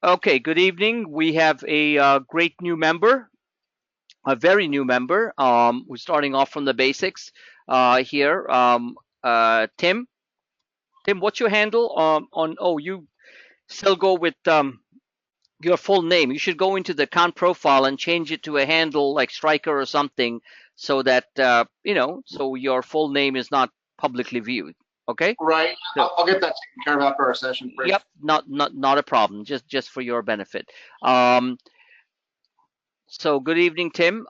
Okay, good evening. We have a great new member, a very new member. We're starting off from the basics here. Tim. Tim, what's your handle on? Oh, you still go with your full name. You should go into the account profile and change it to a handle like Striker or something, so that so your full name is not publicly viewed. Okay. Right. So, I'll get that taken care of after our session for you. yep, not a problem. Just for your benefit. Um, So good evening, Tim.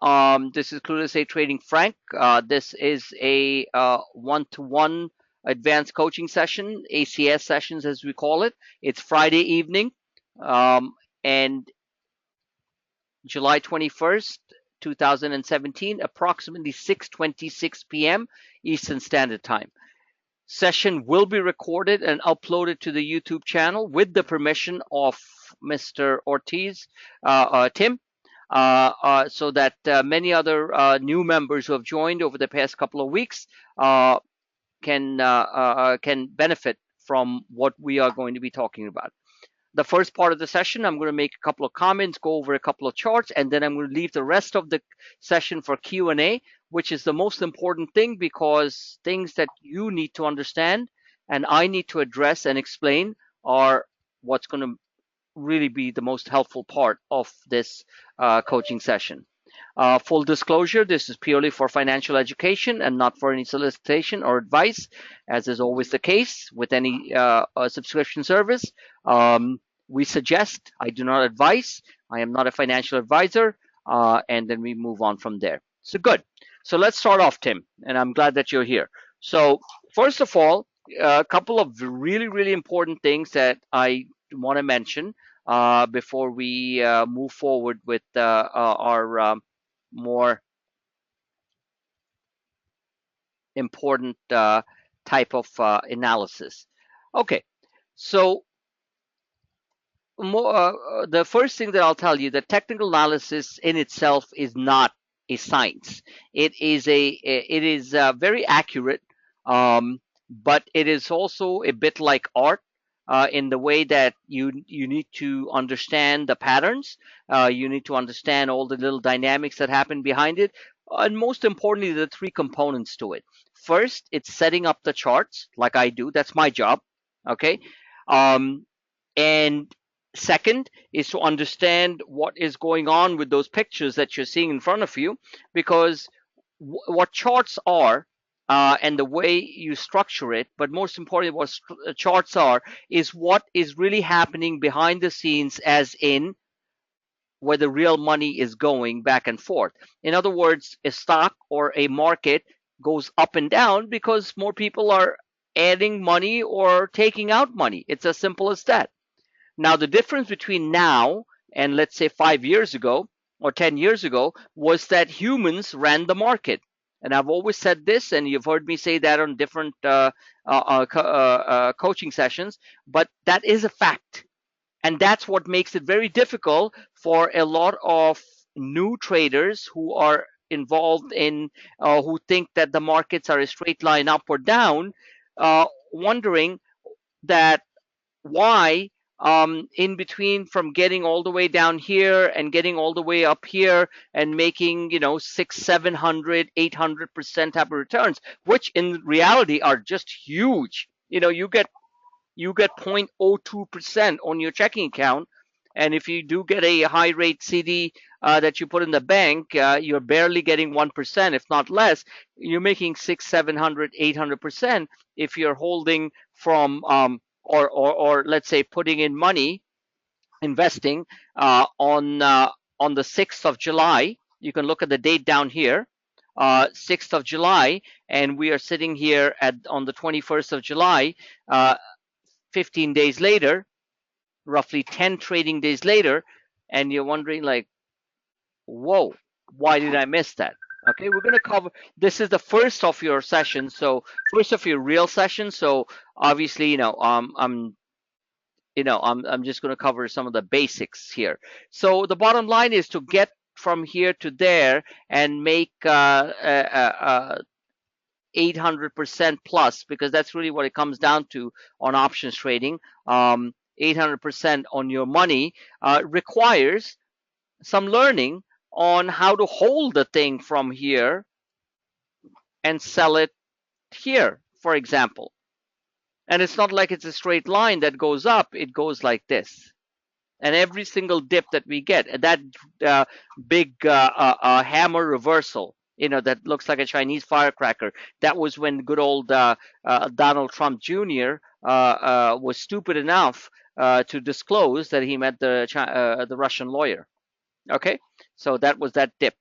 This is Clueless A Trading Frank. This is a one-to-one advanced coaching session, ACS sessions as we call it. It's Friday evening, and July 21st, 2017, approximately 6:26 p.m. Eastern Standard Time. Session will be recorded and uploaded to the YouTube channel with the permission of Mr. Ortiz, Tim, so that many other new members who have joined over the past couple of weeks uh, can benefit from what we are going to be talking about. The first part of the session, I'm going to make a couple of comments, go over a couple of charts, and then I'm going to leave the rest of the session for Q&A, which is the most important thing because things that you need to understand and I need to address and explain are what's going to really be the most helpful part of this coaching session. Full disclosure, this is purely for financial education and not for any solicitation or advice, as is always the case with any subscription service. We suggest, I do not advise, I am not a financial advisor, and then we move on from there. So good. So let's start off, Tim, and I'm glad that you're here. So first of all, a couple of really, really important things that I want to mention before we move forward with our more important type of analysis. Okay, so the first thing that I'll tell you, the technical analysis in itself is not a science. It is very accurate, but it is also a bit like art. In the way that you need to understand the patterns, you need to understand all the little dynamics that happen behind it, and most importantly, the three components to it. First, it's setting up the charts, like I do. That's my job. Okay, um, and second is to understand what is going on with those pictures that you're seeing in front of you, because what charts are and the way you structure it, but most importantly, what charts are, is what is really happening behind the scenes, as in where the real money is going back and forth. In other words, a stock or a market goes up and down because more people are adding money or taking out money. It's as simple as that. Now, the difference between now and let's say 5 years ago or 10 years ago was that humans ran the market. And I've always said this, and you've heard me say that on different coaching sessions, but that is a fact. And that's what makes it very difficult for a lot of new traders who are involved in, who think that the markets are a straight line up or down, wondering that why, in between from getting all the way down here and getting all the way up here and making, six, 700, 800% type of returns, which in reality are just huge. You get 0.02% on your checking account. And if you do get a high rate CD that you put in the bank, you're barely getting 1%, if not less. You're making six, 700, 800% if you're holding from, or let's say putting in money, investing on the 6th of July. You can look at the date down here, 6th of July, and we are sitting here on the 21st of July. 15 days later, roughly 10 trading days later, and you're wondering, like, whoa, why did I miss that? Okay, we're going to cover, this is the first of your session, so first of your real session. So obviously, I'm just going to cover some of the basics here. So the bottom line is to get from here to there and make 800% plus, because that's really what it comes down to on options trading. 800% on your money requires some learning on how to hold the thing from here and sell it here, for example. And it's not like it's a straight line that goes up, it goes like this. And every single dip that we get, that big hammer reversal, that looks like a Chinese firecracker, that was when good old Donald Trump Jr. Was stupid enough to disclose that he met the Russian lawyer. Okay, so that was that dip.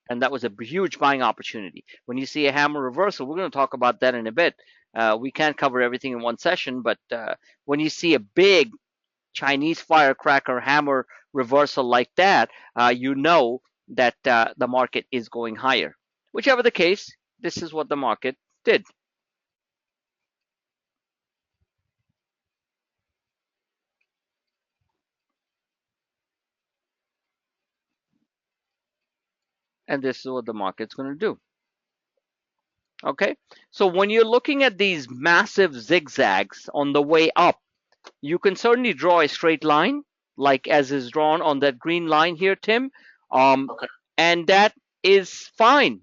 And that was a huge buying opportunity. When you see a hammer reversal, we're going to talk about that in a bit. We can't cover everything in one session, but when you see a big Chinese firecracker hammer reversal like that, you know that the market is going higher. Whichever the case, this is what the market did. And this is what the market's going to do. Okay, so when you're looking at these massive zigzags on the way up, you can certainly draw a straight line, like as is drawn on that green line here, Tim. Okay. And that is fine.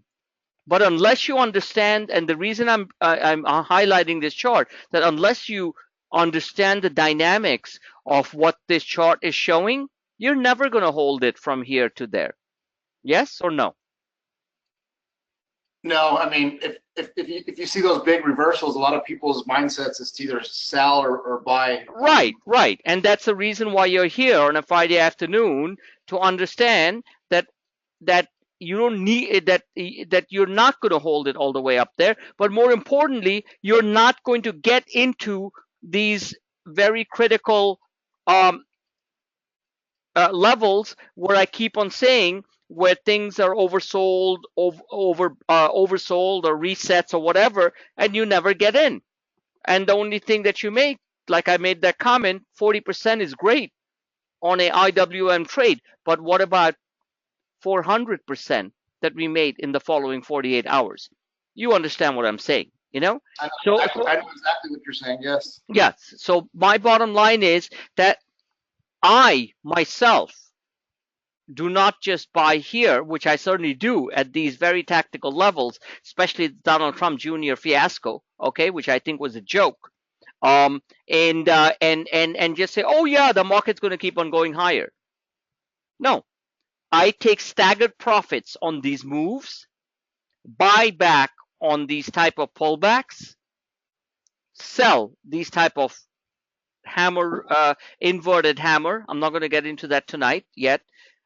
But unless you understand, and the reason I'm highlighting this chart, that unless you understand the dynamics of what this chart is showing, you're never going to hold it from here to there. Yes or no? No, I mean, if you see those big reversals, a lot of people's mindsets is to either sell or buy. Right. And that's the reason why you're here on a Friday afternoon, to understand that you don't need that you're not going to hold it all the way up there, but more importantly, you're not going to get into these very critical levels where I keep on saying, where things are oversold, oversold, or resets or whatever, and you never get in. And the only thing that you make, like I made that comment, 40% is great on a IWM trade, but what about 400% that we made in the following 48 hours? You understand what I'm saying, I know, So, I know exactly what you're saying. Yes. yes. So my bottom line is that I myself do not just buy here, which I certainly do at these very tactical levels, especially the Donald Trump Jr. fiasco, okay, which I think was a joke. And just say, oh yeah, the market's going to keep on going higher. No, I take staggered profits on these moves, buy back on these type of pullbacks, sell these type of hammer, inverted hammer. I'm not going to get into that tonight yet.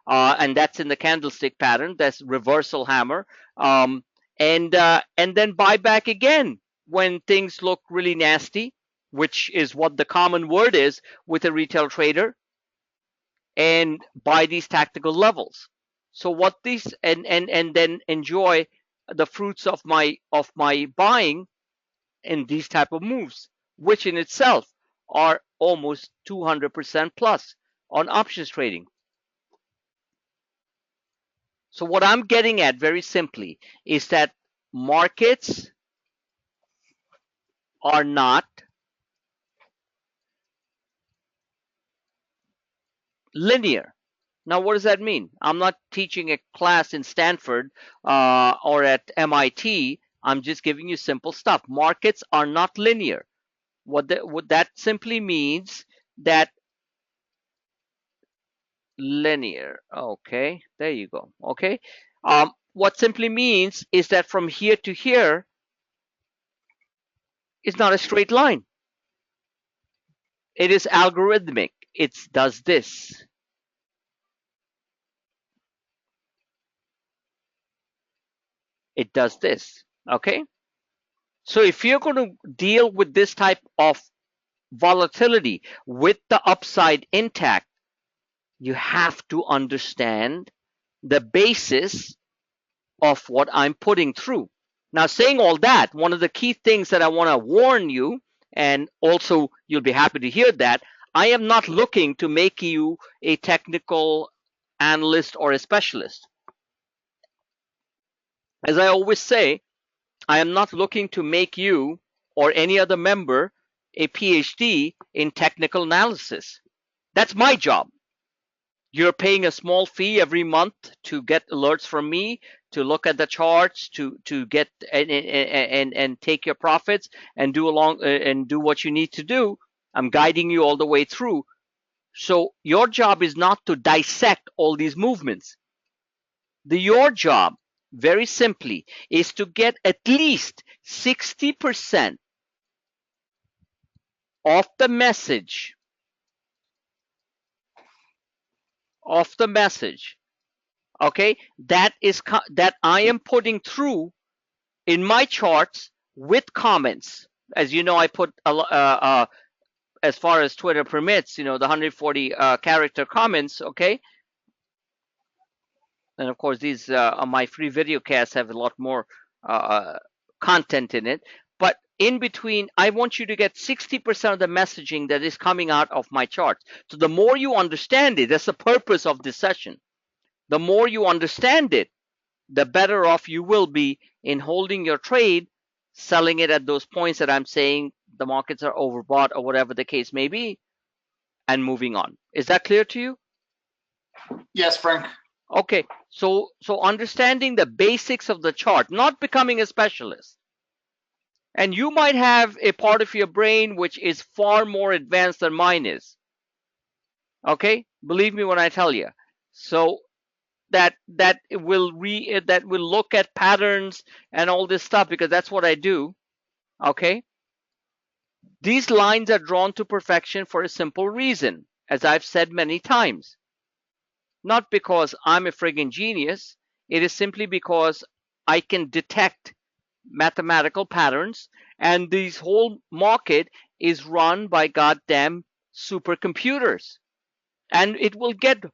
And that's in the candlestick pattern. That's reversal hammer. And then buy back again when things look really nasty, which is what the common word is with a retail trader, and buy these tactical levels. So what these and then enjoy the fruits of my buying in these type of moves, which in itself are almost 200% plus on options trading. So what I'm getting at very simply is that markets are not linear. Now, what does that mean? I'm not teaching a class in Stanford or at MIT. I'm just giving you simple stuff. Markets are not linear. What that simply means that linear. Okay, there you go. Okay. What simply means is that from here to here is not a straight line. It is algorithmic. It does this. It does this. Okay. So if you're going to deal with this type of volatility with the upside intact, you have to understand the basis of what I'm putting through. Now, saying all that, one of the key things that I want to warn you, and also you'll be happy to hear that, I am not looking to make you a technical analyst or a specialist. As I always say, I am not looking to make you or any other member a PhD in technical analysis. That's my job. You're paying a small fee every month to get alerts from me, to look at the charts, to get and take your profits and do what you need to do. I'm guiding you all the way through. So your job is not to dissect all these movements. Your job, very simply, is to get at least 60% of the message okay, that I am putting through in my charts with comments. As you know, I put as far as Twitter permits, the 140 character comments, okay? And of course, these on my free video casts have a lot more content in it. But in between, I want you to get 60% of the messaging that is coming out of my charts. So the more you understand it, that's the purpose of this session. The more you understand it, the better off you will be in holding your trade, selling it at those points that I'm saying the markets are overbought or whatever the case may be, and moving on. Is that clear to you? Yes, Frank. Okay, so understanding the basics of the chart, not becoming a specialist. And you might have a part of your brain which is far more advanced than mine is. Okay, believe me when I tell you. So that will look at patterns and all this stuff, because that's what I do. Okay, these lines are drawn to perfection for a simple reason, as I've said many times. Not because I'm a friggin' genius. It is simply because I can detect mathematical patterns, and this whole market is run by goddamn supercomputers, and it will get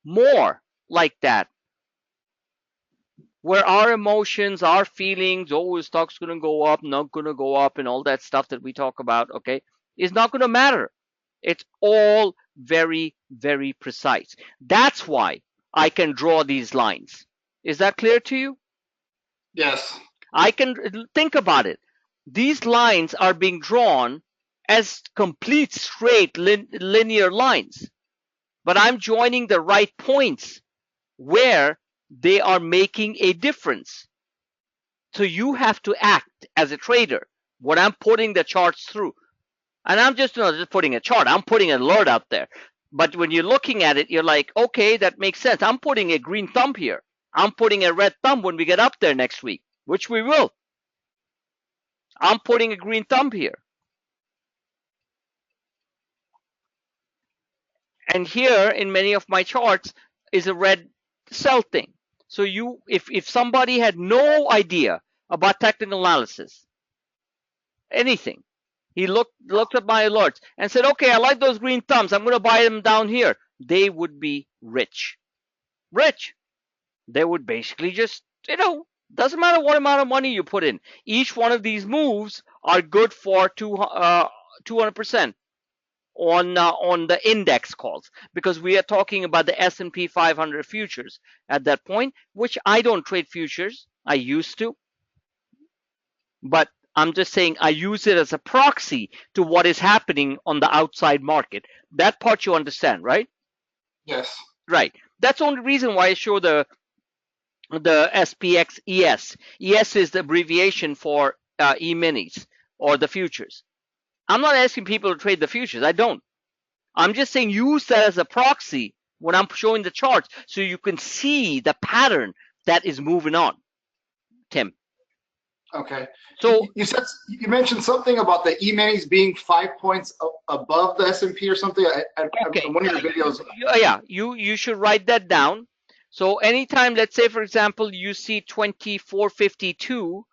more like that, where our emotions, our feelings, oh, stock's going to go up, not going to go up, and all that stuff that we talk about, okay, is not going to matter. It's all very, very precise. That's why I can draw these lines. Is that clear to you? Yes. I can think about it. These lines are being drawn as complete straight linear lines, but I'm joining the right points where they are making a difference. So you have to act as a trader when I'm putting the charts through. And I'm just not just putting a chart, I'm putting an alert out there. But when you're looking at it, you're like, okay, that makes sense. I'm putting a green thumb here. I'm putting a red thumb when we get up there next week, which we will. I'm putting a green thumb here. And here in many of my charts is a red sell thing. So if somebody had no idea about technical analysis, anything, he looked at my alerts and said, okay, I like those green thumbs, I'm going to buy them down here, they would be rich. They would basically just, doesn't matter what amount of money you put in. Each one of these moves are good for 200% on the index calls, because we are talking about the S&P 500 futures at that point, which I don't trade futures. I used to, but I'm just saying I use it as a proxy to what is happening on the outside market. That part you understand, right? Yes. Right. That's the only reason why I show the SPX ES. ES is the abbreviation for E-minis or the futures. I'm not asking people to trade the futures. I don't. I'm just saying use that as a proxy when I'm showing the charts so you can see the pattern that is moving on, Tim. Okay. So you mentioned something about the E-minis being 5 points above the S&P or something. Okay. In one of your videos. Yeah, you should write that down. So anytime, let's say for example, you see 2452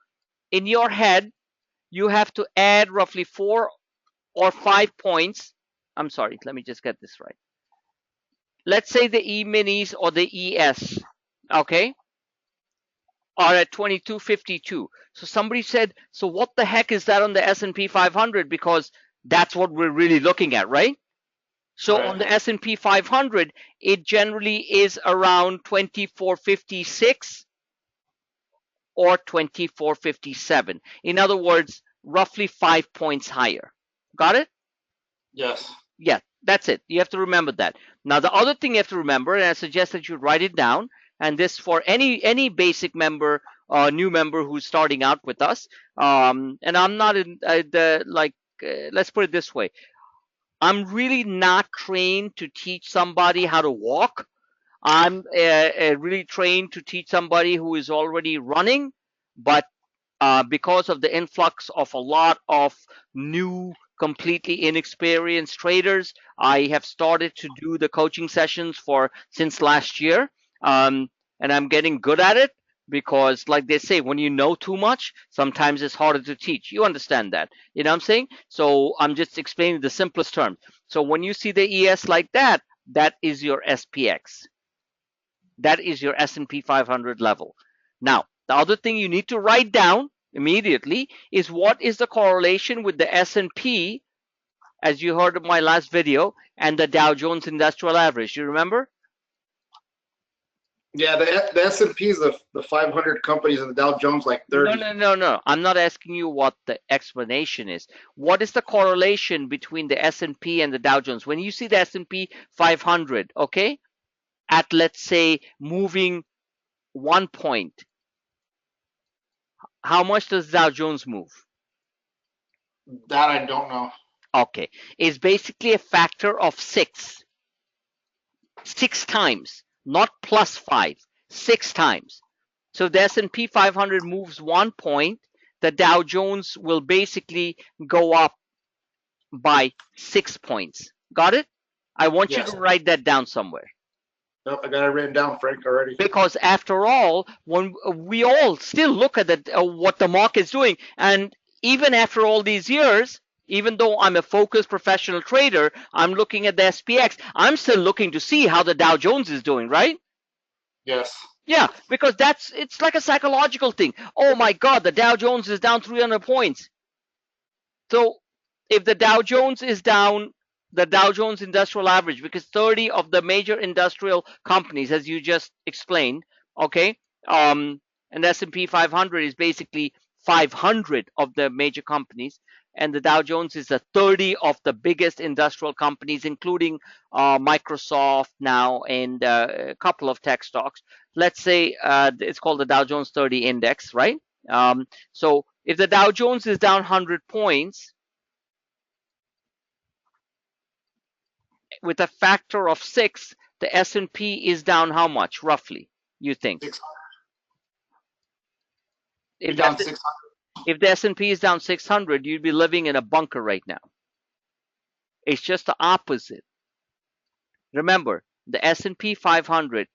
in your head, you have to add roughly 4 or 5 points. I'm sorry, let me just get this right. Let's say the E-minis or the ES, okay, are at 2252. So somebody said, so what the heck is that on the S&P 500? Because that's what we're really looking at, right? So right. On the S&P 500, it generally is around 2456 or 2457. In other words, roughly 5 points higher. Got it? Yes. Yeah, that's it. You have to remember that. Now, the other thing you have to remember, and I suggest that you write it down, and this for any basic member, new member who's starting out with us. And I'm not in the like. Let's put it this way: I'm really not trained to teach somebody how to walk. I'm really trained to teach somebody who is already running, but because of the influx of a lot of new, completely inexperienced traders, I have started to do the coaching sessions for since last year, um, and I'm getting good at it because, like they say, when you know too much, sometimes it's harder to teach. You understand that? You know what I'm saying? So I'm just explaining the simplest terms. So when you see the ES like that, that is your SPX. That is your S&P 500 level. Now, the other thing you need to write down immediately is what is the correlation with the S&P, as you heard in my last video, and the Dow Jones Industrial Average. You remember? Yeah, the S&P is the 500 companies, and the Dow Jones like No, 30. no, no, no. I'm not asking you what the explanation is. What is the correlation between the S&P and the Dow Jones? When you see the S&P 500, okay, at let's say moving 1 point, how much does Dow Jones move? That I don't know. Okay, it's basically a factor of six times, not plus five, 6 times. So the S&P 500 moves 1 point, the Dow Jones will basically go up by 6 points. Got it? I want you to Yes. write that down somewhere. Nope, I got it written down, Frank, already. Because after all, when we all still look at what the market's doing, and even after all these years, even though I'm a focused professional trader, I'm looking at the SPX. I'm still looking to see how the Dow Jones is doing, right? Yes. Yeah, because it's like a psychological thing. Oh my God, the Dow Jones is down 300 points. So if the Dow Jones is down, the Dow Jones Industrial Average, because 30 of the major industrial companies, as you just explained, okay, and S&P 500 is basically 500 of the major companies, and the Dow Jones is the 30 of the biggest industrial companies, including Microsoft now and a couple of tech stocks. Let's say it's called the Dow Jones 30 Index, right? So if the Dow Jones is down 100 points with a factor of 6, the S&P is down how much roughly, you think? 600. Be If down the, 600. if the S&P is down 600, you'd be living in a bunker right now. It's just the opposite. Remember, the S&P 500,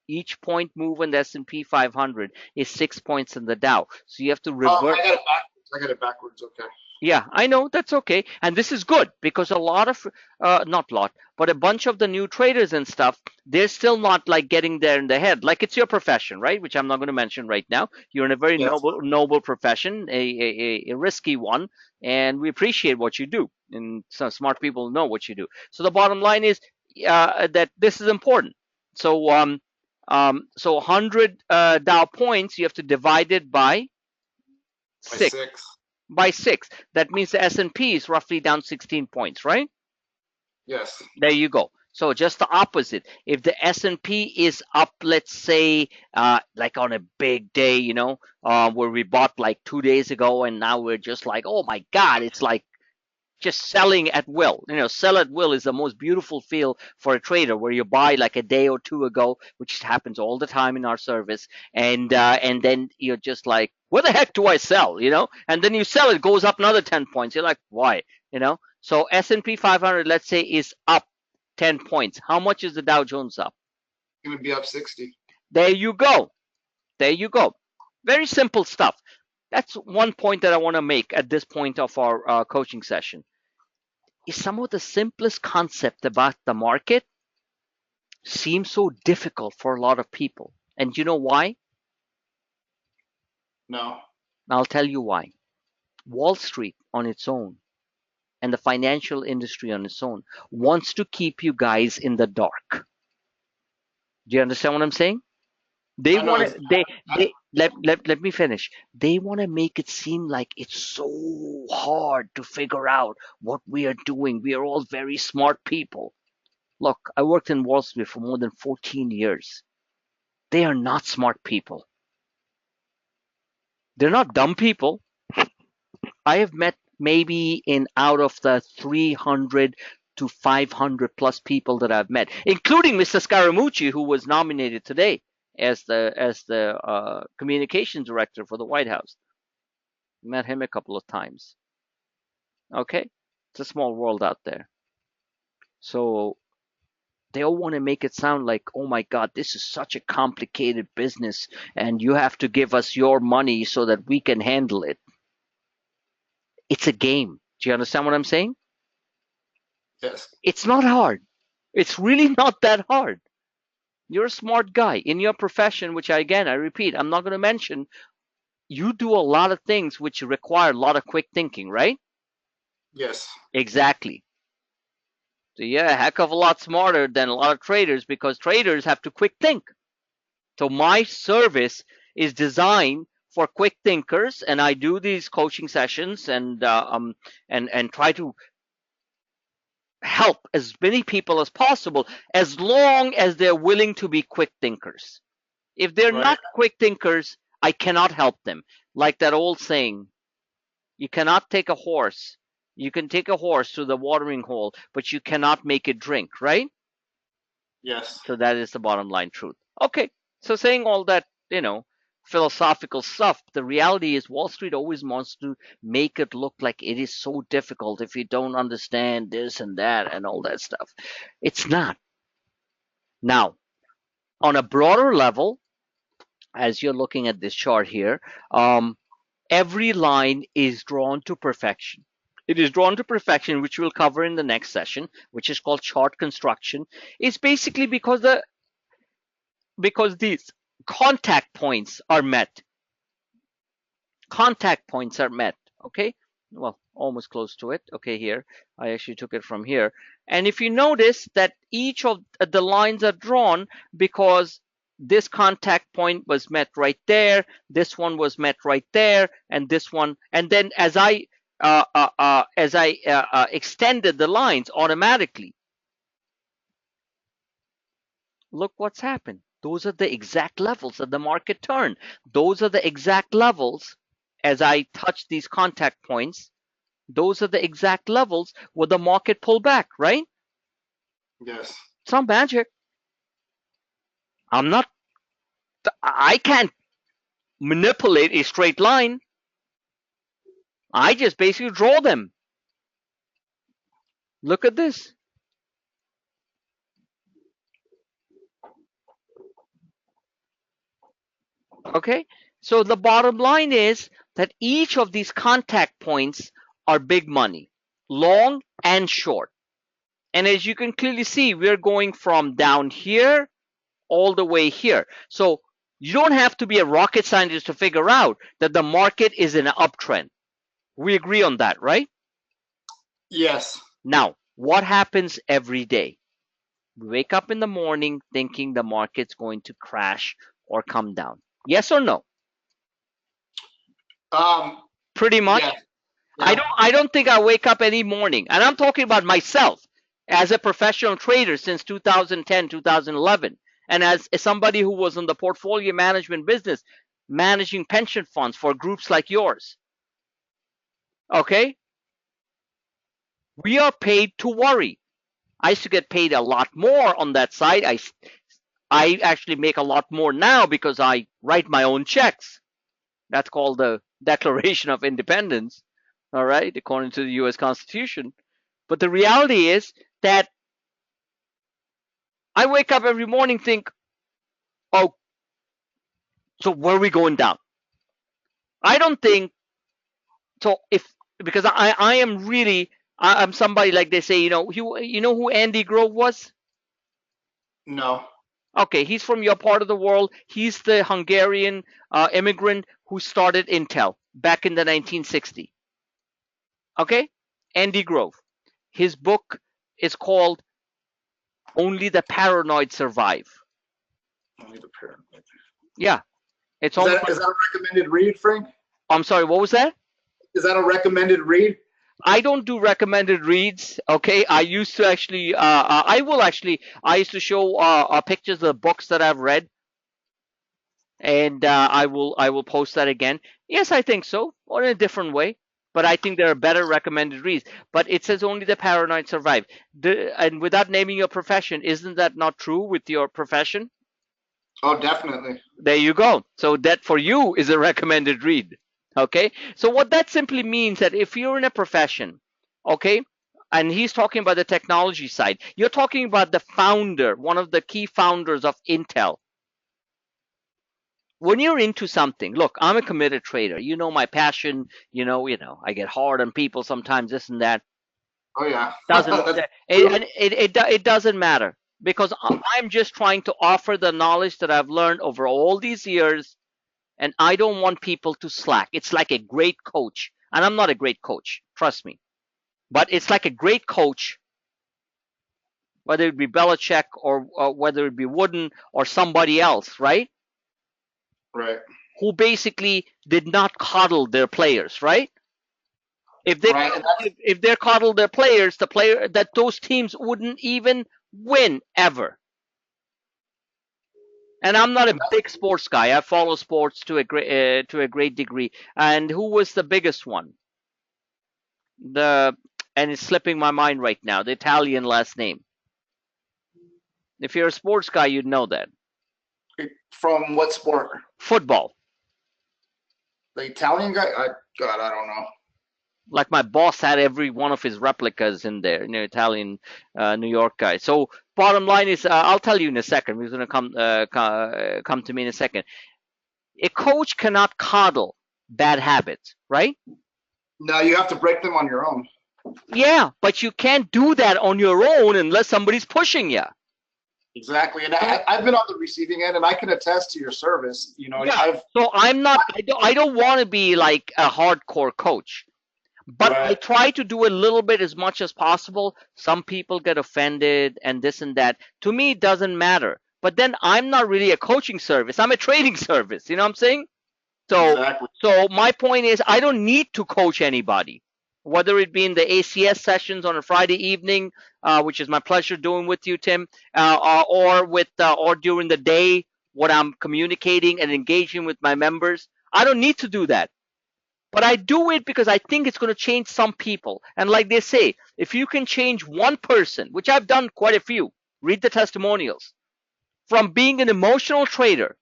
each point move in the S&P 500 is 6 points in the Dow. So you have to Oh, revert. I got it backwards. I got it backwards. Okay. Yeah, I know, that's okay. And this is good because a lot of, not lot, but a bunch of the new traders and stuff, they're still not like getting there in the head. Like it's your profession, right? Which I'm not going to mention right now. You're in a very Yes. noble profession, a risky one, and we appreciate what you do. And some smart people know what you do. So the bottom line is that this is important. So so 100 Dow points, you have to divide it by By 6. 6. By 6. That means the S&P is roughly down 16 points, right? Yes. There you go. So just the opposite. If the S&P is up, let's say, like on a big day, where we bought like 2 days ago, and now we're just like, oh my God, it's like just selling at will. Sell at will is the most beautiful feel for a trader, where you buy like a day or two ago, which happens all the time in our service, and then you're just like, what the heck do I sell? And then you sell, it goes up another 10 points. You're like, why? So S&P 500, let's say, is up 10 points. How much is the Dow Jones up? It would be up 60. There you go. There you go. Very simple stuff. That's one point that I want to make at this point of our coaching session. Is some of the simplest concept about the market seems so difficult for a lot of people. And you know why? No. I'll tell you why. Wall Street on its own and the financial industry on its own wants to keep you guys in the dark. Do you understand what I'm saying? They I know. want to, they let me finish. They want to make it seem like it's so hard to figure out what we are doing. We are all very smart people. Look, I worked in Wall Street for more than 14 years. They are not smart people. They're not dumb people. I have met maybe in out of the 300 to 500 plus people that I've met, including Mr. Scaramucci, who was nominated today as the communications director for the White House. Met him a couple of times. Okay, it's a small world out there. So they all want to make it sound like, oh my God, this is such a complicated business, and you have to give us your money so that we can handle it. It's a game. Do you understand what I'm saying? Yes. It's not hard. It's really not that hard. You're a smart guy in your profession, which I repeat, I'm not going to mention. You do a lot of things which require a lot of quick thinking, right? Yes. Exactly. So you're a heck of a lot smarter than a lot of traders because traders have to quick think. So my service is designed for quick thinkers, and I do these coaching sessions and try to help as many people as possible, as long as they're willing to be quick thinkers. If they're Right. not quick thinkers, I cannot help them. Like that old saying, you cannot take a horse. You can take a horse to the watering hole, but you cannot make it drink, right? Yes. So that is the bottom line truth. Okay. So saying all that, philosophical stuff, the reality is Wall Street always wants to make it look like it is so difficult if you don't understand this and that and all that stuff. It's not. Now, on a broader level, as you're looking at this chart here, every line is drawn to perfection. It is drawn to perfection, which we'll cover in the next session, which is called chart construction. It's basically because these contact points are met. Contact points are met. Okay, well, almost close to it. Okay, here I actually took it from here, and if you notice that each of the lines are drawn because this contact point was met right there, this one was met right there, and this one, and then as I extended the lines automatically, look what's happened. Those are the exact levels that the market turned. Those are the exact levels as I touch these contact points. Those are the exact levels where the market pulled back, right? Yes. It's not magic. I can't manipulate a straight line. I just basically draw them. Look at this. Okay, so the bottom line is that each of these contact points are big money, long and short. And as you can clearly see, we're going from down here all the way here. So you don't have to be a rocket scientist to figure out that the market is in an uptrend. We agree on that, right? Yes. Now, what happens every day? We wake up in the morning thinking the market's going to crash or come down. Yes or no? Pretty much. Yeah. Yeah. I don't think I wake up any morning, and I'm talking about myself as a professional trader since 2010, 2011, and as somebody who was in the portfolio management business, managing pension funds for groups like yours. Okay? We are paid to worry. I used to get paid a lot more on that side. I actually make a lot more now because I write my own checks. That's called the Declaration of Independence, all right, according to the US Constitution. But the reality is that I wake up every morning, think, oh, so where are we going down? I don't think so. Because I am really, I'm somebody like they say, you know who Andy Grove was? No. Okay, he's from your part of the world. He's the Hungarian immigrant who started Intel back in the 1960s. Okay, Andy Grove. His book is called Only the Paranoid Survive. Only the paranoid. Yeah. It's Is almost that like, is that a recommended read, Frank? I'm sorry, what was that? Is that a recommended read? I don't do recommended reads. Okay, I used to actually. I will actually. I used to show pictures of books that I've read, and I will post that again. Yes, I think so, or in a different way. But I think there are better recommended reads. But it says only the paranoid survive. And without naming your profession, isn't that not true with your profession? Oh, definitely. There you go. So that for you is a recommended read. Okay. So what that simply means that if you're in a profession, okay, and he's talking about the technology side, you're talking about the founder, one of the key founders of Intel. When you're into something, look, I'm a committed trader. You know my passion. I get hard on people sometimes, this and that. Oh yeah. Doesn't That's it doesn't matter because I'm just trying to offer the knowledge that I've learned over all these years, and I don't want people to slack. It's like a great coach, and I'm not a great coach, trust me, but it's like a great coach, whether it be Belichick or whether it be Wooden or somebody else, right? right. Who basically did not coddle their players, right? If they Right. And that's if they coddle their players, the player that those teams wouldn't even win ever. And I'm not a big sports guy. I follow sports to a great degree. And who was the biggest one? The and it's slipping my mind right now. The Italian last name. If you're a sports guy, you'd know that. from what sport? Football. The Italian guy? God, I don't know. Like my boss had every one of his replicas in there, Italian, New York guy. So bottom line is, I'll tell you in a second. He's going to come to me in a second. A coach cannot coddle bad habits, right? No, you have to break them on your own. Yeah, but you can't do that on your own unless somebody's pushing you. Exactly. And I've been on the receiving end, and I can attest to your service. Yeah. I've So I'm not. I don't want to be like a hardcore coach. But I right. try to do a little bit as much as possible. Some people get offended and this and that. To me, it doesn't matter. But then I'm not really a coaching service. I'm a trading service. You know what I'm saying? So, Exactly. so my point is, I don't need to coach anybody, whether it be in the ACS sessions on a Friday evening, which is my pleasure doing with you, Tim, or during the day, what I'm communicating and engaging with my members. I don't need to do that. But I do it because I think it's going to change some people. And like they say, if you can change one person, which I've done quite a few, read the testimonials, from being an emotional trader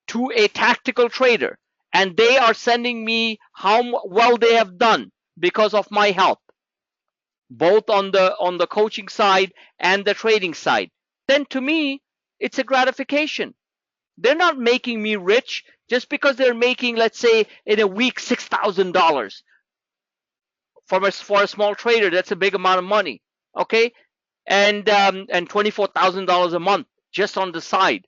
to a tactical trader, and they are sending me how well they have done because of my help, both on the coaching side and the trading side, then to me, it's a gratification. They're not making me rich just because they're making, let's say, in a week, $6,000. For a small trader, that's a big amount of money. Okay, and $24,000 a month just on the side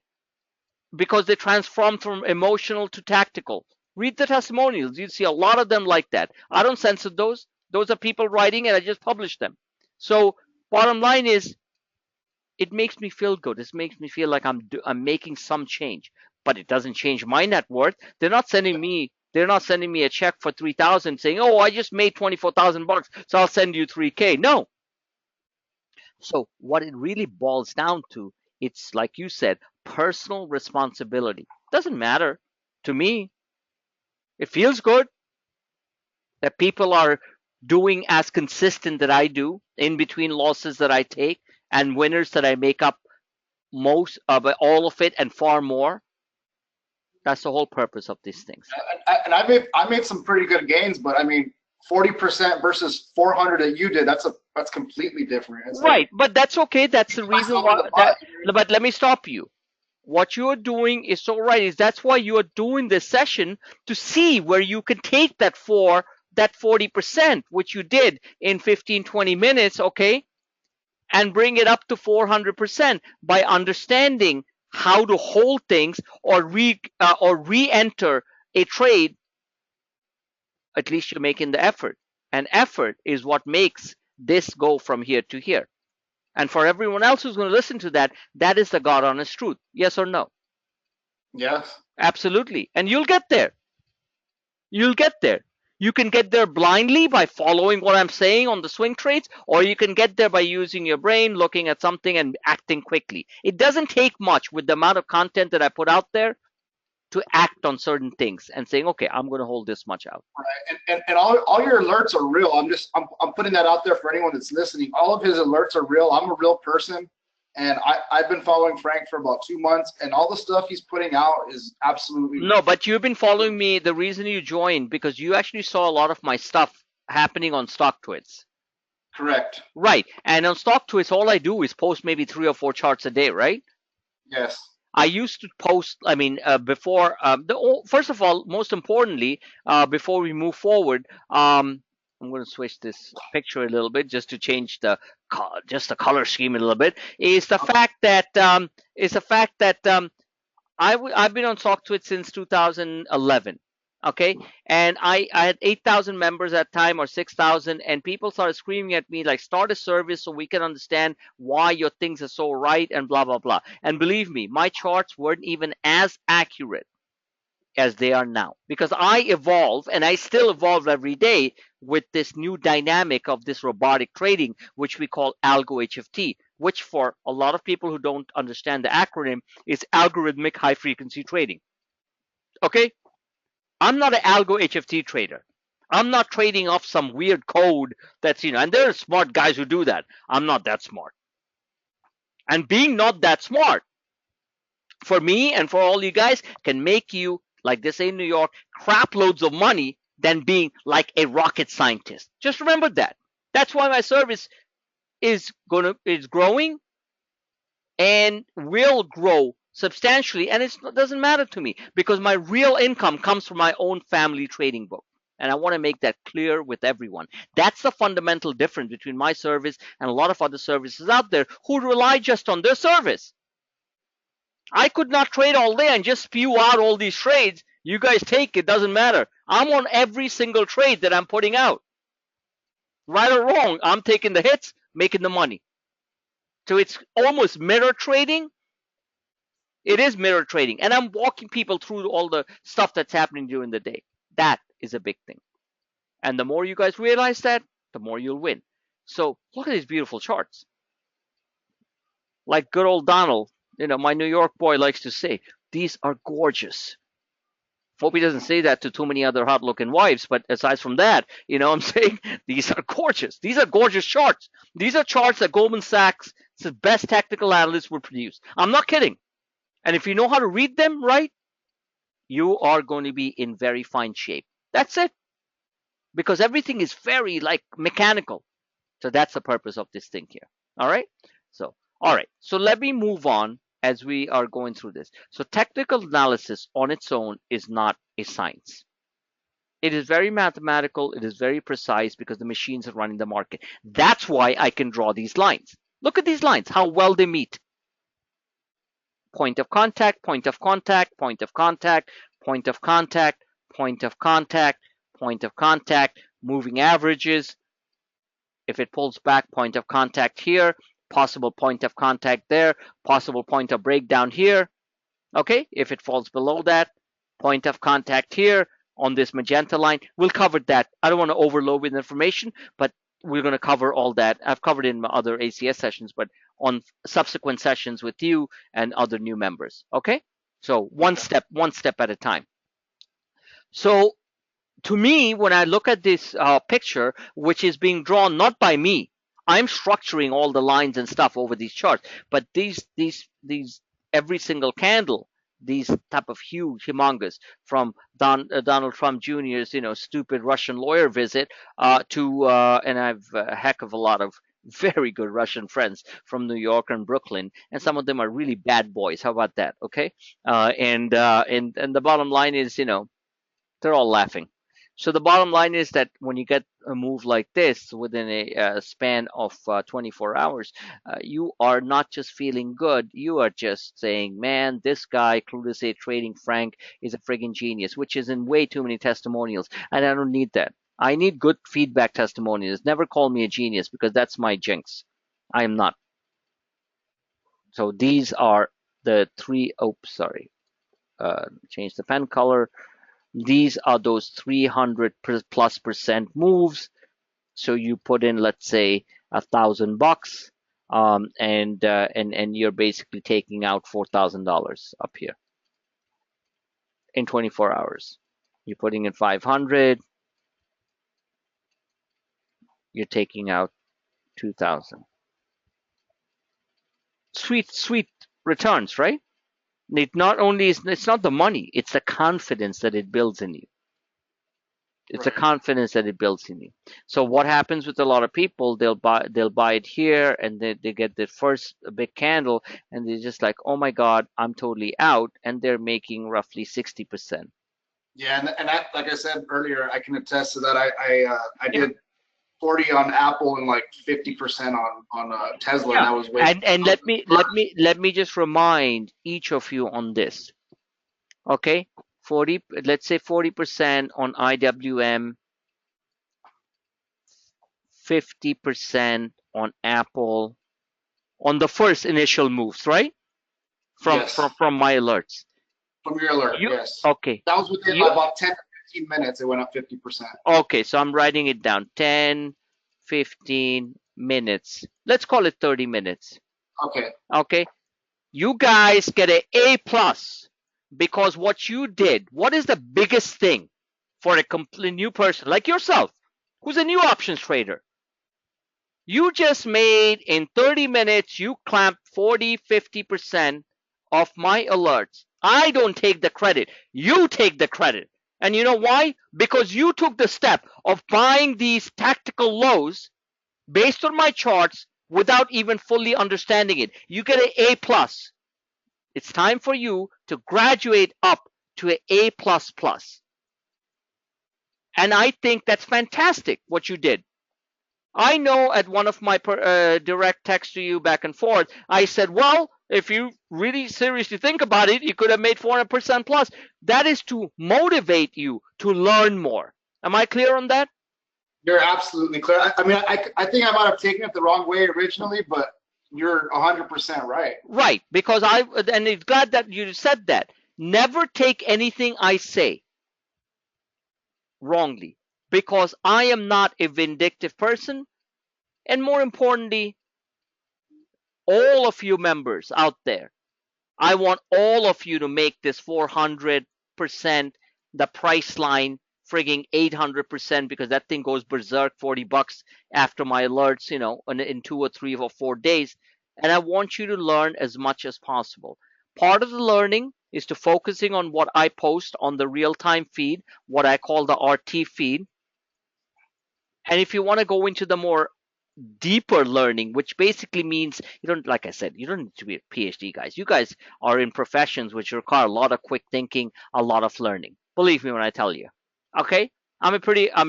because they transform from emotional to tactical. Read the testimonials; you see a lot of them like that. I don't censor those; those are people writing, and I just publish them. So, bottom line is, it makes me feel good. It makes me feel like I'm making some change, but it doesn't change my net worth. They're not sending me a check for 3,000 saying, "Oh, I just made 24,000 bucks, so I'll send you 3K." No. So what it really boils down to, it's like you said, personal responsibility. Doesn't matter to me. It feels good that people are doing as consistent that I do in between losses that I take and winners that I make up most of it, all of it, and far more. That's the whole purpose of these things. And I made some pretty good gains, but I mean, 40% versus 400 that you did, that's completely different. It's Right, but that's okay. That's the reason myself in why. the pot. But let me stop you. What you are doing is so right. Is that's why you are doing this session to see where you can take that 40%, which you did in 15, 20 minutes, okay, and bring it up to 400% by understanding how to hold things or re-enter a trade. At least you're making the effort, and effort is what makes this go from here to here. And for everyone else who's going to listen to that, that is the God honest truth. Yes or no? Yes. Absolutely. And you'll get there. You'll get there. You can get there blindly by following what I'm saying on the swing trades, or you can get there by using your brain, looking at something and acting quickly. It doesn't take much with the amount of content that I put out there to act on certain things and saying, okay, I'm going to hold this much out. And all your alerts are real. I'm putting that out there for anyone that's listening. All of his alerts are real. I'm a real person, and I've been following Frank for about 2 months, and all the stuff he's putting out is absolutely No, but you've been following me. The reason you joined, because you actually saw a lot of my stuff happening on StockTwits. correct. Right. And on StockTwits, all I do is post maybe 3 or 4 charts a day, right? Yes. I used to post, I mean, before, first of all, most importantly, before we move forward, I'm going to switch this picture a little bit just to change just the color scheme a little bit, is the fact that, I've been on StockTwit since 2011. Okay, and I had 8,000 members at that time, or 6,000, and people started screaming at me like, start a service so we can understand why your things are so right and blah blah blah. And believe me, my charts weren't even as accurate as they are now, because I evolve, and I still evolve every day with this new dynamic of this robotic trading, which we call algo HFT, which for a lot of people who don't understand the acronym is algorithmic high frequency trading. Okay, I'm not an algo HFT trader. I'm not trading off some weird code that's, and there are smart guys who do that. I'm not that smart. And being not that smart, for me and for all you guys, can make you, like they say in New York, crap loads of money than being like a rocket scientist. Just remember that. That's why my service is growing and will grow substantially, and it doesn't matter to me because my real income comes from my own family trading book. And I want to make that clear with everyone. That's the fundamental difference between my service and a lot of other services out there who rely just on their service. I could not trade all day and just spew out all these trades. You guys take it, doesn't matter. I'm on every single trade that I'm putting out. Right or wrong, I'm taking the hits, making the money. So it's almost mirror trading. It is mirror trading. And I'm walking people through all the stuff that's happening during the day. That is a big thing. And the more you guys realize that, the more you'll win. So look at these beautiful charts. Like good old Donald, my New York boy likes to say, these are gorgeous. Hope he doesn't say that to too many other hot looking wives, but aside from that, I'm saying these are gorgeous. These are gorgeous charts. These are charts that Goldman Sachs, the best technical analysts, would produce. I'm not kidding. And if you know how to read them right, you are going to be in very fine shape. That's it. Because everything is very mechanical. So that's the purpose of this thing here. All right. All right. So let me move on as we are going through this. So technical analysis on its own is not a science. It is very mathematical. It is very precise because the machines are running the market. That's why I can draw these lines. Look at these lines, how well they meet. Point of contact, point of contact, point of contact, point of contact, point of contact, point of contact, moving averages. If it pulls back, point of contact here, possible point of contact there, possible point of breakdown here. Okay, if it falls below that, point of contact here on this magenta line. We'll cover that. I don't want to overload with information, but we're going to cover all that. I've covered it in my other ACS sessions, but on subsequent sessions with you and other new members. Okay, so one step at a time. So to me, when I look at this picture, which is being drawn not by me, I'm structuring all the lines and stuff over these charts, but these every single candle, these type of huge, humongous, from Donald Trump Jr.'s stupid Russian lawyer visit to and I've a heck of a lot of very good Russian friends from New York and Brooklyn, and some of them are really bad boys. How about that? Okay, and the bottom line is, they're all laughing. So the bottom line is that when you get a move like this within a span of 24 hours, you are not just feeling good. You are just saying, man, this guy, Clueless A Trading Frank, is a friggin' genius, which is in way too many testimonials. And I don't need that. I need good feedback testimonials. Never call me a genius because that's my jinx. I am not. So these are the three, sorry. change the pen color. These are those 300+ % moves. So you put in, let's say, $1,000, and you're basically taking out $4,000 up here in 24 hours. You're putting in 500. You're taking out 2,000. Sweet returns, right? It not only is, it's not the money, it's the confidence that it builds in you. It's a Right. confidence that it builds in you. So what happens with a lot of people, they'll buy it here, and they get the first big candle, and they're just like, oh my God, I'm totally out, and they're making roughly 60%. Yeah, and that, like I said earlier, I can attest to that. I Yeah. did 40 on Apple and like 50% on Tesla, and Yeah. that was way. And let me just remind each of you on this. Okay? 40, let's say 40% on IWM, 50% on Apple, on the first initial moves, right? From Yes, my alerts. from your alert. You Yes, okay? that was within You about 10 to 15 minutes. It went up 50%. okay? So I'm writing it down. 10, 15 minutes. Let's call it 30 minutes. Okay. Okay. You guys get an A+ because what you did. What is the biggest thing for a complete new person like yourself, who's a new options trader? You just made in 30 minutes, you clamped 40, 50% of my alerts. I don't take the credit. You take the credit. And you know why? Because you took the step of buying these tactical lows based on my charts without even fully understanding it. You get an A+. It's time for you to graduate up to an A++. And I think that's fantastic what you did. I know at one of my direct texts to you back and forth, I said, well, if you really seriously think about it, you could have made 400% plus. That is to motivate you to learn more. Am I clear on that? You're absolutely clear. I mean, I think I might have taken it the wrong way originally, but you're 100% right. Right, because and it's glad that you said that. Never take anything I say wrongly, because I am not a vindictive person. And more importantly, all of you members out there, I want all of you to make this 400%, the price line frigging 800%, because that thing goes berserk $40 after my alerts, in 2 or 3 or 4 days. And I want you to learn as much as possible. Part of the learning is to focusing on what I post on the real-time feed, what I call the RT feed. And if you want to go into the more deeper learning, which basically means you don't, like I said, you don't need to be a PhD, guys. You guys are in professions which require a lot of quick thinking, a lot of learning. Believe me when I tell you. Okay? I'm a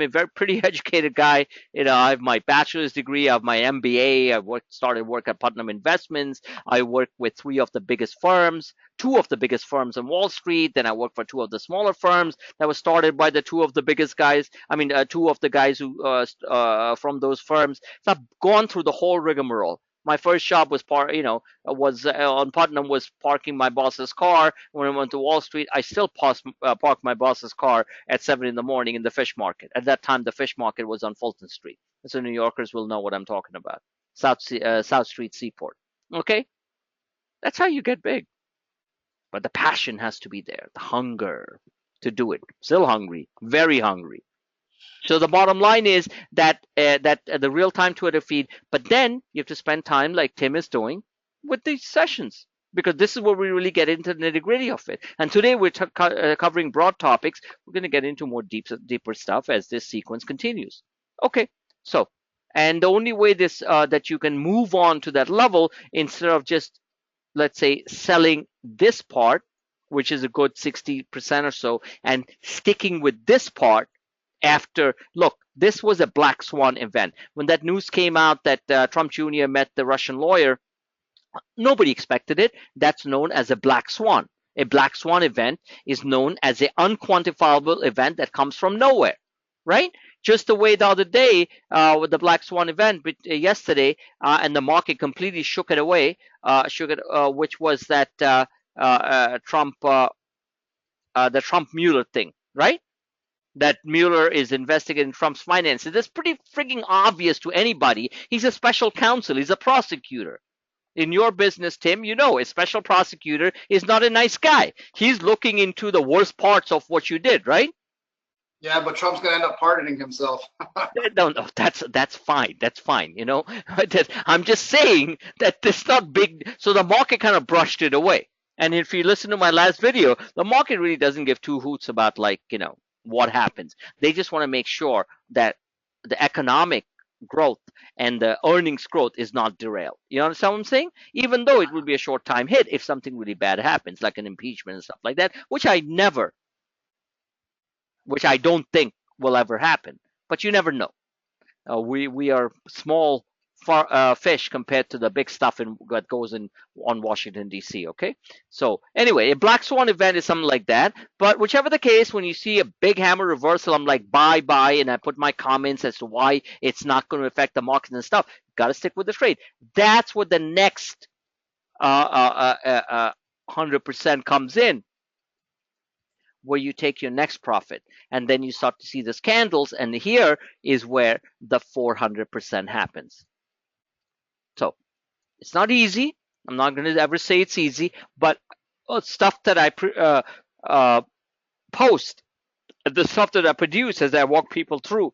very pretty educated guy. I have my bachelor's degree, I have my MBA. Started work at Putnam Investments. I work with three of the biggest firms, two of the biggest firms on Wall Street. Then I worked for two of the smaller firms that was started by the two of the biggest guys. Two of the guys who from those firms. So I've gone through the whole rigmarole. My first job was on Putnam, was parking my boss's car. When I went to Wall Street, I still parked my boss's car at 7 in the morning in the fish market. At that time, the fish market was on Fulton Street. So New Yorkers will know what I'm talking about. South Street Seaport. Okay? That's how you get big. But the passion has to be there, the hunger to do it. Still hungry, very hungry. So the bottom line is that the real time Twitter feed, but then you have to spend time like Tim is doing with these sessions, because this is where we really get into the nitty gritty of it. And today we're covering broad topics. We're going to get into more deeper stuff as this sequence continues. Okay, so and the only way that you can move on to that level, instead of just, let's say, selling this part, which is a good 60% or so, and sticking with this part after, look, this was a black swan event. When that news came out that Trump Jr. met the Russian lawyer, nobody expected it. That's known as a black swan. A black swan event is known as an unquantifiable event that comes from nowhere, right? Just the way the other day with the black swan event yesterday, and the market completely shook it away, which was that Trump the Trump Mueller thing, right? That Mueller is investigating Trump's finances. That's pretty freaking obvious to anybody. He's a special counsel. He's a prosecutor. In your business, Tim, you know a special prosecutor is not a nice guy. He's looking into the worst parts of what you did, right? Yeah, but Trump's gonna end up pardoning himself. No, no, that's fine. That's fine. You know, I'm just saying that it's not big. So the market kind of brushed it away. And if you listen to my last video, the market really doesn't give two hoots about like what happens. They just want to make sure that the economic growth and the earnings growth is not derailed. You understand what I'm saying? Even though it will be a short time hit if something really bad happens, like an impeachment and stuff like that, which I don't think will ever happen. But you never know. We are small fish compared to the big stuff that goes on Washington D.C. Okay, so anyway, a black swan event is something like that. But whichever the case, when you see a big hammer reversal, I'm like buy, and I put my comments as to why it's not going to affect the market and stuff. Got to stick with the trade. That's what the next 100% comes in, where you take your next profit, and then you start to see these candles, and here is where the 400% happens. So it's not easy. I'm not going to ever say it's easy, but stuff that I post, the stuff that I produce as I walk people through,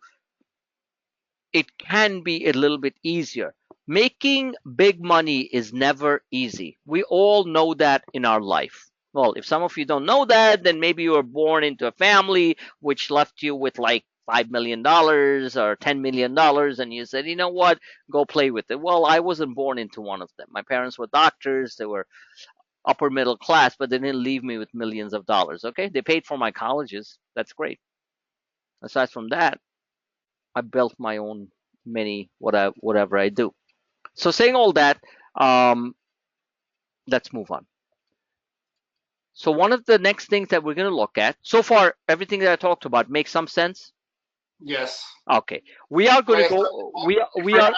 it can be a little bit easier. Making big money is never easy. We all know that in our life. Well, if some of you don't know that, then maybe you were born into a family which left you with like $5 million or $10 million, and you said, you know what, go play with it. Well, I wasn't born into one of them. My parents were doctors. They were upper middle class, but they didn't leave me with millions of dollars. Okay, they paid for my colleges. That's great. Aside from that, I built my own whatever I do. So saying all that, let's move on. So one of the next things that we're going to look at, so far, everything that I talked about makes some sense? Yes. Okay. We are going to go, we are. I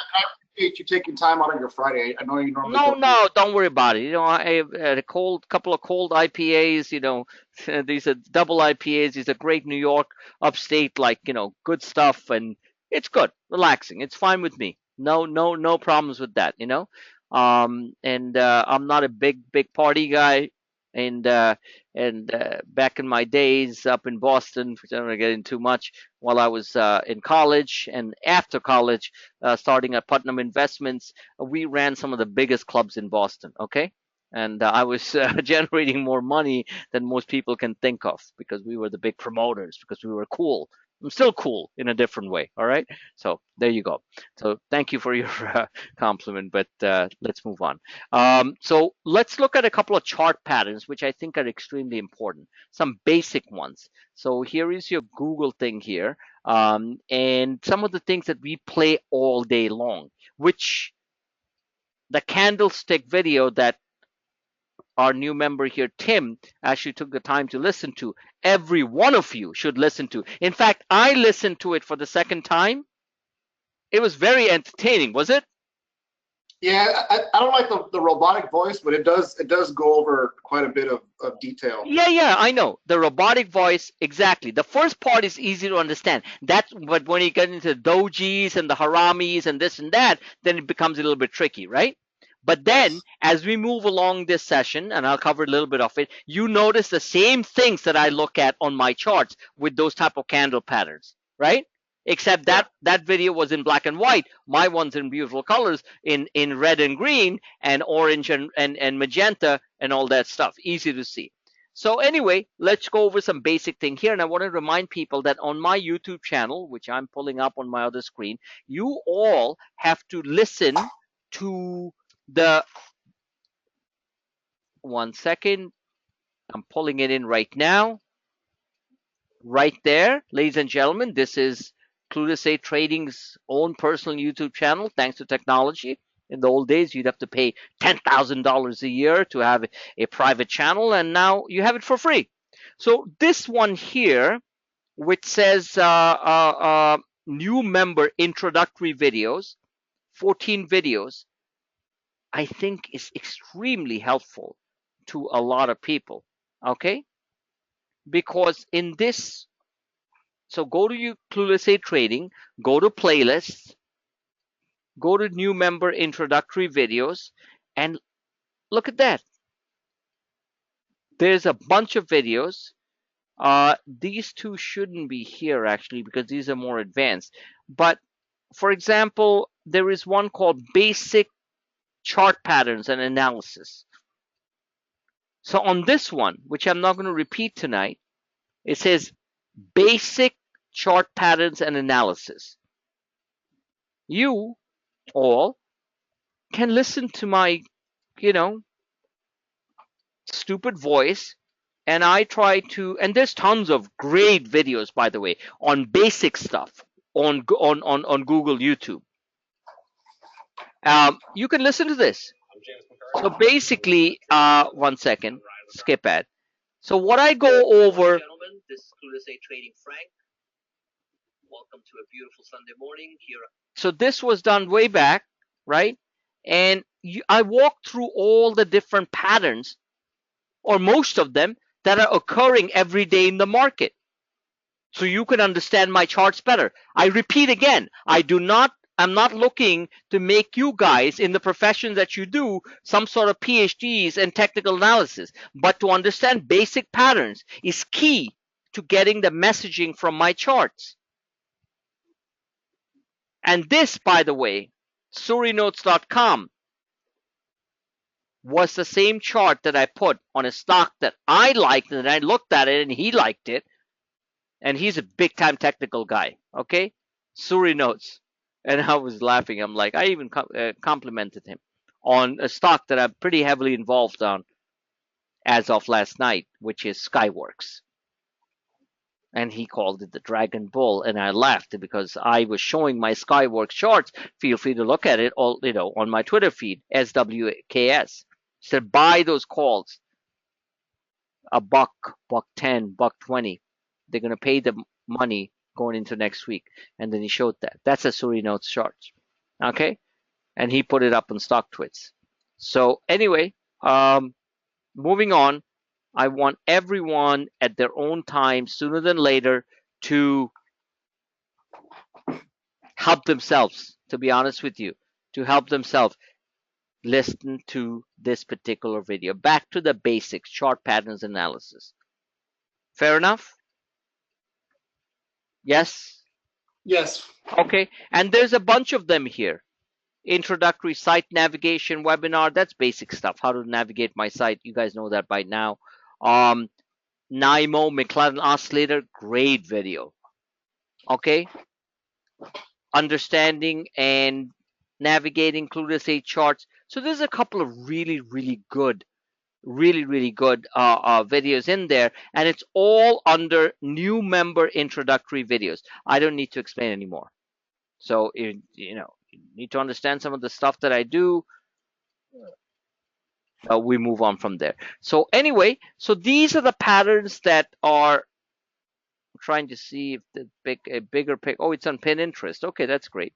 appreciate you taking time out of your Friday. I know you normally No, don't worry about it. You know, I had a couple of cold IPAs, these are double IPAs. These are great New York upstate, like, good stuff. And it's good, relaxing. It's fine with me. No problems with that, and I'm not a big party guy. And back in my days up in Boston, which I don't want to get into too much, while I was in college and after college, starting at Putnam Investments, we ran some of the biggest clubs in Boston. Okay. And I was generating more money than most people can think of because we were the big promoters, because we were cool. I'm still cool in a different way. All right. So there you go. So thank you for your compliment, but let's move on. So let's look at a couple of chart patterns, which I think are extremely important, some basic ones. So here is your Google thing here, and some of the things that we play all day long, which the candlestick video that our new member here, Tim, actually took the time to listen to. Every one of you should listen to. In fact, I listened to it for the second time. It was very entertaining, was it? Yeah, I don't like the robotic voice, but it does go over quite a bit of detail. Yeah, I know. The robotic voice, exactly. The first part is easy to understand. But when you get into the dojis and the haramis and this and that, then it becomes a little bit tricky, right? But then, as we move along this session, and I'll cover a little bit of it, you notice the same things that I look at on my charts with those type of candle patterns, right? Except that video was in black and white. My one's in beautiful colors, in red and green and orange and magenta and all that stuff. Easy to see. So anyway, let's go over some basic thing here. And I want to remind people that on my YouTube channel, which I'm pulling up on my other screen, you all have to listen to the, one second, I'm pulling it in right now. Right there, ladies and gentlemen, this is Clueless Ape Trading's own personal YouTube channel, thanks to technology. In the old days, you'd have to pay $10,000 a year to have a private channel, and now you have it for free. So this one here, which says new member introductory videos, 14 videos, I think is extremely helpful to a lot of people. Okay? because in this, so go to you Clueless A Trading, go to playlists, go to new member introductory videos, and look at that. There's a bunch of videos. These two shouldn't be here actually because these are more advanced. But for example, there is one called Basic Chart Patterns and Analysis. So on this one, which I'm not going to repeat tonight, it says Basic Chart Patterns and Analysis. You all can listen to my, stupid voice, and I try to, and there's tons of great videos, by the way, on basic stuff on Google, YouTube. You can listen to this. So basically, one second, skip ad. So what I go over. Gentlemen, this is Clueless A Trading Frank. Welcome to a beautiful Sunday morning here. So this was done way back, right? And I walked through all the different patterns, or most of them, that are occurring every day in the market, so you can understand my charts better. I repeat again, I'm not looking to make you guys in the profession that you do some sort of PhDs in technical analysis, but to understand basic patterns is key to getting the messaging from my charts. And this, by the way, surinotes.com was the same chart that I put on a stock that I liked, and I looked at it and he liked it. And he's a big time technical guy, okay? Suri Notes. And I was laughing. I'm like, I even complimented him on a stock that I'm pretty heavily involved on as of last night, which is Skyworks. And he called it the Dragon Bull, and I laughed because I was showing my Skyworks charts. Feel free to look at it, all on my Twitter feed, SWKS. Said buy those calls, $1, $1.10, $1.20. They're gonna pay the money going into next week, and then he showed that. That's a Suri Notes chart, okay? And he put it up on StockTwits. So anyway, moving on. I want everyone at their own time, sooner than later, to help themselves, to be honest with you, to help themselves listen to this particular video. Back to the basics, chart patterns analysis. Fair enough? Yes? Yes. Okay, and there's a bunch of them here. Introductory site navigation webinar, that's basic stuff, how to navigate my site. You guys know that by now. NIMO McLaren Oscillator, great video. Okay, understanding and navigating Clueless A charts. So there's a couple of really good videos in there, and it's all under new member introductory videos. I don't need to explain anymore. So you need to understand some of the stuff that I do. We move on from there. So anyway, so these are the patterns that are. I'm trying to see if a bigger pic. Oh, it's on Pinterest. Okay, that's great.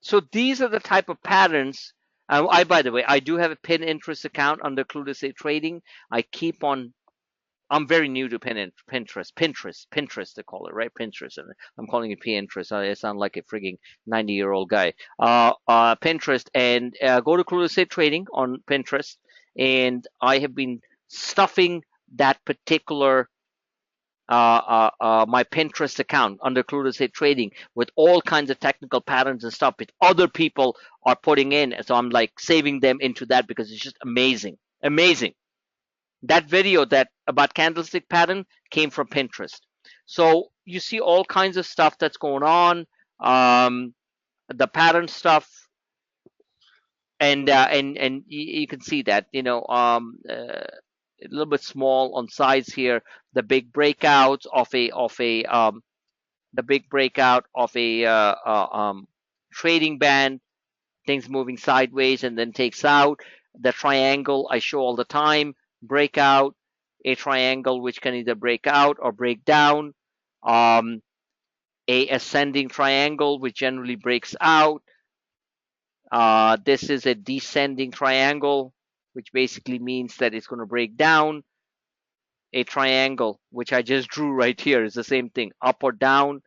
So these are the type of patterns. By the way, I do have a Pinterest account under Clueless A Trading. I keep on. I'm very new to Pinterest, they call it, right? Pinterest. I'm calling it Pinterest. I sound like a frigging 90-year-old guy. Pinterest, and go to Clueless A Trading on Pinterest, and I have been stuffing that particular my Pinterest account under Clueless A Trading with all kinds of technical patterns and stuff that other people are putting in. So I'm like saving them into that because it's just amazing. That video about candlestick pattern came from Pinterest. So you see all kinds of stuff that's going on, the pattern stuff, and you can see that a little bit small on size here. The big breakouts of a trading band, things moving sideways and then takes out. The triangle I show all the time. Breakout, a triangle which can either break out or break down, a ascending triangle which generally breaks out. This is a descending triangle. which basically means that it's going to break down a triangle, which I just drew right here. Is the same thing, up or down.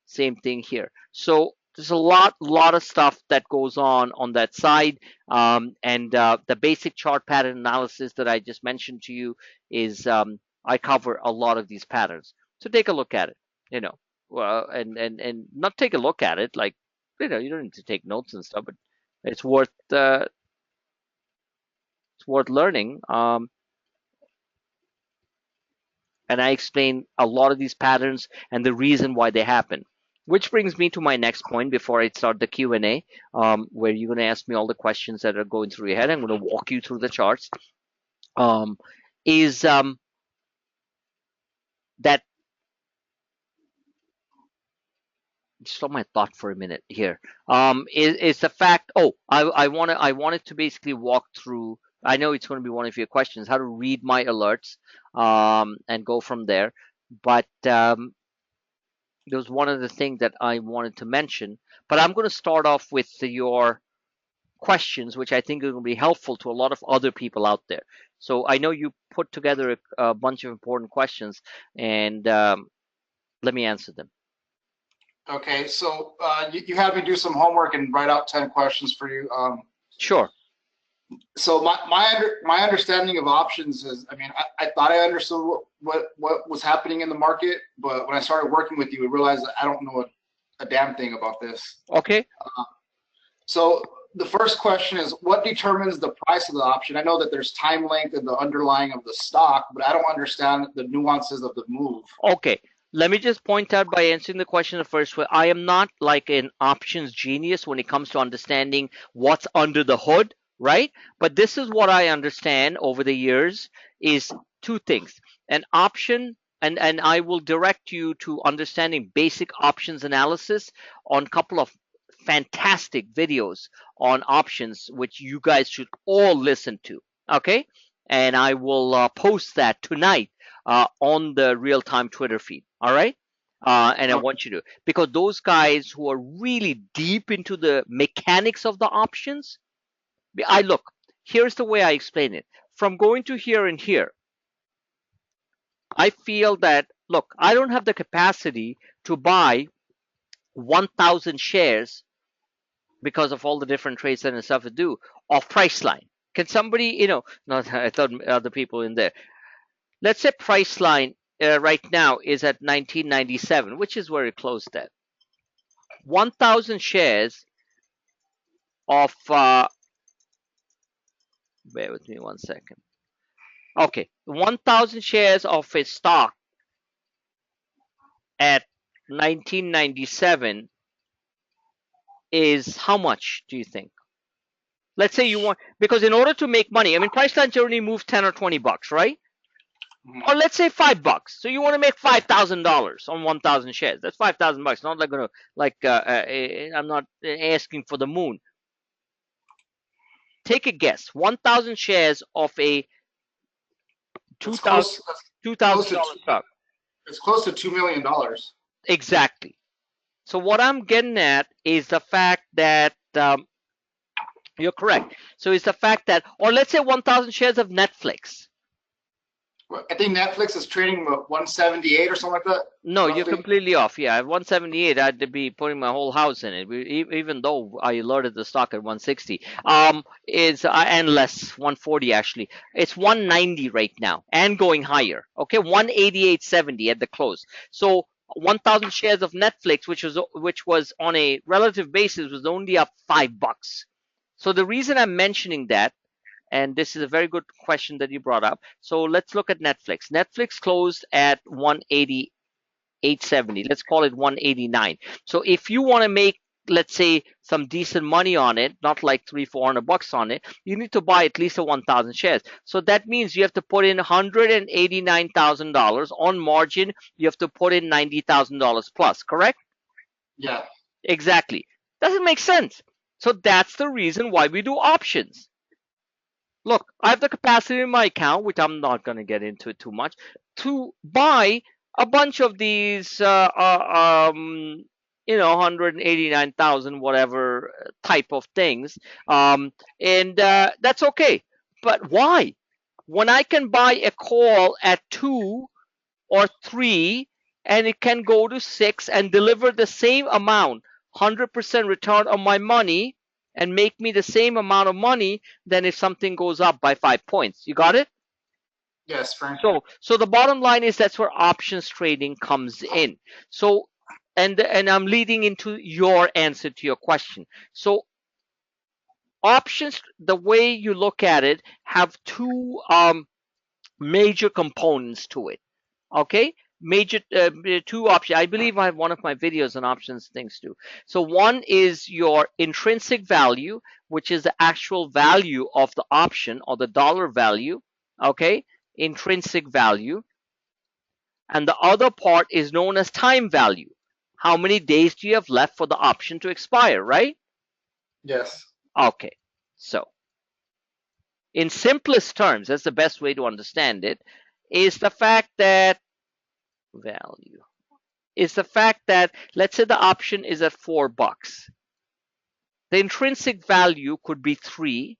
Same thing here. So there's a lot of stuff that goes on that side. And the basic chart pattern analysis that I just mentioned to you is I cover a lot of these patterns. So take a look at it, well, and not take a look at it like, you don't need to take notes and stuff, but it's worth learning. And I explain a lot of these patterns and the reason why they happen. Which brings me to my next point before I start the Q&A, where you're going to ask me all the questions that are going through your head. I'm going to walk you through the charts. That just stop my thought for a minute here. Is the fact? Oh, I wanted to basically walk through. I know it's going to be one of your questions, how to read my alerts, and go from there. But there was one other thing that I wanted to mention. But I'm going to start off with your questions, which I think are going to be helpful to a lot of other people out there. So I know you put together a bunch of important questions, and let me answer them. Okay, so you had me do some homework and write out 10 questions for you. Sure. So my understanding of options is, I mean, I thought I understood what was happening in the market, but when I started working with you, I realized that I don't know a damn thing about this. Okay. So the first question is, what determines the price of the option? I know that there's time length and the underlying of the stock, but I don't understand the nuances of the move. Okay. Let me just point out by answering the question the first way. I am not like an options genius when it comes to understanding what's under the hood, right? But this is what I understand over the years is two things. An option, and I will direct you to understanding basic options analysis on a couple of fantastic videos on options, which you guys should all listen to. Okay. And I will post that tonight on the real-time Twitter feed. All right. And I want you to, because those guys who are really deep into the mechanics of the options, here's the way I explain it. From going to here and here, I feel that, look, I don't have the capacity to buy 1,000 shares because of all the different trades and stuff to do of Priceline. Can somebody, not I thought other people in there. Let's say Priceline right now is at 1997, which is where it closed at. 1,000 shares of, bear with me 1 second. Okay, 1,000 shares of a stock at 1997 is how much, do you think? Let's say you want, because in order to make money, I mean, Priceline generally moves 10 or 20 bucks, right? Or let's say $5. So you want to make $5,000 on 1,000 shares. That's $5,000. Not like gonna I'm not asking for the moon. Take a guess. 1,000 shares of a $2,000 stock. It's close to $2 million. Exactly. So what I'm getting at is the fact that you're correct. So it's the fact that, or let's say 1,000 shares of Netflix. I think Netflix is trading 178 or something like that. No, roughly. You're completely off. Yeah, at 178, I'd be putting my whole house in it. Even though I alerted the stock at 160, and less 140 actually. It's 190 right now and going higher. Okay, 188.70 at the close. So 1,000 shares of Netflix, which was on a relative basis, was only up $5. So the reason I'm mentioning that, and this is a very good question that you brought up. So let's look at Netflix. Netflix closed at 188.70. Let's call it 189. So if you want to make, let's say, some decent money on it, not like $300-400 on it, you need to buy at least 1,000 shares. So that means you have to put in $189,000 on margin. You have to put in $90,000 plus, correct? Yeah. Exactly. Doesn't make sense. So that's the reason why we do options. Look, I have the capacity in my account, which I'm not going to get into it too much, to buy a bunch of these 189,000 whatever type of things, and that's okay. But why? When I can buy a call at 2 or 3 and it can go to 6 and deliver the same amount, 100% return on my money, and make me the same amount of money than if something goes up by 5 points. You got it? Yes, Frank. So the bottom line is that's where options trading comes in. So and I'm leading into your answer to your question. So options, the way you look at it, have two major components to it. Okay, major two options. I believe I have one of my videos on options things too. So one is your intrinsic value, which is the actual value of the option or the dollar value. Okay, intrinsic value. And the other part is known as time value. How many days do you have left for the option to expire, right? Yes. Okay, so in simplest terms, that's the best way to understand it, is the fact that value is the fact that, let's say the option is at $4. The intrinsic value could be 3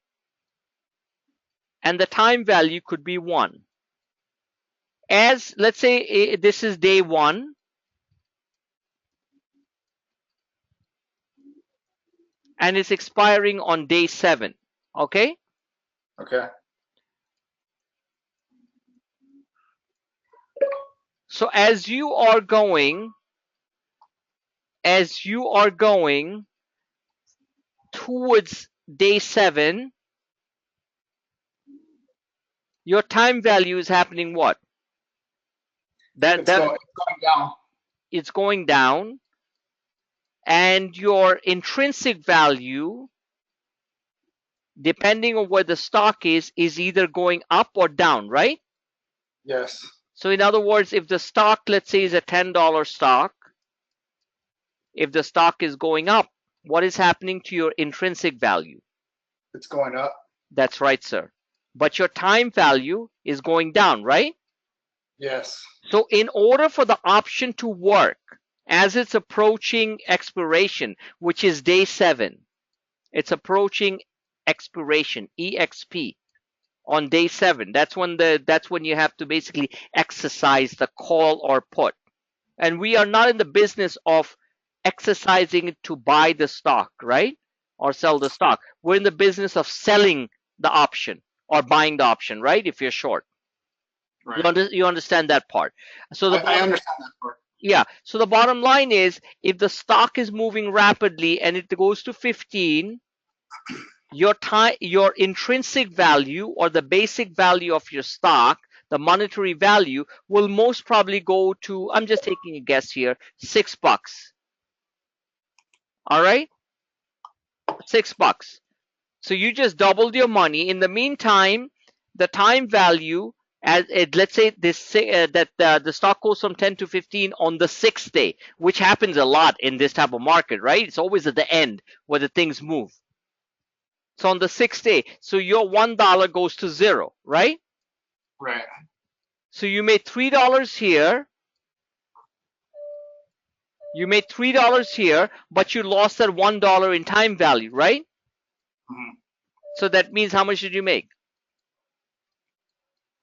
and the time value could be 1. As let's say this is day 1, and it's expiring on day 7. Okay? Okay. So as you are going towards day 7, your time value is happening what? It's going down. It's going down, and your intrinsic value, depending on where the stock is either going up or down, right? Yes. So in other words, if the stock, let's say, is a $10 stock, if the stock is going up, what is happening to your intrinsic value? It's going up. That's right, sir. But your time value is going down, right? Yes. So in order for the option to work as it's approaching expiration, which is day 7, it's approaching expiration, EXP, on day 7. That's when you have to basically exercise the call or put. And we are not in the business of exercising it to buy the stock, right? Or sell the stock. We're in the business of selling the option or buying the option, right? If you're short. Right. You understand that part. So I understand that part. yeah. So the bottom line is, if the stock is moving rapidly and it goes to 15, your intrinsic value or the basic value of your stock, the monetary value, will most probably go to, I'm just taking a guess here, $6. All right, $6. So you just doubled your money. In the meantime, the time value, as let's say the stock goes from 10 to 15 on the 6th day, which happens a lot in this type of market, right? It's always at the end where the things move. So on the 6th day, so your $1 goes to 0, right? Right. So you made $3 here. You made $3 here, but you lost that $1 in time value, right? Mm-hmm. So that means how much did you make?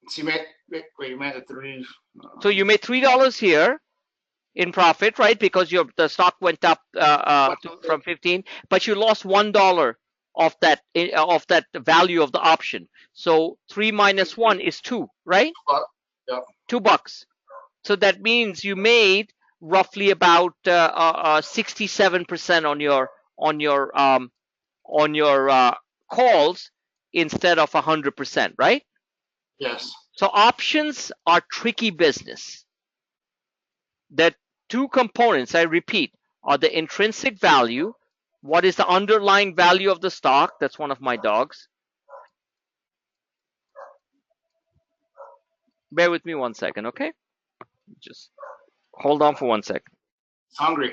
So you made it 3. So you made $3 here in profit, right? Because the stock went up from 15, but you lost $1 of that value of the option. So 3 minus 1 is 2, right? Yep. $2. So that means you made roughly about 67% on your calls instead of 100%, right? Yes. So options are tricky business. The two components, I repeat, are the intrinsic value. What is the underlying value of the stock? That's one of my dogs. Bear with me 1 second, okay? Just hold on for 1 second. It's hungry.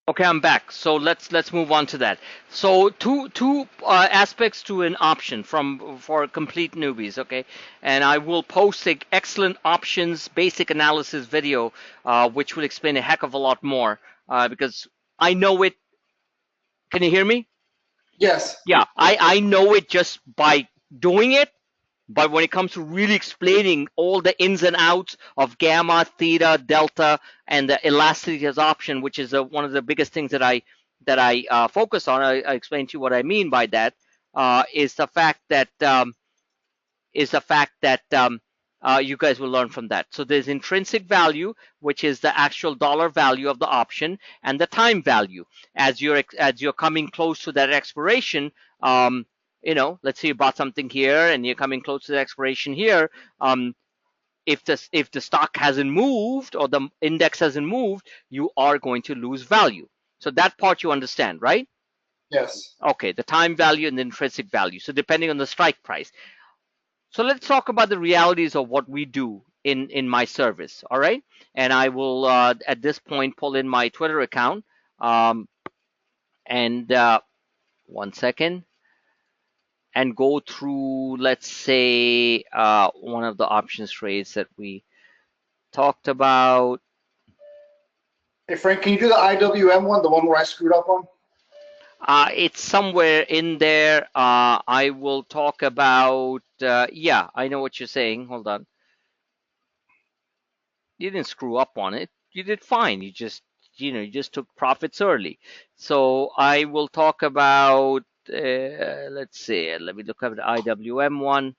Okay, I'm back. So let's move on to that. So two aspects to an option from for complete newbies. Okay, and I will post a excellent options basic analysis video, which will explain a heck of a lot more. Because I know it. Can you hear me? Yes. Yeah, I know it just by doing it. But when it comes to really explaining all the ins and outs of gamma, theta, delta, and the elasticity as option, which is one of the biggest things that I focus on, I explain to you what I mean by that. Is the fact that you guys will learn from that. So there's intrinsic value, which is the actual dollar value of the option, and the time value. As you're coming close to that expiration, let's say you bought something here and you're coming close to the expiration here. If the stock hasn't moved or the index hasn't moved, you are going to lose value. So that part you understand, right? Yes. Okay, the time value and the intrinsic value. So depending on the strike price. So let's talk about the realities of what we do in my service. All right, and I will at this point pull in my Twitter account. And 1 second, and go through, let's say, one of the options trades that we talked about. Hey Frank, can you do the IWM one, the one where I screwed up on? It's somewhere in there. I will talk about. Yeah, I know what you're saying. Hold on. You didn't screw up on it. You did fine. You just took profits early. So I will talk about. Let's see. Let me look at the IWM one.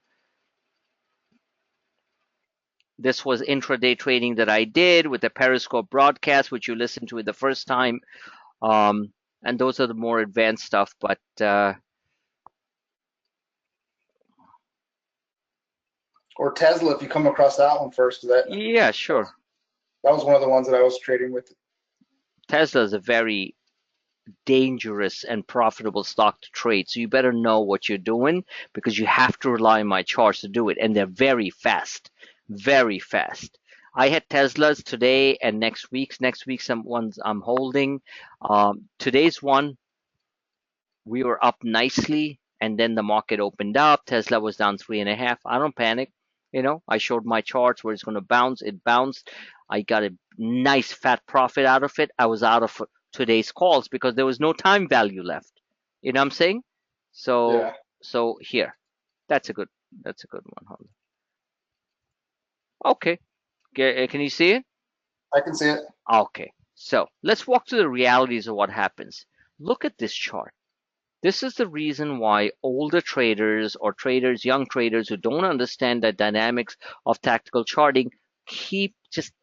This was intraday trading that I did with the Periscope broadcast, which you listened to it the first time. And those are the more advanced stuff. But Or Tesla, if you come across that one first, that yeah, sure. that was one of the ones that I was trading with. Tesla is a very dangerous and profitable stock to trade. So you better know what you're doing, because you have to rely on my charts to do it. And they're very fast, very fast. I had Teslas today and next week's. Next week's some ones I'm holding. Today's one, we were up nicely, and then the market opened up. Tesla was down 3.5. I don't panic. I showed my charts where it's going to bounce. It bounced. I got a nice fat profit out of it. I was out of today's calls because there was no time value left. You know what I'm saying? So Yeah, so here, that's a good one. Hold on. Okay, can you see it? I can see it. Okay, so let's walk through the realities of what happens. Look at this chart. This is the reason why older traders or traders, young traders who don't understand the dynamics of tactical charting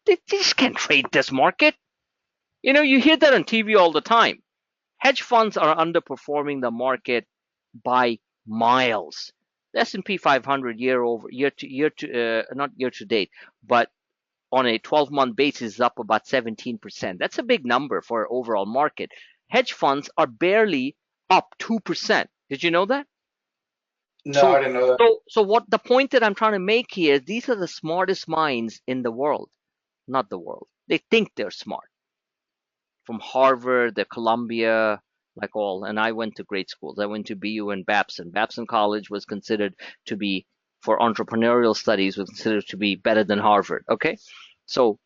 they just can't trade this market. You know, you hear that on TV all the time. Hedge funds are underperforming the market by miles. The S&P 500 not year to date, but on a 12-month basis is up about 17%. That's a big number for an overall market. Hedge funds are barely up 2%. Did you know that? No, I So, didn't know that. so what the point that I'm trying to make here is these are the smartest minds in the world, not the world. They think they're smart. From Harvard, the Columbia, like all, and I went to great schools. I went to BU and Babson. Babson College was considered to be, for entrepreneurial studies, was considered to be better than Harvard. Okay, so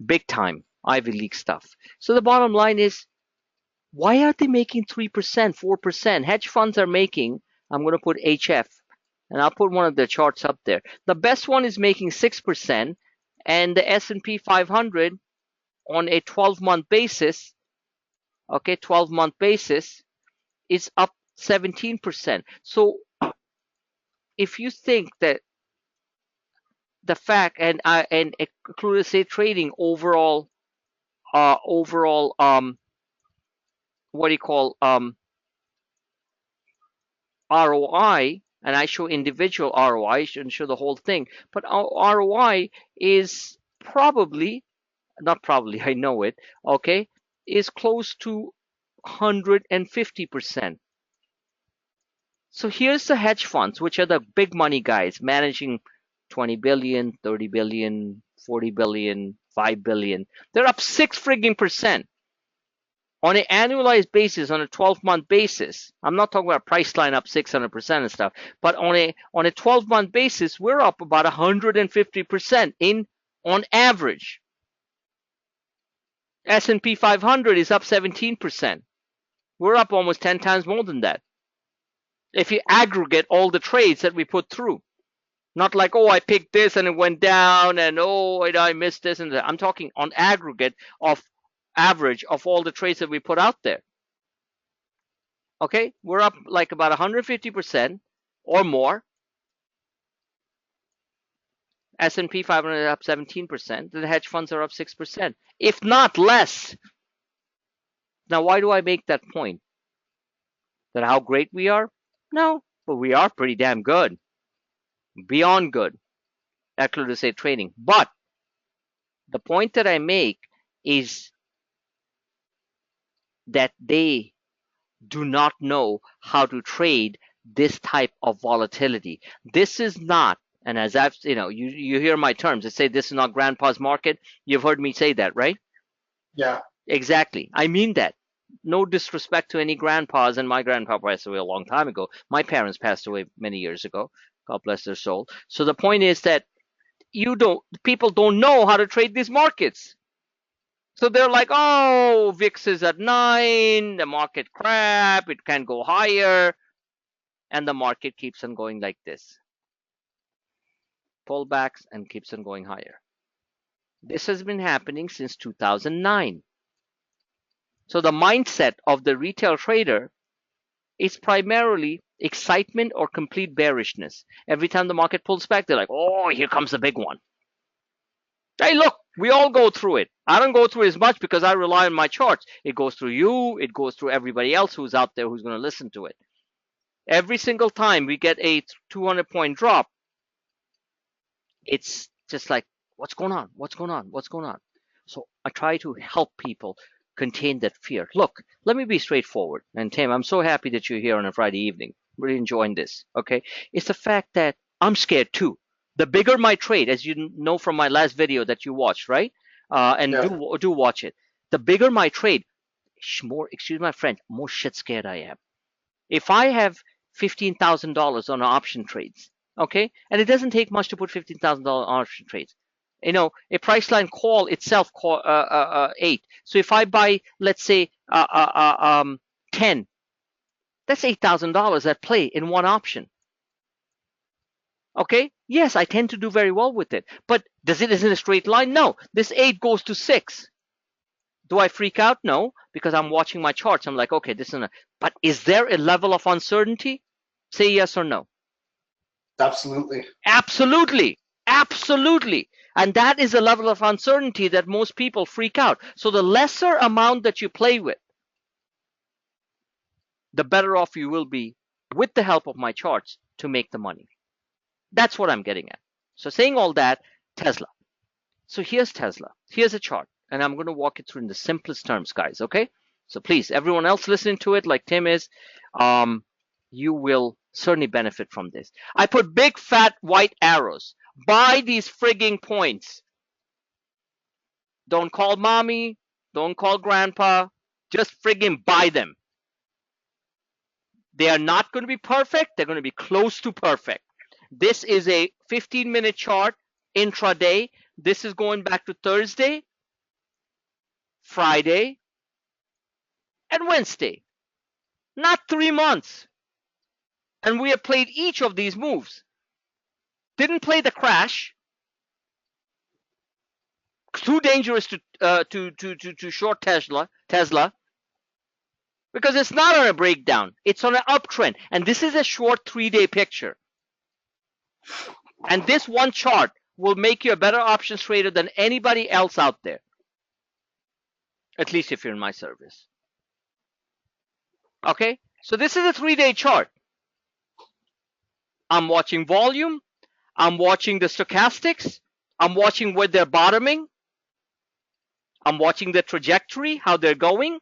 big time Ivy League stuff. So the bottom line is, why are they making 3%, 4%? Hedge funds are making, I'm going to put HF, and I'll put one of the charts up there. The best one is making 6%, and the S&P 500 on a 12-month basis, okay, 12-month basis, is up 17%. So if you think that the fact and include say trading overall what do you call ROI, and I show individual ROI, I shouldn't show the whole thing, but ROI is probably, not probably, I know it, okay, is close to 150%. So here's the hedge funds, which are the big money guys managing 20 billion, 30 billion, 40 billion, 5 billion. They're up 6 frigging% on an annualized basis, on a 12-month basis. I'm not talking about Priceline up 600% and stuff, but on a 12-month basis, we're up about 150% on average. S&P 500 is up 17%. We're up almost 10 times more than that. If you aggregate all the trades that we put through, not like, oh, I picked this and it went down, and oh, I missed this and that. I'm talking on aggregate of average of all the trades that we put out there. Okay, we're up like about 150% or more. S&P 500 up 17%. The hedge funds are up 6%, if not less. Now, why do I make that point? That how great we are? No, but we are pretty damn good, beyond good at Clue to Say trading. But the point that I make is that they do not know how to trade this type of volatility. This is not, and as I've, you hear my terms that say this is not grandpa's market. You've heard me say that, right? Yeah. Exactly. I mean that. No disrespect to any grandpas, and my grandpa passed away a long time ago. My parents passed away many years ago. God bless their soul. So the point is that people don't know how to trade these markets. So they're like, oh, VIX is at 9, the market crap, it can go higher, and the market keeps on going like this. Pullbacks and keeps on going higher. This has been happening since 2009. So the mindset of the retail trader is primarily excitement or complete bearishness. Every time the market pulls back, they're like, oh, here comes the big one. Hey, look, we all go through it. I don't go through it as much because I rely on my charts. It goes through you. It goes through everybody else who's out there who's going to listen to it. Every single time we get a 200-point drop, it's just like, what's going on? What's going on? What's going on? So I try to help people contain that fear. Look, let me be straightforward. And Tim, I'm so happy that you're here on a Friday evening. Really enjoying this. Okay. It's the fact that I'm scared too. The bigger my trade, as you know from my last video that you watched, right? And Yeah. do watch it. The bigger my trade, more, excuse my French, more shit scared I am. If I have $15,000 on option trades, okay, and it doesn't take much to put $15,000 on option trades. A Priceline call itself 8. So if I buy, let's say, 10, that's $8,000 at play in one option. Okay, yes, I tend to do very well with it, but is it a straight line? No, this 8 goes to 6. Do I freak out? No, because I'm watching my charts. I'm like, okay, this is but is there a level of uncertainty? Say yes or no. Absolutely. Absolutely. Absolutely. And that is a level of uncertainty that most people freak out. So the lesser amount that you play with, the better off you will be with the help of my charts to make the money. That's what I'm getting at. So saying all that, Tesla. So here's Tesla. Here's a chart. And I'm going to walk it through in the simplest terms, guys. Okay? So please, everyone else listening to it like Tim is, you will certainly benefit from this. I put big fat white arrows by these frigging points. Don't call mommy. Don't call grandpa. Just frigging buy them. They are not going to be perfect. They're going to be close to perfect. This is a 15-minute chart intraday. This is going back to Thursday, Friday, and Wednesday. Not 3 months. And we have played each of these moves. Didn't play the crash. Too dangerous to short Tesla because it's not on a breakdown. It's on an uptrend. And this is a short 3-day picture. And this one chart will make you a better options trader than anybody else out there. At least if you're in my service. Okay? So this is a 3-day chart. I'm watching volume. I'm watching the stochastics. I'm watching where they're bottoming. I'm watching the trajectory, how they're going.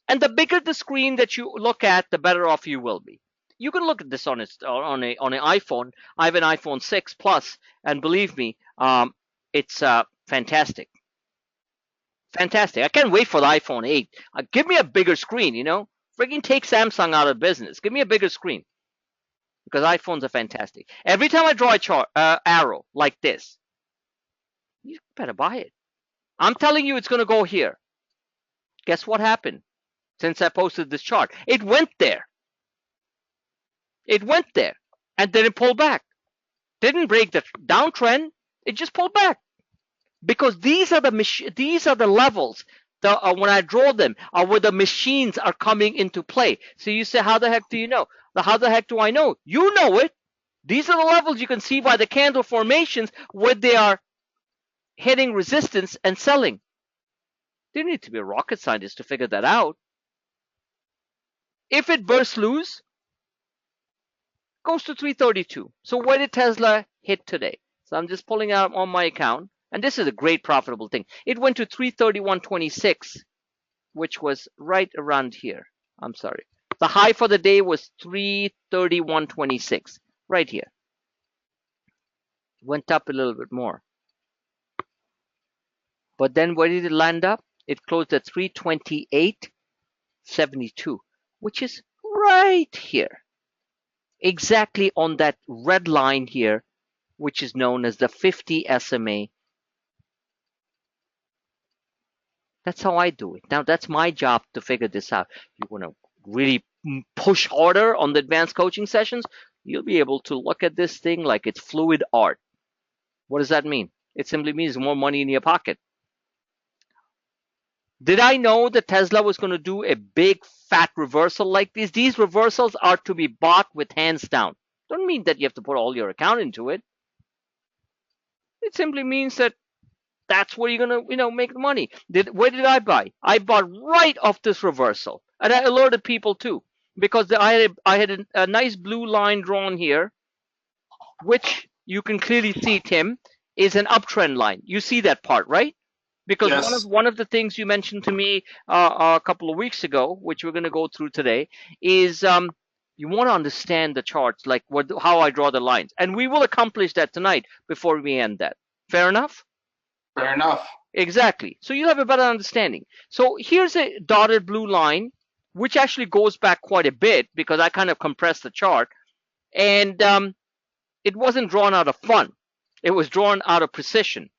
And the bigger the screen that you look at, the better off you will be. You can look at this on an iPhone. I have an iPhone 6 Plus, and believe me, it's fantastic. Fantastic. I can't wait for the iPhone 8. Give me a bigger screen, Friggin' take Samsung out of business. Give me a bigger screen. Because iPhones are fantastic. Every time I draw a arrow like this, you better buy it. I'm telling you it's going to go here. Guess what happened since I posted this chart? It went there. It went there. And then it pulled back. Didn't break the downtrend. It just pulled back. Because these are the levels when I draw them where the machines are coming into play. So you say, how the heck do you know? How the heck do I know? You know it. These are the levels you can see by the candle formations where they are hitting resistance and selling. You don't need to be a rocket scientist to figure that out. If it bursts loose, goes to 332. So where did Tesla hit today? So I'm just pulling out on my account. And this is a great profitable thing. It went to 331.26, which was right around here. I'm sorry. The high for the day was 331.26, right here. Went up a little bit more. But then where did it land up? It closed at 328.72, which is right here. Exactly on that red line here, which is known as the 50 SMA. That's how I do it. Now, that's my job to figure this out. You want to really push harder on the advanced coaching sessions, you'll be able to look at this thing like it's fluid art. What does that mean? It simply means more money in your pocket. Did I know that Tesla was going to do a big fat reversal like this? These reversals are to be bought with hands down. Don't mean that you have to put all your account into it. It simply means that that's where you're going to, make the money. Where did I buy? I bought right off this reversal. And I alerted people too, because I had a nice blue line drawn here, which you can clearly see, Tim, is an uptrend line. You see that part, right? Because yes. one of the things you mentioned to me a couple of weeks ago, which we're going to go through today, is you want to understand the charts, like how I draw the lines. And we will accomplish that tonight before we end that. Fair enough? Fair enough. Exactly. So you'll have a better understanding. So here's a dotted blue line, which actually goes back quite a bit because I kind of compressed the chart. And it wasn't drawn out of fun. It was drawn out of precision.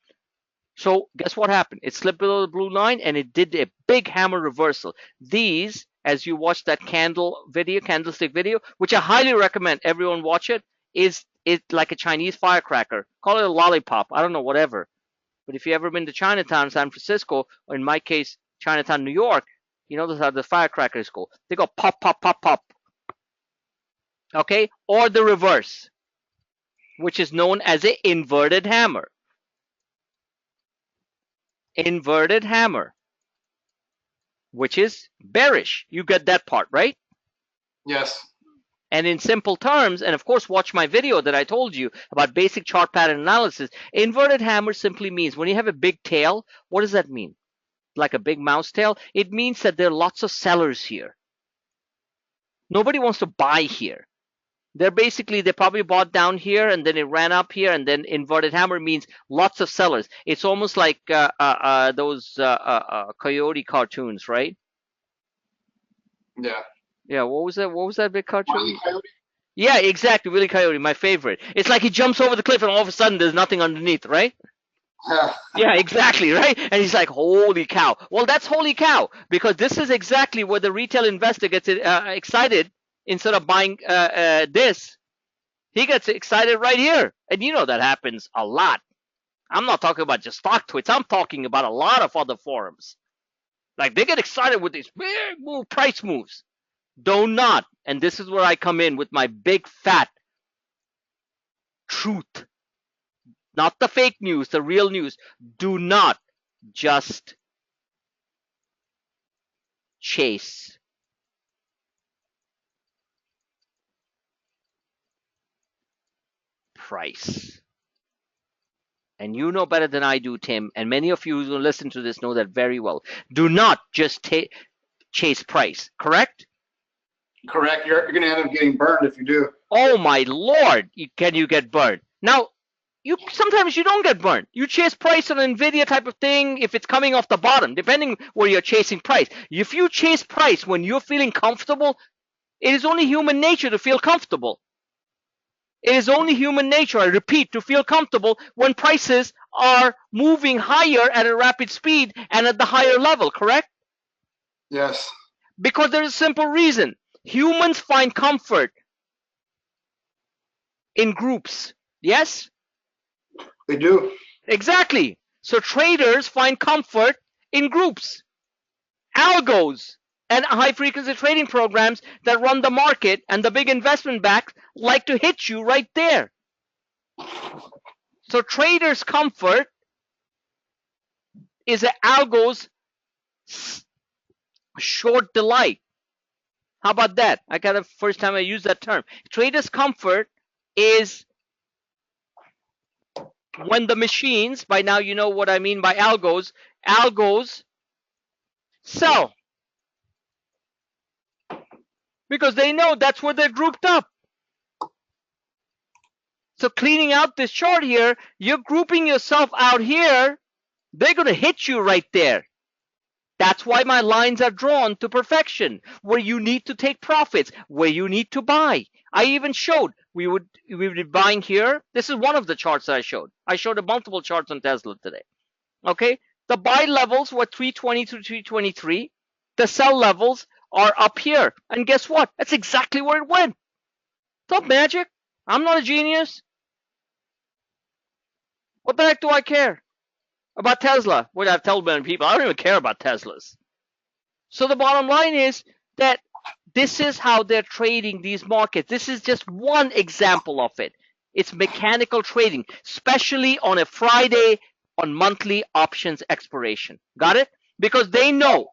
So guess what happened? It slipped below the blue line and it did a big hammer reversal. These, as you watch that candlestick video, which I highly recommend everyone watch it, is like a Chinese firecracker. Call it a lollipop. I don't know, whatever. But if you ever been to Chinatown, San Francisco, or in my case, Chinatown, New York, you know how the firecrackers go. They go pop, pop, pop, pop. Okay? Or the reverse, which is known as an inverted hammer. Inverted hammer, which is bearish. You get that part, right? Yes. And in simple terms, and of course, watch my video that I told you about basic chart pattern analysis. Inverted hammer simply means when you have a big tail, what does that mean? Like a big mouse tail? It means that there are lots of sellers here. Nobody wants to buy here. They probably bought down here and then it ran up here, and then inverted hammer means lots of sellers. It's almost like those Coyote cartoons, right? Yeah. Yeah, what was that? What was that big cartoon? Wile E. Coyote? Yeah, exactly. Wile E. Coyote, my favorite. It's like he jumps over the cliff and all of a sudden there's nothing underneath, right? Yeah, exactly, right? And he's like, holy cow. Well, that's holy cow, because this is exactly where the retail investor gets excited. Instead of buying this, he gets excited right here. And you know that happens a lot. I'm not talking about just stock tweets. I'm talking about a lot of other forums. Like, they get excited with these big price moves. Do not, and this is where I come in with my big fat truth. Not the fake news, the real news. Do not just chase price. And you know better than I do, Tim, and many of you who listen to this know that very well. Do not just chase price, correct? Correct. You're going to end up getting burned if you do. Oh my Lord, can you get burned? Now, sometimes you don't get burned. You chase price on an Nvidia type of thing if it's coming off the bottom, depending where you're chasing price. If you chase price when you're feeling comfortable, it is only human nature to feel comfortable. It is only human nature, I repeat, to feel comfortable when prices are moving higher at a rapid speed and at the higher level, correct? Yes. Because there's a simple reason. Humans find comfort in groups. Yes? They do. Exactly. So traders find comfort in groups. Algos and high-frequency trading programs that run the market and the big investment banks like to hit you right there. So traders' comfort is an algo's short delight. How about that? I got the first time I use that term. Traders' comfort is when the machines, by now you know what I mean by algos sell. Because they know that's where they're grouped up. So cleaning out this chart here, you're grouping yourself out here. They're going to hit you right there. That's why my lines are drawn to perfection, where you need to take profits, where you need to buy. I even showed we would be buying here. This is one of the charts that I showed. I showed multiple charts on Tesla today. Okay, the buy levels were 320 to 323. The sell levels are up here. And guess what? That's exactly where it went. It's not magic. I'm not a genius. What the heck do I care about Tesla? What I've told many people, I don't even care about Teslas. So the bottom line is that this is how they're trading these markets. This is just one example of it. It's mechanical trading, especially on a Friday on monthly options expiration. Got it? Because they know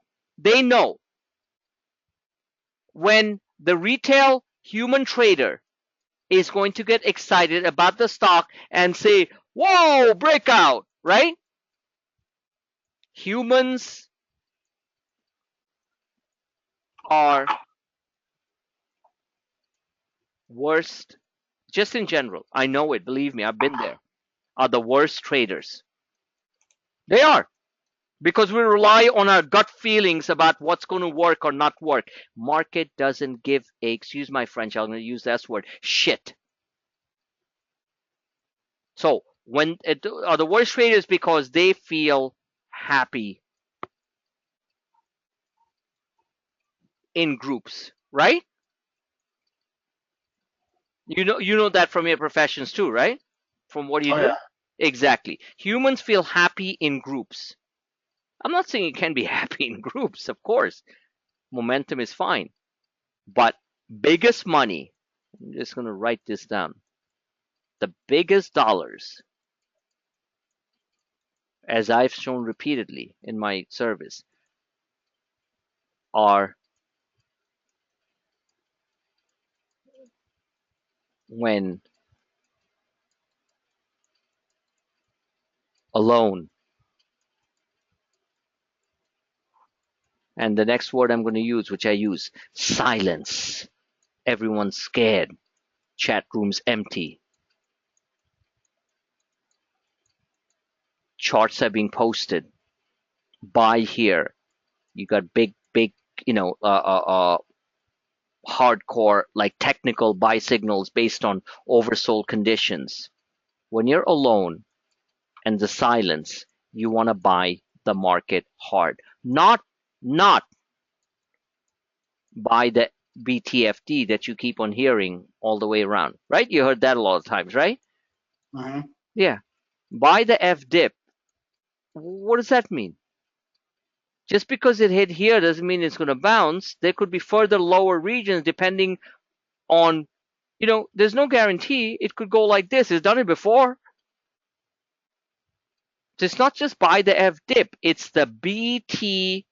when the retail human trader is going to get excited about the stock and say, whoa, breakout, right? Humans are worst, just in general. I know it, believe me, I've been there. Are the worst traders. They are. Because we rely on our gut feelings about what's going to work or not work. Market doesn't give a, excuse my French, I'm going to use that word, shit. So When the worst traders because they feel happy in groups, right? You know that from your professions too, right? From what you Oh do? yeah. Exactly. Humans feel happy in groups. I'm not saying you can be happy in groups, of course. Momentum is fine. But biggest money, I'm just going to write this down. The biggest dollars, as I've shown repeatedly in my service, are when alone. And the next word I'm going to use, which I use, silence. Everyone's scared. Chat rooms empty. Charts are being posted. Buy here. You got big, you know, hardcore, like technical buy signals based on oversold conditions. When you're alone and the silence, you want to buy the market hard. Not buy the BTFD that you keep on hearing all the way around, right? You heard that a lot of times, right? Hmm. Yeah. Buy the F dip. What does that mean? Just because it hit here doesn't mean it's going to bounce. There could be further lower regions depending on, there's no guarantee. It could go like this. It's done it before. So it's not just buy the F dip. It's the BTFD.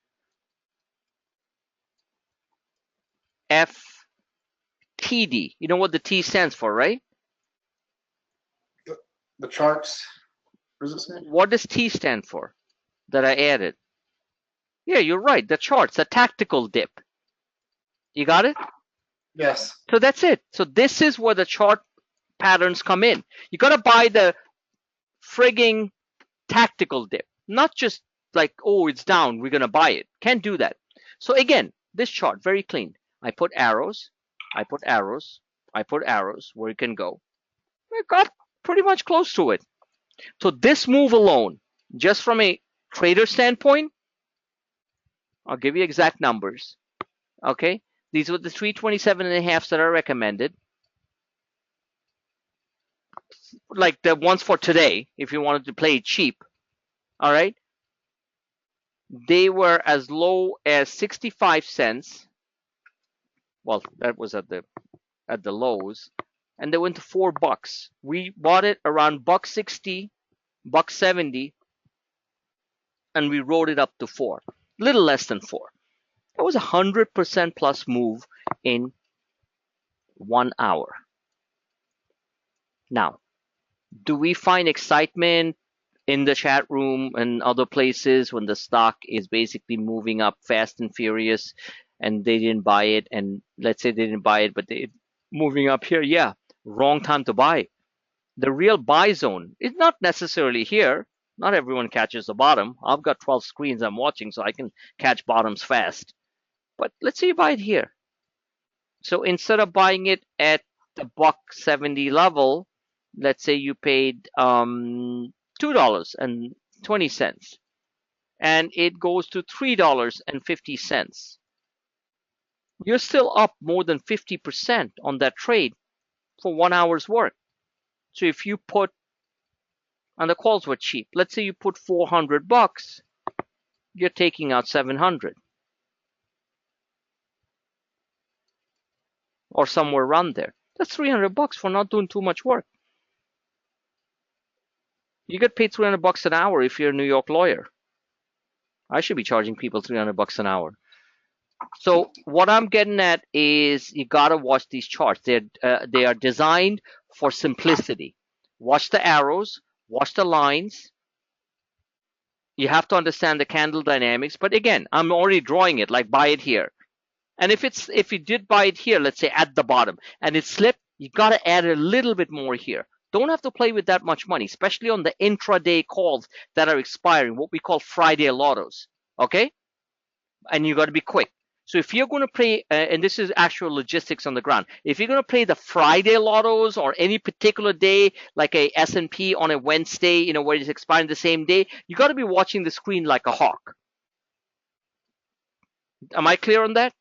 You know what the T stands for, right? The charts. What does it say? What does T stand for that I added? Yeah, you're right. The charts, the tactical dip. You got it? Yes. So that's it. So this is where the chart patterns come in. You got to buy the frigging tactical dip, not just like, oh, it's down, we're going to buy it. Can't do that. So again, this chart, very clean. I put arrows, I put arrows, I put arrows where it can go. I got pretty much close to it. So this move alone, just from a trader standpoint, I'll give you exact numbers. Okay, these were the 327.5s that are recommended. Like the ones for today, if you wanted to play it cheap. All right, they were as low as 65 cents. Well, that was at the lows, and they went to $4. We bought it around $1.60, $1.70, and we rode it up to $4, little less than $4. That was 100% plus move in 1 hour. Now, do we find excitement in the chat room and other places when the stock is basically moving up fast and furious and they didn't buy it? And let's say they didn't buy it, but they moving up here. Yeah, wrong time to buy. The real buy zone is not necessarily here. Not everyone catches the bottom. I've got 12 screens I'm watching, so I can catch bottoms fast. But let's say you buy it here. So instead of buying it at the $1.70 level, let's say you paid $2.20, and it goes to $3.50. You're still up more than 50% on that trade for 1 hour's work. So if you put, and the calls were cheap, let's say you put $400, you're taking out 700 or somewhere around there. That's $300 for not doing too much work. You get paid $300 an hour if you're a New York lawyer. I should be charging people $300 an hour. So what I'm getting at is you gotta watch these charts. They are designed for simplicity. Watch the arrows, watch the lines. You have to understand the candle dynamics. But again, I'm already drawing it like buy it here. And if you did buy it here, let's say at the bottom, and it slipped, you gotta add a little bit more here. Don't have to play with that much money, especially on the intraday calls that are expiring, what we call Friday lottos. Okay? And you got to be quick. So if you're going to play, and this is actual logistics on the ground, if you're going to play the Friday lottos or any particular day, like a S&P on a Wednesday, where it's expiring the same day, you got to be watching the screen like a hawk. Am I clear on that?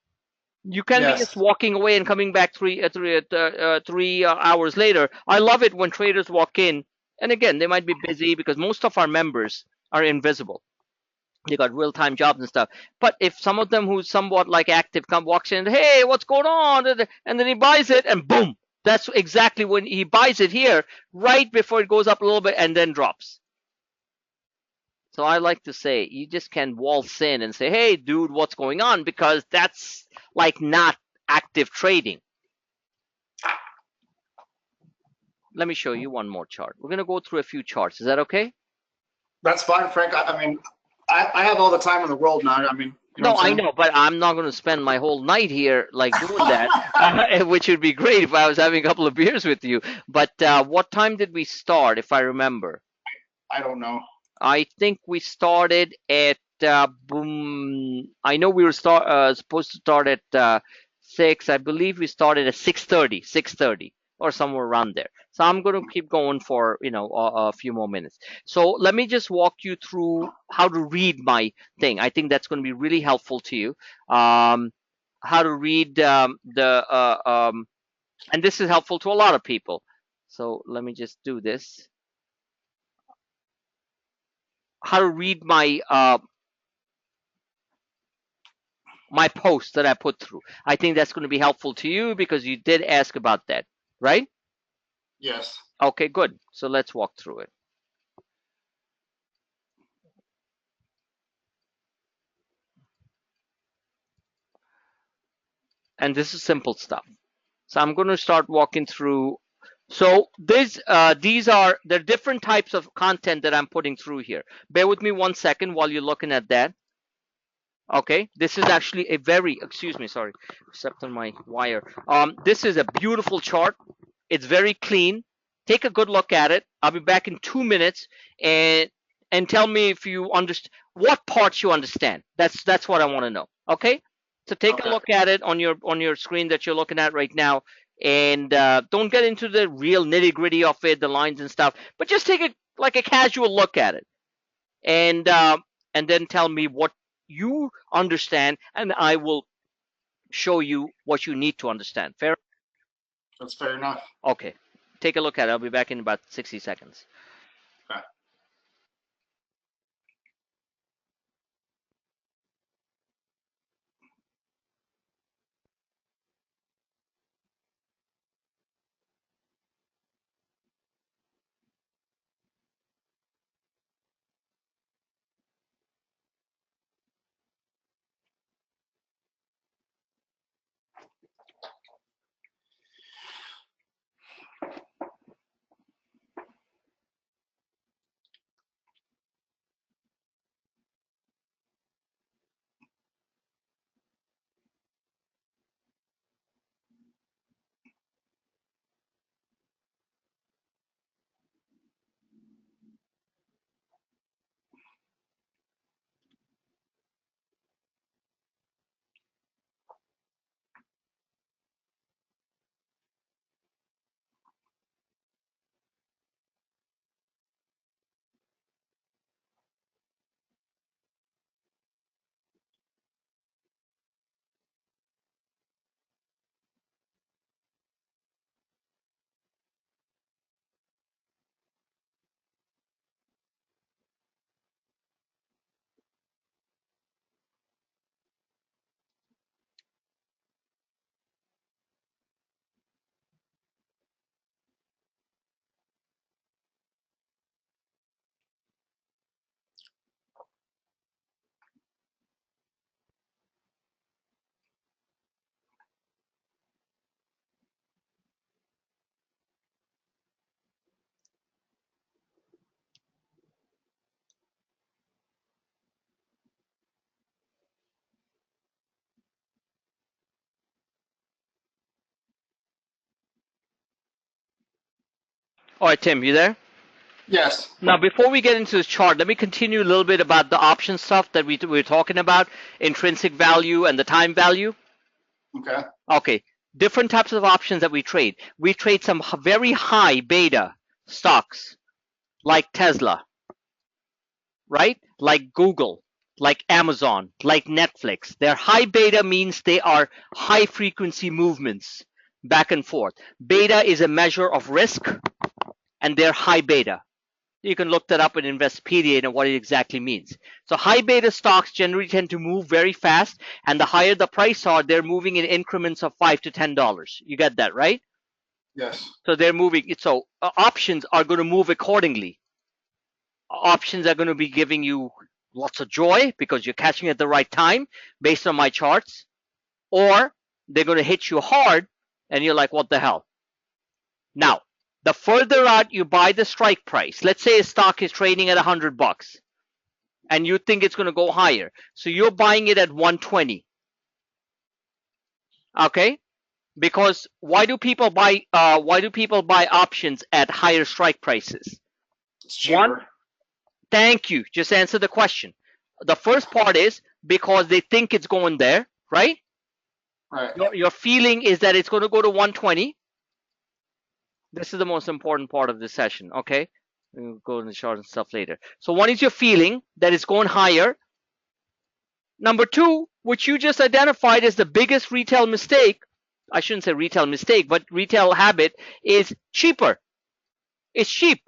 You can be just Yes. walking away and coming back 3 hours later. I love it when traders walk in, and again, they might be busy because most of our members are invisible. They got real-time jobs and stuff. But if some of them who's somewhat like active walks in, hey, what's going on? And then he buys it, and boom, that's exactly when he buys it here, right before it goes up a little bit and then drops. So I like to say, you just can waltz in and say, hey, dude, what's going on? Because that's like not active trading. Let me show you one more chart. We're going to go through a few charts. Is that okay? That's fine, Frank. I mean, I have all the time in the world now. I mean, you know No, what I'm I saying? know, but I'm not going to spend my whole night here like doing that, which would be great if I was having a couple of beers with you. But what time did we start, if I remember? I don't know. I think we started at boom. I know we were supposed to start at 6. I believe we started at 6:30, 6:30, or somewhere around there. So I'm going to keep going for a few more minutes. So let me just walk you through how to read my thing. I think that's going to be really helpful to you. How to read and this is helpful to a lot of people. So let me just do this. How to read my post that I put through. I think that's going to be helpful to you because you did ask about that, right? Yes. Okay, good. So let's walk through it. And this is simple stuff. So I'm going to start walking through. So there are different types of content that I'm putting through here. Bear with me 1 second while you're looking at that. Okay, this is actually a very, excuse me, sorry, stepped on my wire. This is a beautiful chart. It's very clean. Take a good look at it. I'll be back in 2 minutes, and tell me if you understand what parts you understand. That's what I want to know. Okay, so take a Okay. look at it on your screen that you're looking at right now, and don't get into the real nitty gritty of it, the lines and stuff, but just take a casual look at it, and then tell me what you understand, and I will show you what you need to understand. Fair? That's fair enough. Okay. Take a look at it. I'll be back in about 60 seconds. Okay. All right, Tim, you there? Yes. Now, before we get into this chart, let me continue a little bit about the option stuff that we were talking about, intrinsic value and the time value. Okay. Okay, different types of options that we trade. We trade some very high beta stocks like Tesla, right? Like Google, like Amazon, like Netflix. Their high beta means they are high frequency movements back and forth. Beta is a measure of risk, and they're high beta. You can look that up in Investopedia and what it exactly means. So high beta stocks generally tend to move very fast, and the higher the price are, they're moving in increments of $5 to $10. You get that, right? Yes. So they're moving. So options are going to move accordingly. Options are going to be giving you lots of joy because you're catching at the right time based on my charts, or they're going to hit you hard and you're like, what the hell? Now, the further out you buy the strike price, let's say a stock is trading at $100 and you think it's going to go higher, so you're buying it at 120. Okay, because why do people buy options at higher strike prices? It's cheaper. Thank you. Just answer the question. The first part is because they think it's going there, right? Right. Your feeling is that it's going to go to 120. This is the most important part of this session, okay? We'll go in the chart and stuff later. So one is your feeling that it's going higher. Number two, which you just identified as the biggest retail mistake, I shouldn't say retail mistake, but retail habit, is cheaper. It's cheap.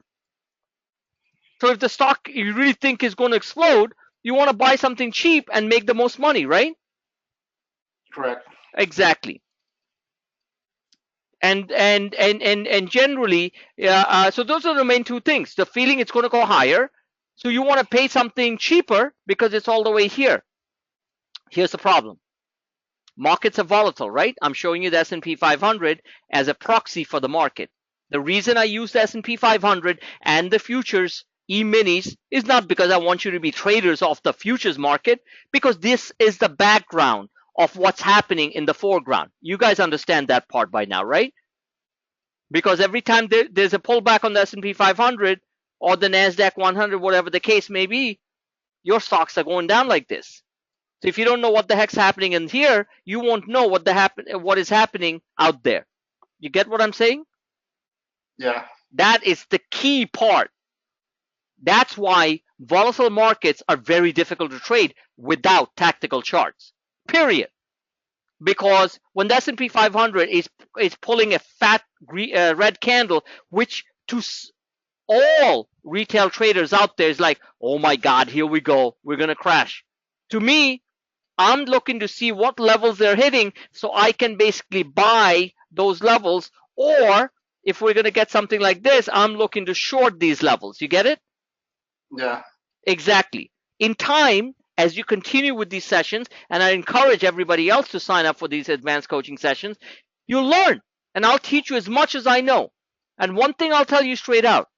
So if the stock you really think is going to explode, you want to buy something cheap and make the most money, right? Correct. Exactly. And generally, so those are the main two things. The feeling it's going to go higher, so you want to pay something cheaper because it's all the way here. Here's the problem. Markets are volatile, right? I'm showing you the S&P 500 as a proxy for the market. The reason I use the S&P 500 and the futures E-minis is not because I want you to be traders of the futures market, because this is the background of what's happening in the foreground. You guys understand that part by now, right? Because every time there's a pullback on the S&P 500 or the NASDAQ 100, whatever the case may be, your stocks are going down like this. So if you don't know what the heck's happening in here, you won't know what is happening out there. You get what I'm saying? Yeah. That is the key part. That's why volatile markets are very difficult to trade without tactical charts, period. Because when the S&P 500 is pulling a fat red candle, which to all retail traders out there is like, oh my God, here we go, we're going to crash. To me, I'm looking to see what levels they're hitting so I can basically buy those levels, or if we're going to get something like this, I'm looking to short these levels. You get it? Yeah. Exactly. In time, as you continue with these sessions, and I encourage everybody else to sign up for these advanced coaching sessions, you'll learn, and I'll teach you as much as I know. And one thing I'll tell you straight out,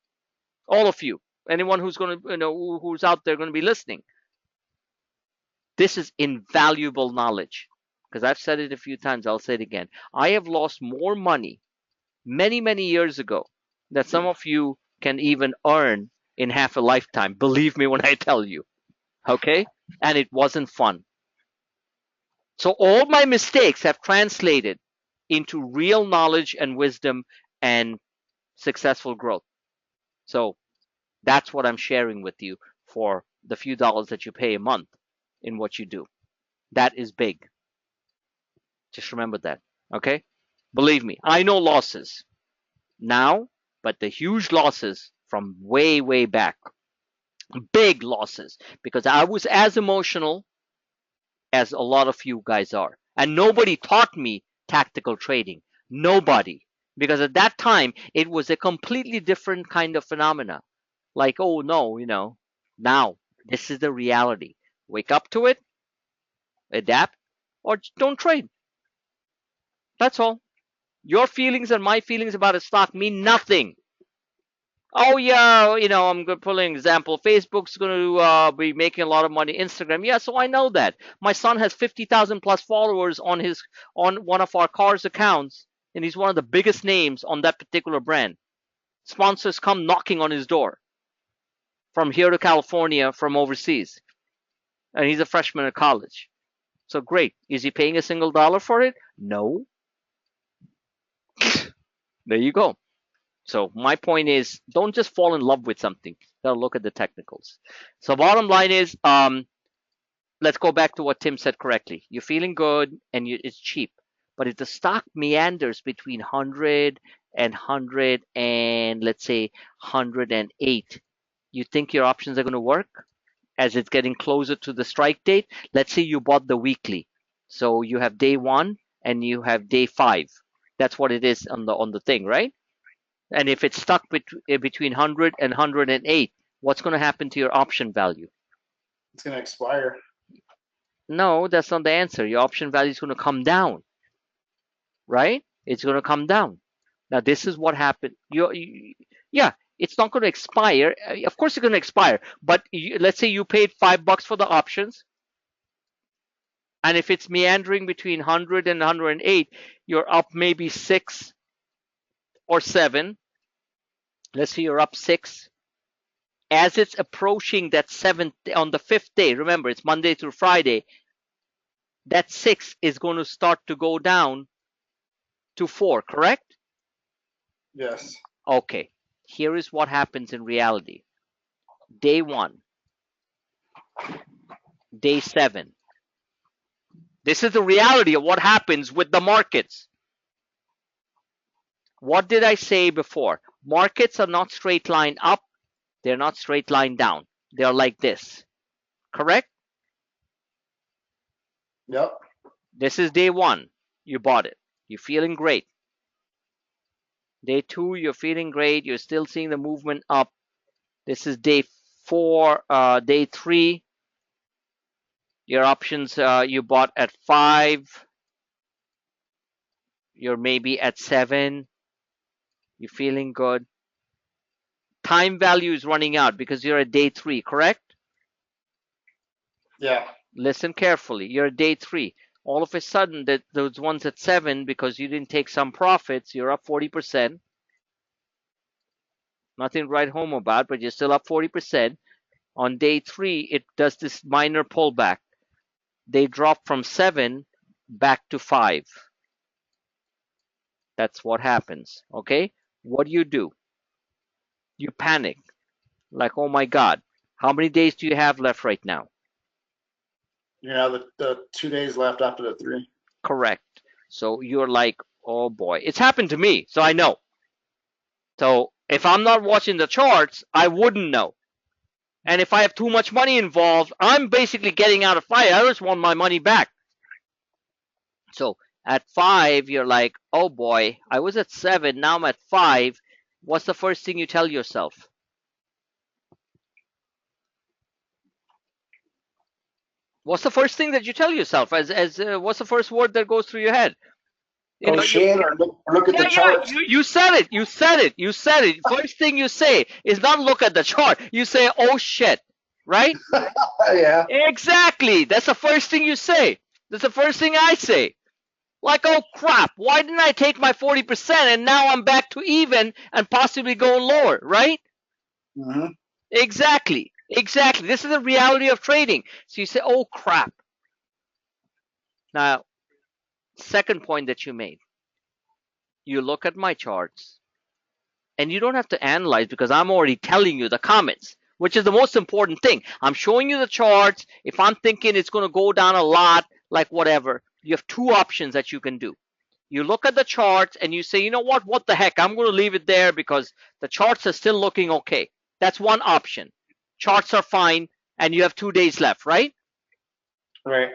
all of you, anyone who's going to, who's out there going to be listening, this is invaluable knowledge. Because I've said it a few times, I'll say it again. I have lost more money many, many years ago that some of you can even earn in half a lifetime. Believe me when I tell you. Okay? And it wasn't fun. So all my mistakes have translated into real knowledge and wisdom and successful growth. So that's what I'm sharing with you for the few dollars that you pay a month in what you do. That is big. Just remember that. Okay? Believe me, I know losses now, but the huge losses from way, way back. Big losses, because I was as emotional as a lot of you guys are. And nobody taught me tactical trading. Nobody. Because at that time, it was a completely different kind of phenomena. Like, oh no, now this is the reality. Wake up to it, adapt, or don't trade. That's all. Your feelings and my feelings about a stock mean nothing. Oh yeah, I'm going to pull an example. Facebook's going to be making a lot of money. Instagram, yeah, so I know that. My son has 50,000 plus followers on one of our cars accounts, and he's one of the biggest names on that particular brand. Sponsors come knocking on his door. from here to California from overseas, and he's a freshman at college. So great. Is he paying a single dollar for it? No. There you go. So my point is, don't just fall in love with something. Gotta look at the technicals. So bottom line is, let's go back to what Tim said correctly. You're feeling good and it's cheap. But if the stock meanders between 100 and 100 and let's say 108, you think your options are going to work as it's getting closer to the strike date? Let's say you bought the weekly. So you have day 1 and you have day 5. That's what it is on the thing, right? And if it's stuck between 100 and 108, what's going to happen to your option value? It's going to expire. No, that's not the answer. Your option value is going to come down, right? It's going to come down. Now, this is what happened. Yeah, it's not going to expire. Of course, it's going to expire. But let's say you paid $5 for the options. And if it's meandering between 100 and 108, you're up maybe 6 or 7. Let's say you're up 6. As it's approaching that 7th, on the 5th day, remember, it's Monday through Friday, that 6 is going to start to go down to 4, correct? Yes. Okay. Here is what happens in reality. Day 1. Day 7. This is the reality of what happens with the markets. What did I say before? Markets are not straight line up. They're not straight line down. They're like this. Correct? Yep. This is day 1. You bought it. You're feeling great. Day 2, you're feeling great. You're still seeing the movement up. This is day 4. Day 3, your options you bought at 5. You're maybe at 7. You're feeling good. Time value is running out because you're at day 3, correct? Yeah. Listen carefully. You're at day 3. All of a sudden, those ones at 7, because you didn't take some profits, you're up 40%. Nothing to write home about, but you're still up 40%. On day 3, it does this minor pullback. They drop from 7 back to 5. That's what happens. Okay? What do? You panic. Like, oh my God, how many days do you have left right now? Yeah, the 2 days left after the 3. Correct. So you're like, oh boy. It's happened to me, so I know. So if I'm not watching the charts, I wouldn't know. And if I have too much money involved, I'm basically getting out of fight. I just want my money back. So at 5, you're like, oh boy, I was at 7, now I'm at 5. What's the first thing you tell yourself? What's the first thing that you tell yourself? What's the first word that goes through your head? Shit, or look at the charts. You said it. You said it. First thing you say is not look at the chart. You say, oh shit, right? Yeah. Exactly. That's the first thing you say. That's the first thing I say. Like, oh crap, why didn't I take my 40% and now I'm back to even and possibly go lower, right? Mm-hmm. Exactly. This is the reality of trading. So you say, oh crap. Now, second point that you made. You look at my charts and you don't have to analyze because I'm already telling you the comments, which is the most important thing. I'm showing you the charts. If I'm thinking it's going to go down a lot, like whatever, you have 2 options that you can do. You look at the charts and you say, you know what the heck, I'm going to leave it there because the charts are still looking okay. That's one option. Charts are fine and you have 2 days left, right? Right.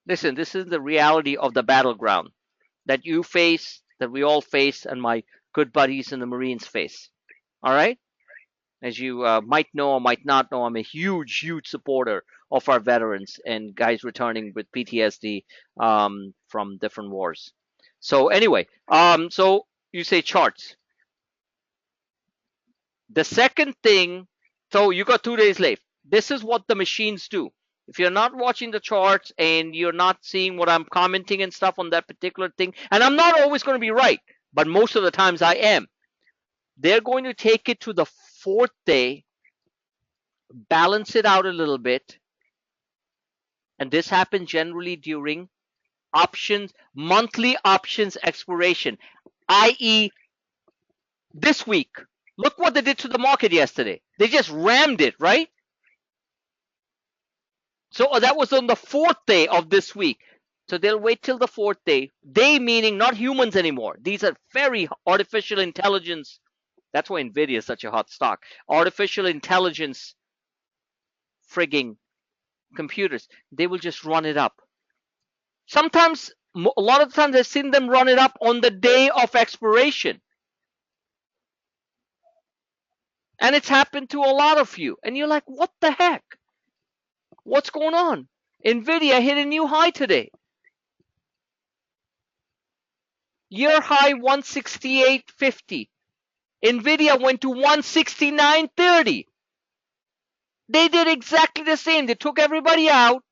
Listen, this is the reality of the battleground that you face, that we all face, and my good buddies in the Marines face. All right? As you might know or might not know, I'm a huge supporter of our veterans and guys returning with PTSD from different wars. So anyway, so you say charts. The second thing, so you got 2 days left. This is what the machines do. If you're not watching the charts and you're not seeing what I'm commenting and stuff on that particular thing, and I'm not always going to be right, but most of the times I am, they're going to take it to the fourth day, balance it out a little bit. And this happens generally during options, monthly options expiration, i.e. this week. Look what they did to the market yesterday. They just rammed it, right? So that was on the fourth day of this week. So they'll wait till the fourth day. They meaning not humans anymore. These are very artificial intelligence. That's why NVIDIA is such a hot stock. Artificial intelligence frigging computers. They will just run it up. Sometimes, a lot of times I've seen them run it up on the day of expiration. And it's happened to a lot of you. And you're like, what the heck? What's going on? NVIDIA hit a new high today. Year high 168.50. NVIDIA went to 169.30. They did exactly the same. They took everybody out.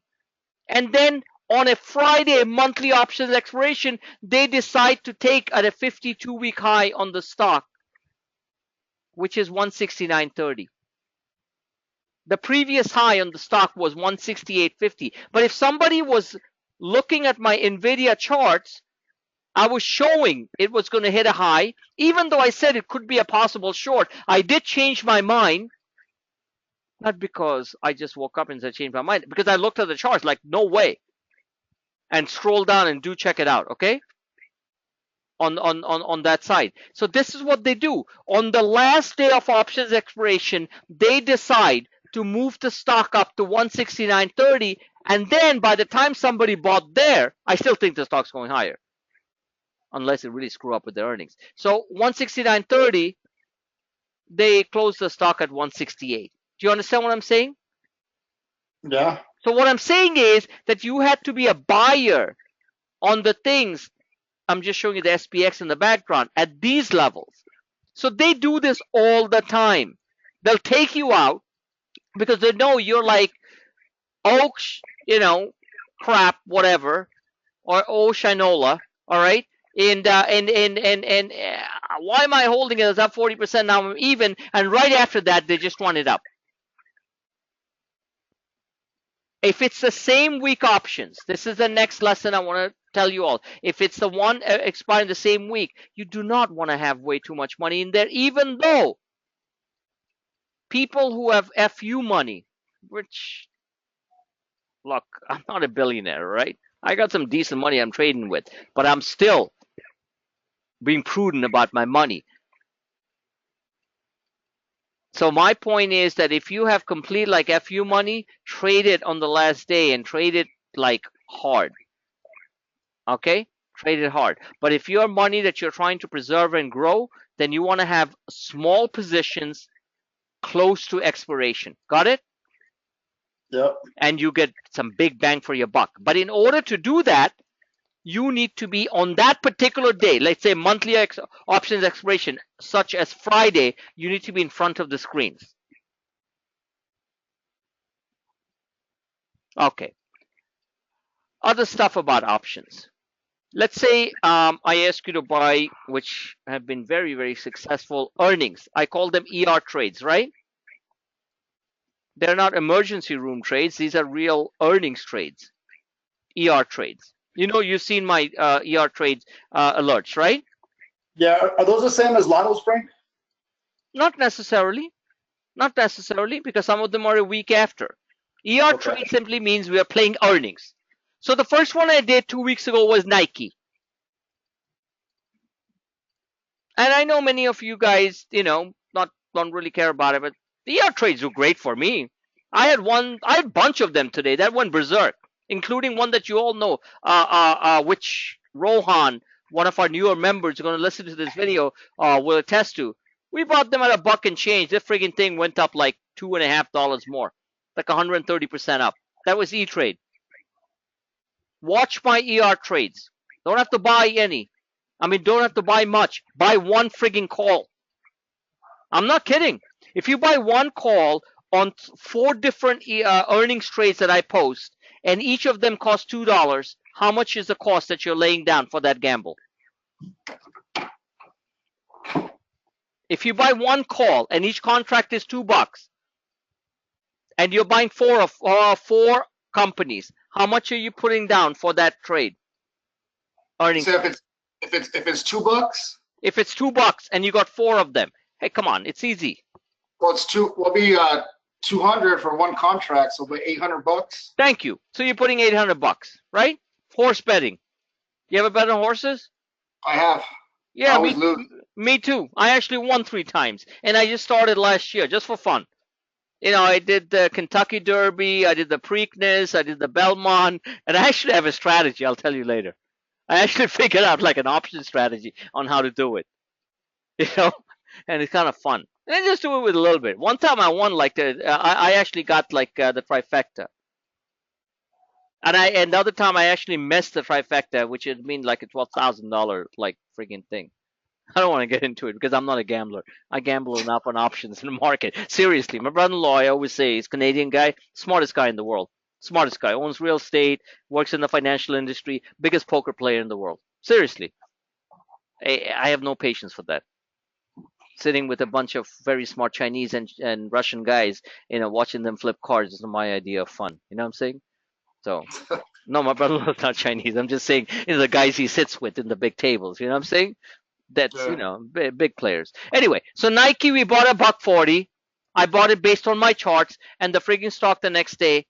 And then on a Friday, monthly options expiration, they decide to take at a 52-week high on the stock, which is 169.30. The previous high on the stock was 168.50. But if somebody was looking at my NVIDIA charts, I was showing it was going to hit a high. Even though I said it could be a possible short, I did change my mind. Not because I just woke up and said change my mind, because I looked at the charts like, no way. And scroll down and do check it out, okay? On that side. So this is what they do. On the last day of options expiration, they decide to move the stock up to 169.30, and then by the time somebody bought there, I still think the stock's going higher. Unless it really screw up with their earnings. So 169.30, they close the stock at 168. Do you understand what I'm saying? Yeah. So what I'm saying is that you had to be a buyer on the things. I'm just showing you the SPX in the background at these levels. So they do this all the time. They'll take you out because they know you're like, oh, crap, whatever, or oh, shinola, all right? And why am I holding it? It's up 40%, now I'm even, and right after that they just run it up. If it's the same week options, this is the next lesson I want to tell you all. If it's the one expiring the same week, you do not want to have way too much money in there, even though people who have FU money, which, look, I'm not a billionaire, right? I got some decent money I'm trading with, but I'm still being prudent about my money. So my point is that if you have complete like FU money, trade it on the last day and trade it like hard. Okay? Trade it hard. But if your money that you're trying to preserve and grow, then you want to have small positions close to expiration. Got it? Yep. And you get some big bang for your buck. But in order to do that, you need to be on that particular day, let's say monthly options expiration, such as Friday, you need to be in front of the screens. Okay. Other stuff about options. Let's say I ask you to buy, which have been very, very successful, earnings. I call them ER trades, right? They're not emergency room trades. These are real earnings trades, ER trades. You know, you've seen my ER trades alerts, right? Yeah. Are those the same as Lotto's, Frank? Not necessarily. Not necessarily, because some of them are a week after. ER trade simply means we are playing earnings. So the first one I did 2 weeks ago was Nike. And I know many of you guys, don't really care about it, but the ER trades do great for me. I had a bunch of them today that went berserk, including one that you all know, which Rohan, one of our newer members, are going to listen to this video, will attest to. We bought them at $1 and change. This friggin' thing went up like $2.50 more, like 130% up. That was E-Trade. Watch my ER trades. Don't have to buy any. Don't have to buy much. Buy one friggin' call. I'm not kidding. If you buy one call on 4 different earnings trades that I post, and each of them costs $2, how much is the cost that you're laying down for that gamble? If you buy one call and each contract is $2, and you're buying four companies, how much are you putting down for that trade? Earnings. So if it's $2, If it's $2 and you got four of them, hey, come on, it's easy. well, it's two. Will be 200 for one contract, so it'll be $800. Thank you. So you're putting $800, right? Horse betting. You ever bet on horses? I have. I Yeah, always lose. me too. I actually won 3 times, and I just started last year just for fun. You know, I did the Kentucky Derby, I did the Preakness, I did the Belmont, and I actually have a strategy. I'll tell you later. I actually figured out like an option strategy on how to do it. You know, and it's kind of fun. And I just do it with a little bit. One time I won like I actually got like the trifecta. And the other time I actually missed the trifecta, which would mean like a $12,000 like friggin' thing. I don't want to get into it because I'm not a gambler. I gamble enough on options in the market. Seriously, my brother-in-law, I always say, he's a Canadian guy, smartest guy in the world. Smartest guy, owns real estate, works in the financial industry, biggest poker player in the world. Seriously, I have no patience for that. Sitting with a bunch of very smart Chinese and Russian guys, watching them flip cards is my idea of fun. You know what I'm saying? So, no, my brother-in-law's not Chinese. I'm just saying, the guys he sits with in the big tables. You know what I'm saying? That's Yeah. big players. Anyway, so Nike we bought $140. I bought it based on my charts, and the friggin' stock the next day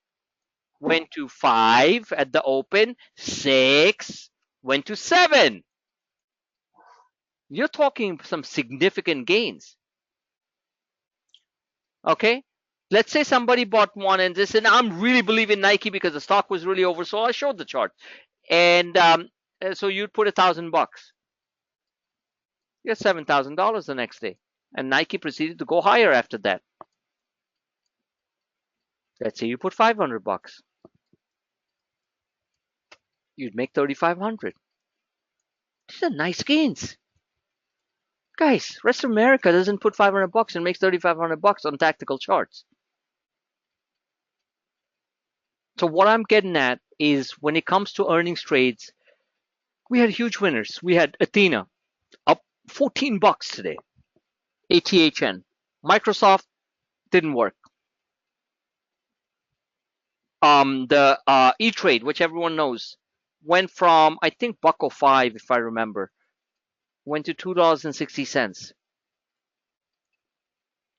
went to 5 at the open, 6, went to 7. You're talking some significant gains. Okay, let's say somebody bought one and they said, I'm really believing Nike because the stock was really oversold. I showed the chart, and so you'd put $1,000. You got $7,000 the next day, and Nike proceeded to go higher after that. Let's say you put $500. You'd make 3,500. These are nice gains. Guys, rest of America doesn't put $500 and makes $3,500 on tactical charts. So what I'm getting at is when it comes to earnings trades, we had huge winners. We had Athena up $14 today. ATHN. Microsoft didn't work. The E-Trade, which everyone knows, went from, I think, $1.05, if I remember, went to $2.60.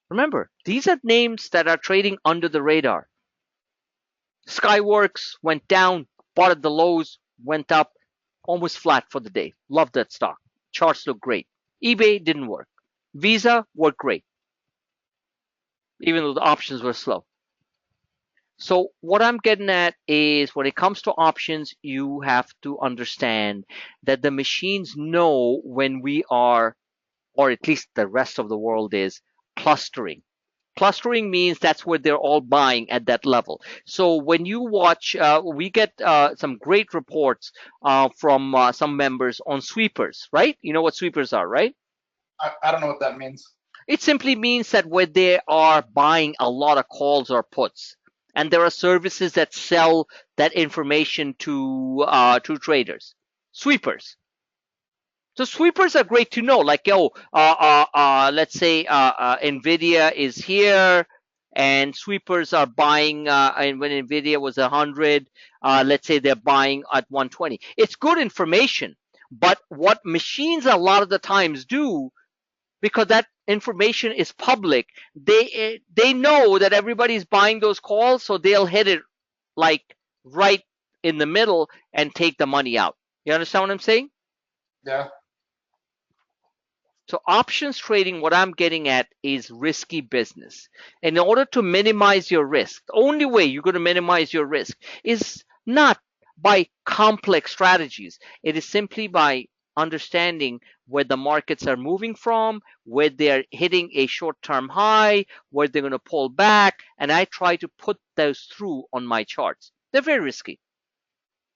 Remember, these are names that are trading under the radar. Skyworks went down, bought at the lows, went up, almost flat for the day. Love that stock. Charts look great. eBay didn't work. Visa worked great, even though the options were slow. So what I'm getting at is when it comes to options, you have to understand that the machines know when we are, or at least the rest of the world is, clustering. Clustering means that's where they're all buying at that level. So when you watch, we get some great reports from some members on sweepers, right? You know what sweepers are, right? I don't know what that means. It simply means that where they are buying a lot of calls or puts, and there are services that sell that information to traders, sweepers. So sweepers are great to know. Like, let's say Nvidia is here, and sweepers are buying. And when Nvidia was 100, let's say they're buying at 120. It's good information, but what machines a lot of the times do, because that information is public, they know that everybody's buying those calls, so they'll hit it like right in the middle and take the money out. You understand what I'm saying? Yeah. So options trading, what I'm getting at is risky business. In order to minimize your risk, the only way you're going to minimize your risk is not by complex strategies. It is simply by understanding where the markets are moving from, where they're hitting a short-term high, where they're going to pull back, and I try to put those through on my charts. They're very risky.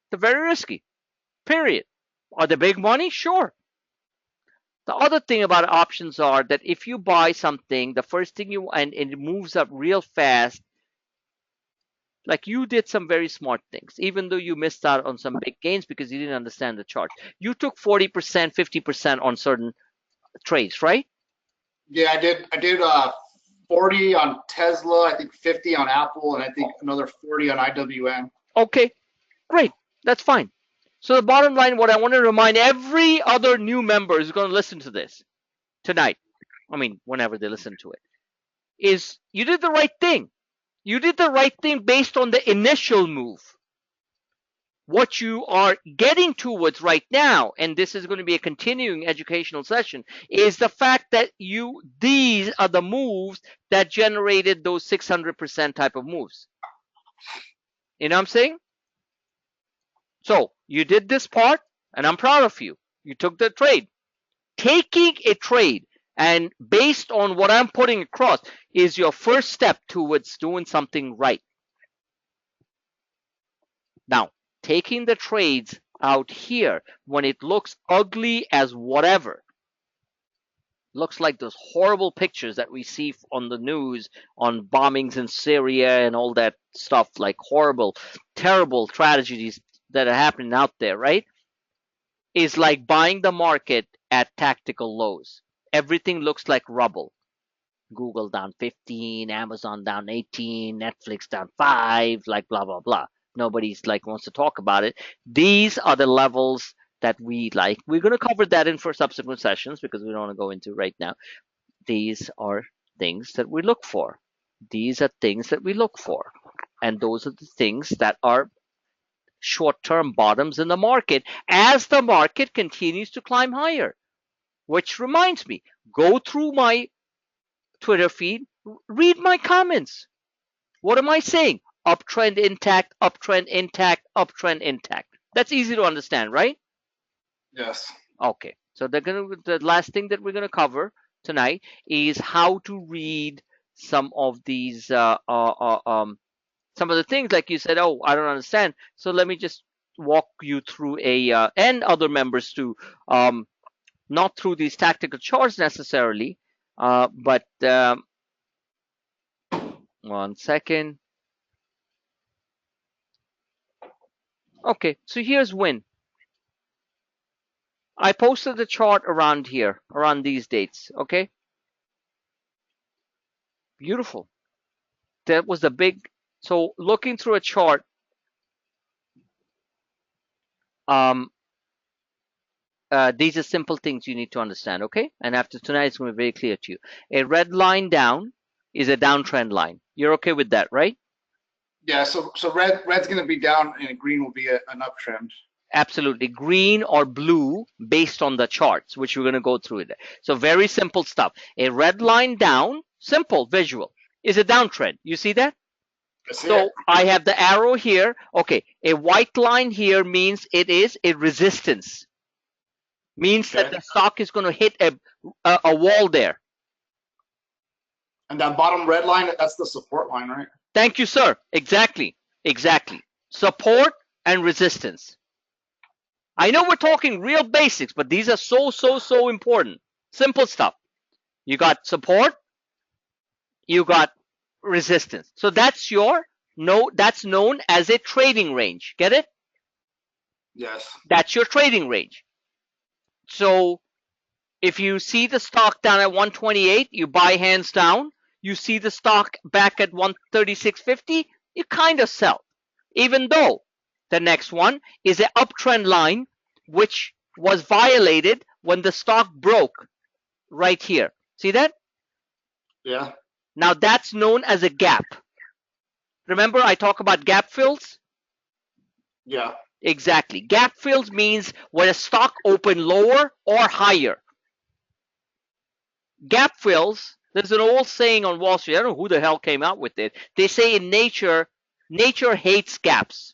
They're very risky, period. Are they big money? Sure. The other thing about options are that if you buy something, the first thing and it moves up real fast, like you did some very smart things, even though you missed out on some big gains because you didn't understand the chart. You took 40%, 50% on certain trades, right? Yeah, I did 40 on Tesla, I think 50 on Apple, and I think another 40 on IWM. Okay, great. That's fine. So the bottom line, what I want to remind every other new member who's going to listen to this tonight, I mean, whenever they listen to it, is you did the right thing. You did the right thing based on the initial move. What you are getting towards right now, and this is going to be a continuing educational session, is the fact that these are the moves that generated those 600% type of moves. You know what I'm saying? So you did this part, and I'm proud of you. You took the trade. Taking a trade, and based on what I'm putting across, is your first step towards doing something right. Now, taking the trades out here when it looks ugly as whatever, looks like those horrible pictures that we see on the news on bombings in Syria and all that stuff, like horrible, terrible tragedies that are happening out there, right? Is like buying the market at tactical lows. Everything looks like rubble. Google down 15, Amazon down 18, Netflix down 5, like blah, blah, blah. Nobody's like wants to talk about it. These are the levels that we like. We're going to cover that in for subsequent sessions because we don't want to go into right now. These are things that we look for. These are things that we look for. And those are the things that are short-term bottoms in the market as the market continues to climb higher. Which reminds me, go through my Twitter feed, read my comments. What am I saying? Uptrend intact, uptrend intact, uptrend intact. That's easy to understand, right? Yes. Okay. So the last thing that we're going to cover tonight is how to read some of these some of the things like you said, oh, I don't understand. So let me just walk you through and other members too, not through these tactical charts necessarily, but 1 second. Okay, so here's win. I posted the chart around here, around these dates, okay? Beautiful. That was a big, so looking through a chart, these are simple things you need to understand, okay? And after tonight, it's going to be very clear to you. A red line down is a downtrend line. You're okay with that, right? Yeah, so red's going to be down and green will be an uptrend. Absolutely. Green or blue based on the charts, which we're going to go through it. So very simple stuff. A red line down, simple visual, is a downtrend. You see that? So I have the arrow here. Okay, a white line here means it is a resistance. Means that the stock is going to hit a wall there. And that bottom red line, that's the support line, right? Thank you, sir. Exactly. Support and resistance. I know we're talking real basics, but these are so important. Simple stuff. You got support, you got resistance. So that's that's known as a trading range. Get it? Yes. That's your trading range. So if you see the stock down at 128, you buy hands down. You see the stock back at 136.50, you kind of sell. Even though the next one is an uptrend line, which was violated when the stock broke right here. See that? Yeah. Now that's known as a gap. Remember I talk about gap fills? Yeah. Exactly. Gap fills means when a stock opened lower or higher. Gap fills, there's an old saying on Wall Street, I don't know who the hell came out with it. They say in nature hates gaps.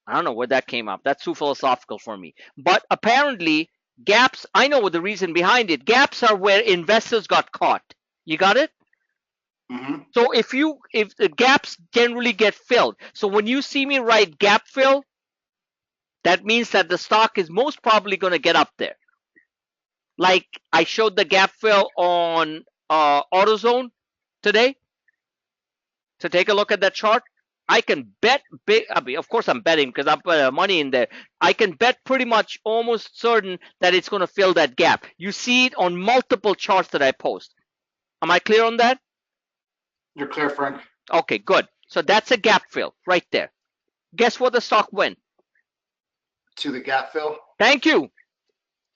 I don't know where that came up. That's too philosophical for me. But apparently, gaps, I know what the reason behind it. Gaps are where investors got caught. You got it? Mm-hmm. So if the gaps generally get filled. So when you see me write gap fill, that means that the stock is most probably going to get up there. Like I showed the gap fill on AutoZone today. So take a look at that chart. I can bet big. I mean, of course, I'm betting because I put money in there. I can bet pretty much almost certain that it's going to fill that gap. You see it on multiple charts that I post. Am I clear on that? You're clear, Frank. Okay, good. So that's a gap fill right there. Guess what the stock went? To the gap fill. Thank you.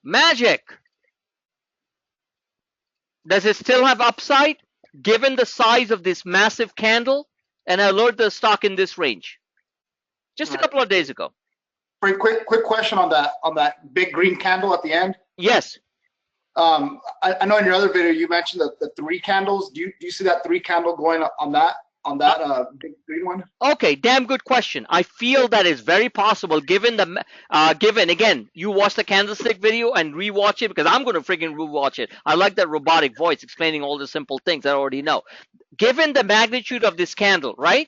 Magic. Does it still have upside given the size of this massive candle? And I lured the stock in this range just a couple of days ago. Frank, quick question on that big green candle at the end. Yes. I know in your other video you mentioned the three candles. Do you see that three candle going on that big green one? Okay, damn good question. I feel that is very possible given the given again, you watch the candlestick video and rewatch it because I'm going to freaking rewatch it. I like that robotic voice explaining all the simple things I already know. Given the magnitude of this candle, right?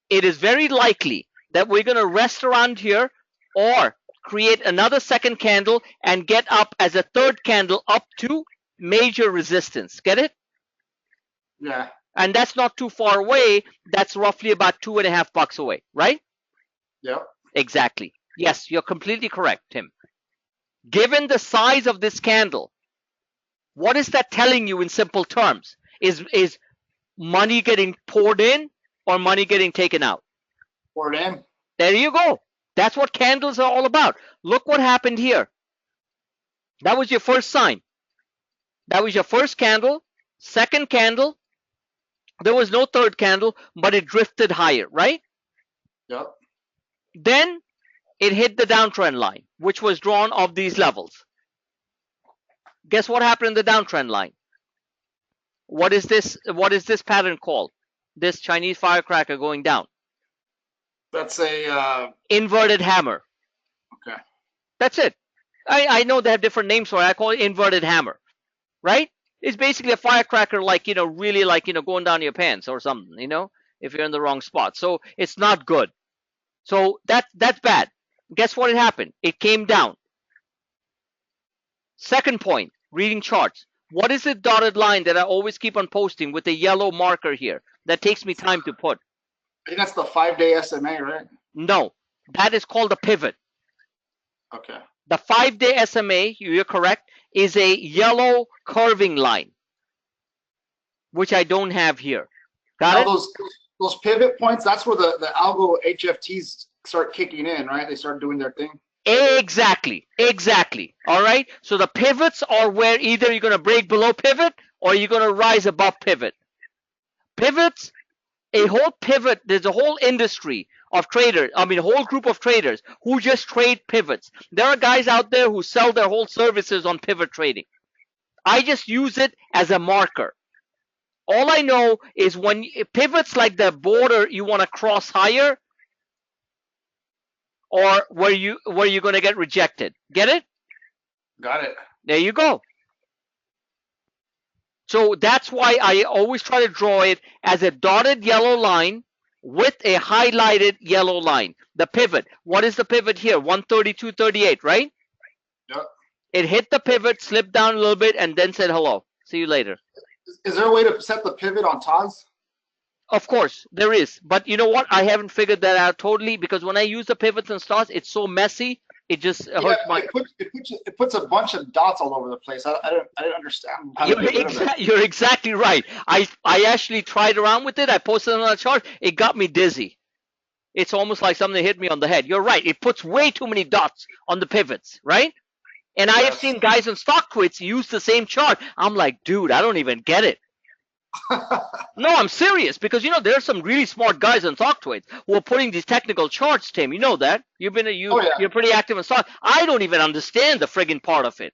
It is very likely that we're going to rest around here or create another second candle and get up as a third candle up to major resistance. Get it? Yeah. And that's not too far away. That's roughly about $2.50 away, right? Yep. Exactly. Yes, you're completely correct, Tim. Given the size of this candle, what is that telling you in simple terms? Is money getting poured in or money getting taken out? Poured in. There you go. That's what candles are all about. Look what happened here. That was your first sign. That was your first candle. Second candle. There was no third candle, but it drifted higher, right? Yep. Then it hit the downtrend line, which was drawn off these levels. Guess what happened in the downtrend line? What is this pattern called? This Chinese firecracker going down. That's a inverted hammer. Okay. That's it. I know they have different names for it. I call it inverted hammer, right? It's basically a firecracker, like, really like, going down your pants or something, if you're in the wrong spot. So it's not good. So that's bad. Guess what happened? It came down. Second point, reading charts. What is the dotted line that I always keep on posting with the yellow marker here that takes me time to put? I think that's the 5-day SMA, right? No, that is called a pivot. Okay. The 5-day SMA, you're correct, is a yellow curving line, which I don't have here. Got it? Those pivot points, that's where the algo HFTs start kicking in, right? They start doing their thing. Exactly. All right. So the pivots are where either you're going to break below pivot or you're going to rise above pivot. Pivots, a whole pivot, there's a whole industry of traders, a whole group of traders who just trade pivots. There are guys out there who sell their whole services on pivot trading. I just use it as a marker. All I know is when pivots like the border you want to cross higher or where you're going to get rejected. Get it? Got it. There you go. So that's why I always try to draw it as a dotted yellow line with a highlighted yellow line. The pivot. What is the pivot here? 132.38, right? Yep. It hit the pivot, slipped down a little bit, and then said hello. See you later. Is there a way to set the pivot on TOS? Of course, there is. But you know what? I haven't figured that out totally because when I use the pivots and stars, it's so messy. It just hurts my. It puts a bunch of dots all over the place. I don't understand. You're exactly right. I actually tried around with it. I posted it on a chart. It got me dizzy. It's almost like something hit me on the head. You're right. It puts way too many dots on the pivots, right? And I have seen guys on StockTwits use the same chart. I'm like, dude, I don't even get it. No, I'm serious because there are some really smart guys on StockTwits who are putting these technical charts, Tim. You know that. You're pretty active in stock. I don't even understand the friggin' part of it,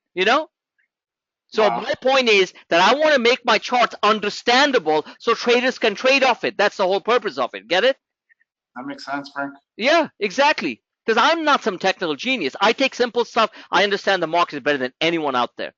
So my point is that I want to make my charts understandable so traders can trade off it. That's the whole purpose of it. Get it? That makes sense, Frank. Yeah, exactly. Because I'm not some technical genius. I take simple stuff. I understand the market better than anyone out there.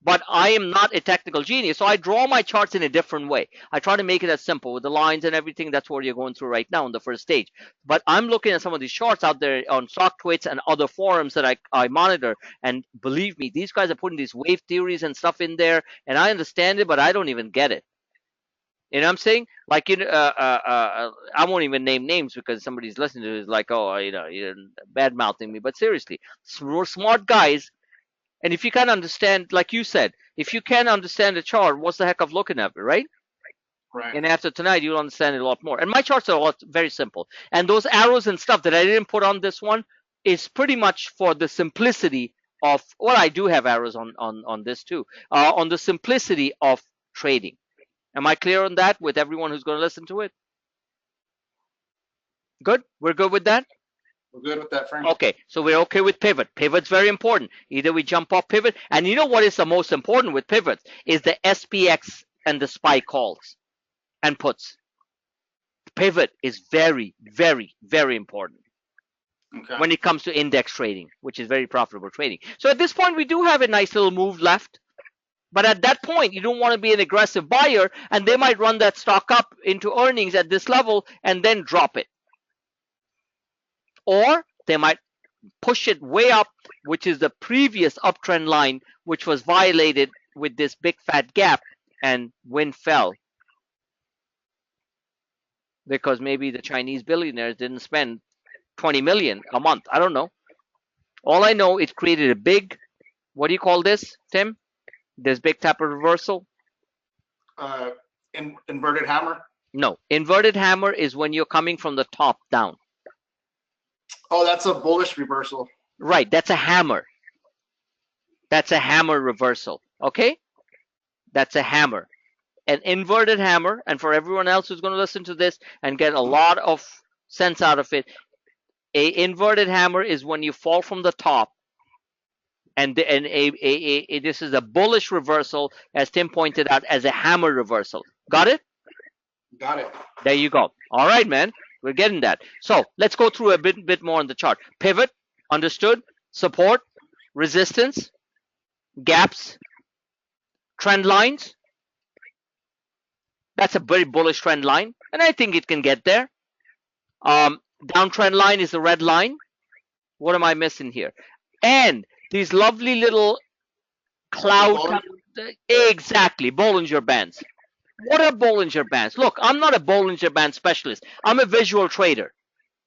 But I am not a technical genius, so I draw my charts in a different way. I try to make it as simple with the lines and everything. That's what you're going through right now on the first stage. But I'm looking at some of these charts out there on StockTwits and other forums that I monitor. And believe me, these guys are putting these wave theories and stuff in there. And I understand it, but I don't even get it. You know what I'm saying? Like, I won't even name names because somebody's listening to it is like, oh, you're bad mouthing me. But seriously, smart guys. And if you can understand, like you said, if you can understand the chart, what's the heck of looking at it, right? Right. And after tonight, you'll understand it a lot more. And my charts are a lot very simple. And those arrows and stuff that I didn't put on this one is pretty much for the simplicity of, well, I do have arrows on this too, on the simplicity of trading. Am I clear on that with everyone who's going to listen to it? Good? We're good with that? We're good with that, Frank. Okay, so we're okay with pivot. Pivot's very important. Either we jump off pivot, and you know what is the most important with pivots is the SPX and the SPY calls and puts. Pivot is very, very, very important when it comes to index trading, which is very profitable trading. So at this point, we do have a nice little move left. But at that point, you don't want to be an aggressive buyer, and they might run that stock up into earnings at this level and then drop it. Or they might push it way up, which is the previous uptrend line, which was violated with this big fat gap, and wind fell. Because maybe the Chinese billionaires didn't spend 20 million a month. I don't know. All I know, it created a big, what do you call this, Tim? This big type of reversal? Inverted hammer? No. Inverted hammer is when you're coming from the top down. Oh, that's a bullish reversal. Right. That's a hammer. That's a hammer reversal. Okay? That's a hammer. An inverted hammer, and for everyone else who's going to listen to this and get a lot of sense out of it, a inverted hammer is when you fall from the top, and this is a bullish reversal, as Tim pointed out, as a hammer reversal. Got it? Got it. There you go. All right, man. We're getting that. So let's go through a bit more on the chart. Pivot, understood. Support, resistance, gaps, trend lines. That's a very bullish trend line, and I think it can get there. Downtrend line is the red line. What am I missing here? And these lovely little cloud, exactly, Bollinger Bands. What are Bollinger Bands? Look, I'm not a Bollinger Band specialist. I'm a visual trader.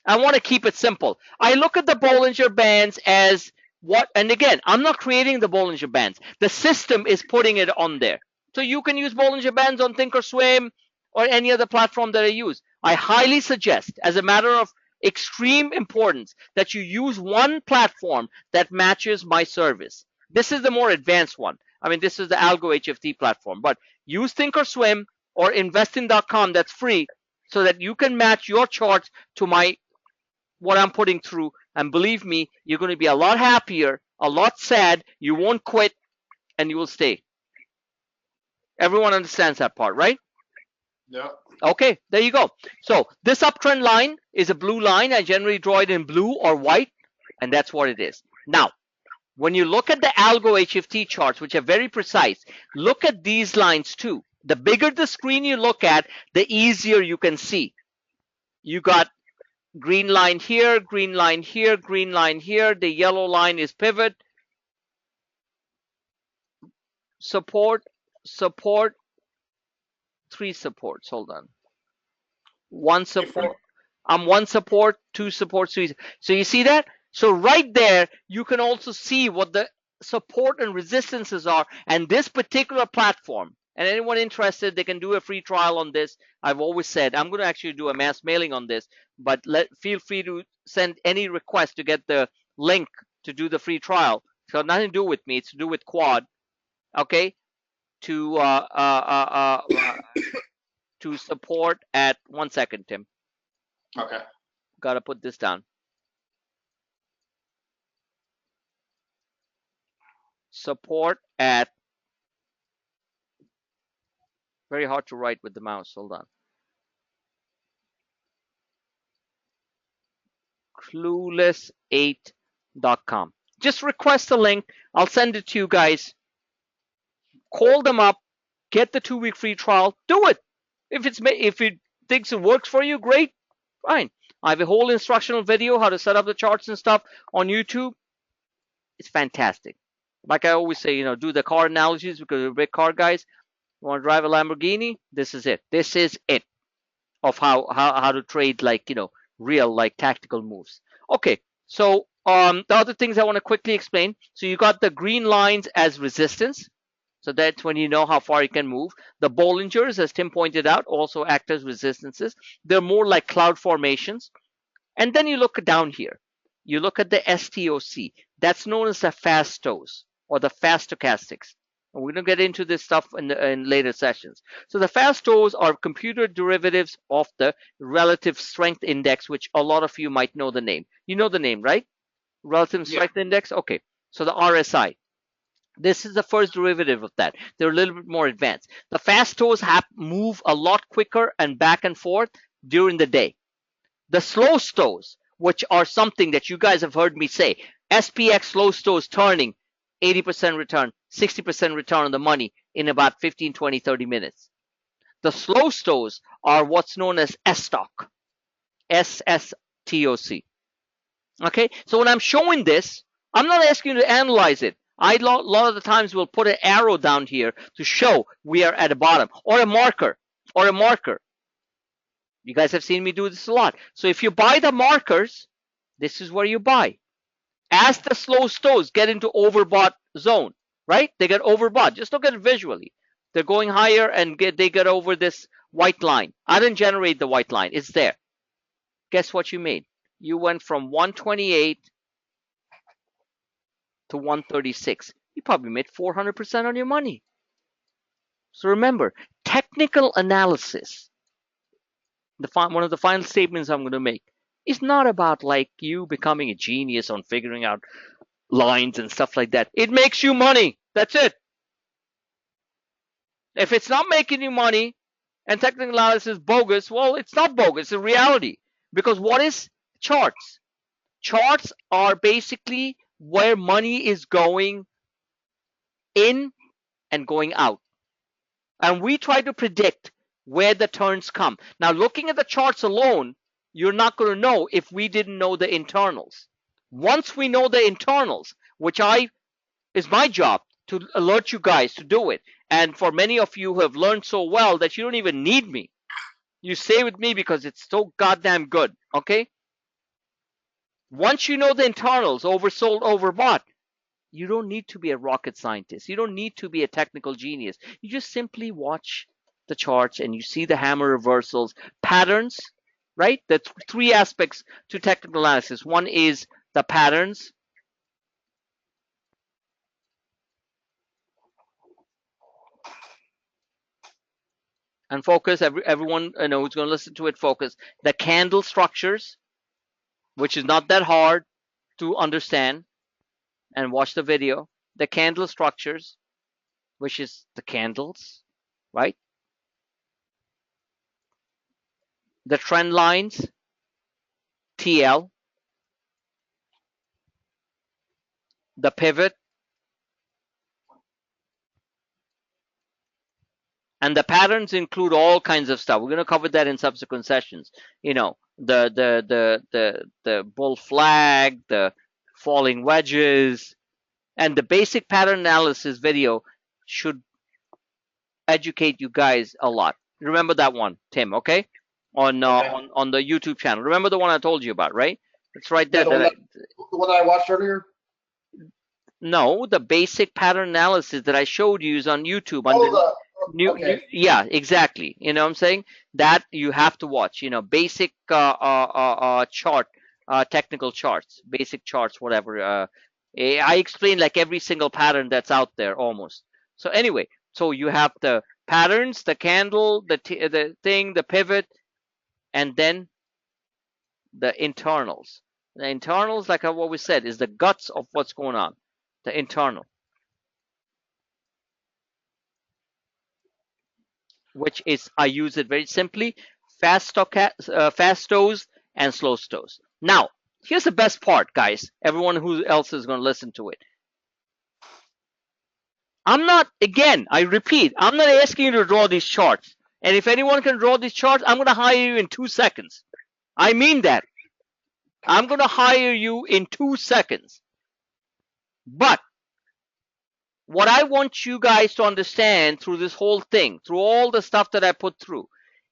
I want to keep it simple. I look at the Bollinger Bands as what, and again, I'm not creating the Bollinger Bands. The system is putting it on there. So you can use Bollinger Bands on Thinkorswim or any other platform that I use. I highly suggest, as a matter of extreme importance, that you use one platform that matches my service. This is the more advanced one. I mean, this is the Algo HFT platform, but use Thinkorswim or investing.com, that's free, so that you can match your charts to what I'm putting through. And believe me, you're going to be a lot happier, a lot sad. You won't quit, and you will stay. Everyone understands that part, right? Yeah. Okay, there you go. So this uptrend line is a blue line. I generally draw it in blue or white, and that's what it is. Now, when you look at the Algo HFT charts, which are very precise, look at these lines too. The bigger the screen you look at, the easier you can see. You got green line here, green line here, green line here. The yellow line is pivot. Support, support, 3 supports. Hold on. 1 support. I'm 1 support, 2 supports, 3. So you see that? So right there, you can also see what the support and resistances are. And this particular platform, and anyone interested, they can do a free trial on this. I've always said, I'm going to actually do a mass mailing on this, but feel free to send any request to get the link to do the free trial. It's got nothing to do with me. It's to do with Quad. Okay? To support at 1 second, Tim. Okay. Gotta put this down. Support at, very hard to write with the mouse. Hold on. Clueless8.com. Just request a link. I'll send it to you guys. Call them up. Get the 2-week free trial. Do it. If it thinks it works for you, great. Fine. I have a whole instructional video how to set up the charts and stuff on YouTube. It's fantastic. Like I always say, do the car analogies because we're big car guys. You want to drive a Lamborghini? This is it. This is it of how to trade, like, real, like, tactical moves. Okay, so the other things I want to quickly explain. So you got the green lines as resistance. So that's when you know how far you can move. The Bollingers, as Tim pointed out, also act as resistances. They're more like cloud formations. And then you look down here. You look at the STOC. That's known as the fastos or the fast stochastics. And we're going to get into this stuff in later sessions. So the fastos are computer derivatives of the relative strength index, which a lot of you might know the name. You know the name, right? Relative strength index? Okay. So the RSI. This is the first derivative of that. They're a little bit more advanced. The fastos move a lot quicker and back and forth during the day. The slow stows, which are something that you guys have heard me say, SPX slow stows turning 80% return, 60% return on the money in about 15, 20, 30 minutes. The slow stows are what's known as SSTOC, SSTOC. Okay, so when I'm showing this, I'm not asking you to analyze it. I a lot of the times will put an arrow down here to show we are at the bottom, or a marker, You guys have seen me do this a lot. So if you buy the markers, this is where you buy. As the slow stows get into overbought zone, right? They get overbought. Just look at it visually. They're going higher and they get over this white line. I didn't generate the white line. It's there. Guess what you made? You went from 128 to 136. You probably made 400% on your money. So remember, technical analysis, one of the final statements I'm going to make, is not about like you becoming a genius on figuring out lines and stuff like that. It makes you money. That's it. If it's not making you money and technical analysis is bogus, well, it's not bogus. It's a reality. Because what is charts? Charts are basically where money is going in and going out. And we try to predict where the turns come. Now, looking at the charts alone, you're not going to know if we didn't know the internals. Once we know the internals, which is my job to alert you guys to do it. And for many of you who have learned so well that you don't even need me, you stay with me because it's so goddamn good, okay? Once you know the internals, oversold, overbought, you don't need to be a rocket scientist. You don't need to be a technical genius. You just simply watch the charts and you see the hammer reversals, patterns, right? The three aspects to technical analysis. One is the patterns. And focus, everyone who's going to listen to it, focus. The candle structures, which is not that hard to understand, and watch the video. The candle structures, which is the candles, right? The trend lines, TL. The pivot. And the patterns include all kinds of stuff. We're going to cover that in subsequent sessions. You know, the bull flag, the falling wedges, and the basic pattern analysis video should educate you guys a lot. Remember that one, Tim, okay? On the YouTube channel. Remember the one I told you about, right? It's right there. The one that I watched earlier? No, the basic pattern analysis that I showed you is on YouTube. Yeah, exactly. You know what I'm saying? That you have to watch. You know, basic chart, technical charts, basic charts, whatever. I explain like every single pattern that's out there almost. So anyway, so you have the patterns, the candle, the thing, the pivot, and then the internals. The internals, like what we said, is the guts of what's going on. The internal, which is, I use it very simply, fast stows and slow stows. Now, here's the best part, guys. Everyone who else is going to listen to it. I'm not, again, I repeat, I'm not asking you to draw these charts. And if anyone can draw these charts, I'm going to hire you in 2 seconds. I mean that. I'm going to hire you in 2 seconds. But what I want you guys to understand through this whole thing, through all the stuff that I put through,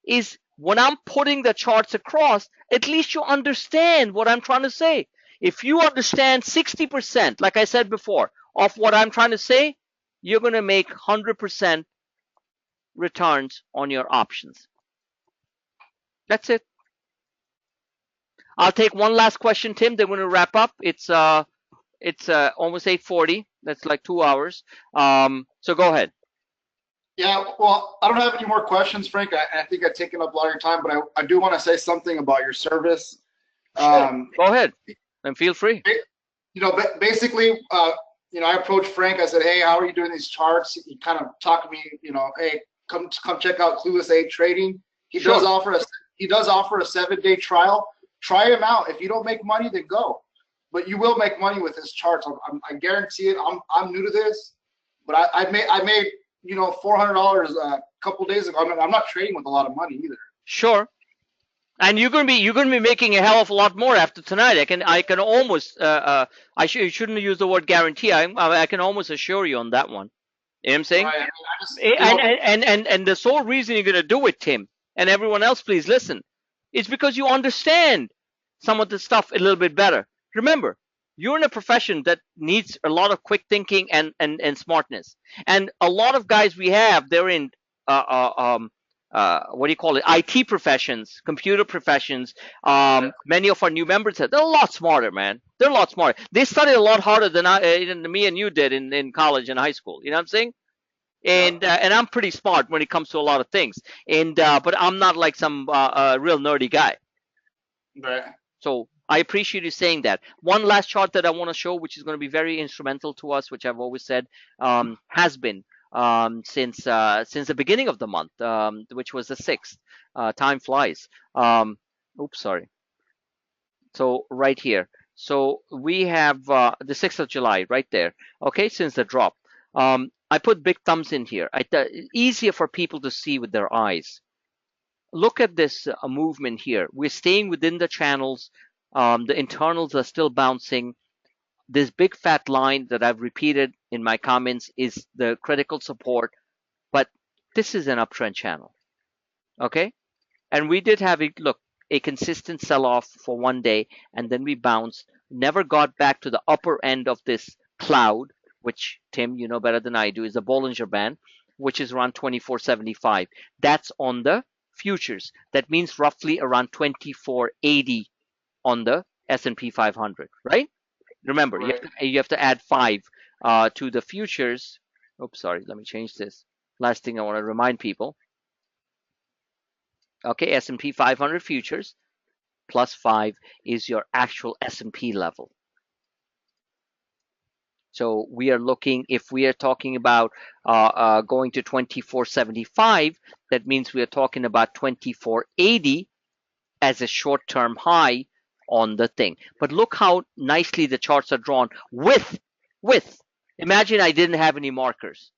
is when I'm putting the charts across, at least you understand what I'm trying to say. If you understand 60%, like I said before, of what I'm trying to say, you're going to make 100% returns on your options. That's it. I'll take one last question, Tim. Then we're going to wrap up. It's almost 8:40. That's like 2 hours. So go ahead. Yeah, well, I don't have any more questions, Frank. I think I've taken up a lot of your time, but I do want to say something about your service. Sure. Go ahead and feel free. You know, basically, you know, I approached Frank. I said, "Hey, how are you doing these charts?" He kind of talked to me. You know, "Hey, come check out Clueless Ape Trading." He Sure. does offer a 7-day trial. Try him out. If you don't make money, then go. But you will make money with his charts. I guarantee it. I'm new to this, but I made you know $400 a couple days ago. I'm not trading with a lot of money either. Sure. And you're gonna be making a hell of a lot more after tonight. I can almost shouldn't use the word guarantee. I can almost assure you on that one. You know what I'm saying? Right. I mean, I just, you know, And the sole reason you're gonna do it, Tim, and everyone else, please listen, is because you understand some of the stuff a little bit better. Remember, you're in a profession that needs a lot of quick thinking and smartness. And a lot of guys we have, they're in what do you call it? IT professions, computer professions. Many of our new members, they're a lot smarter, man. They're a lot smarter. They studied a lot harder than me and you did in college and high school. You know what I'm saying? And I'm pretty smart when it comes to a lot of things. But I'm not like some real nerdy guy. right. So I appreciate you saying that. One last chart that I want to show, which is going to be very instrumental to us, which I've always said has been since the beginning of the month, which was the 6th. Time flies. Oops, sorry. So right here. So we have the 6th of July right there. Okay, since the drop. I put big thumbs in here. Easier for people to see with their eyes. Look at this movement here. We're staying within the channels. The internals are still bouncing. This big fat line that I've repeated in my comments is the critical support, but this is an uptrend channel. Okay, and we did have a consistent sell-off for one day, and then we bounced. Never got back to the upper end of this cloud, which Tim, you know better than I do, is the Bollinger Band, which is around 2475. That's on the futures. That means roughly around 2480 on the S&P 500, right? Remember, Right. you have to add 5 to the futures. Oops, sorry. Let me change this. Last thing I want to remind people. Okay, S&P 500 futures plus 5 is your actual S&P level. So we are looking, if we are talking about going to 2475, that means we are talking about 2480 as a short-term high on the thing. But look how nicely the charts are drawn with. Imagine I didn't have any markers.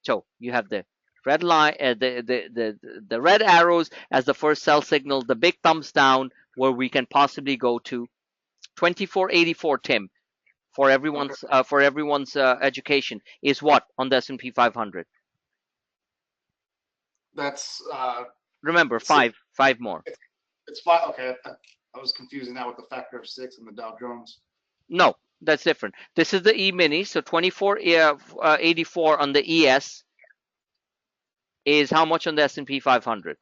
So you have the red line, the red arrows as the first sell signal, the big thumbs down where we can possibly go to 2484, Tim, for everyone's education is what on the S&P 500. That's Remember, five more. it's 5. Okay, I was confusing that with the factor of 6 and the Dow Jones. No, that's different. This is the E-mini, so 2484 on the ES is how much on the S&P 500?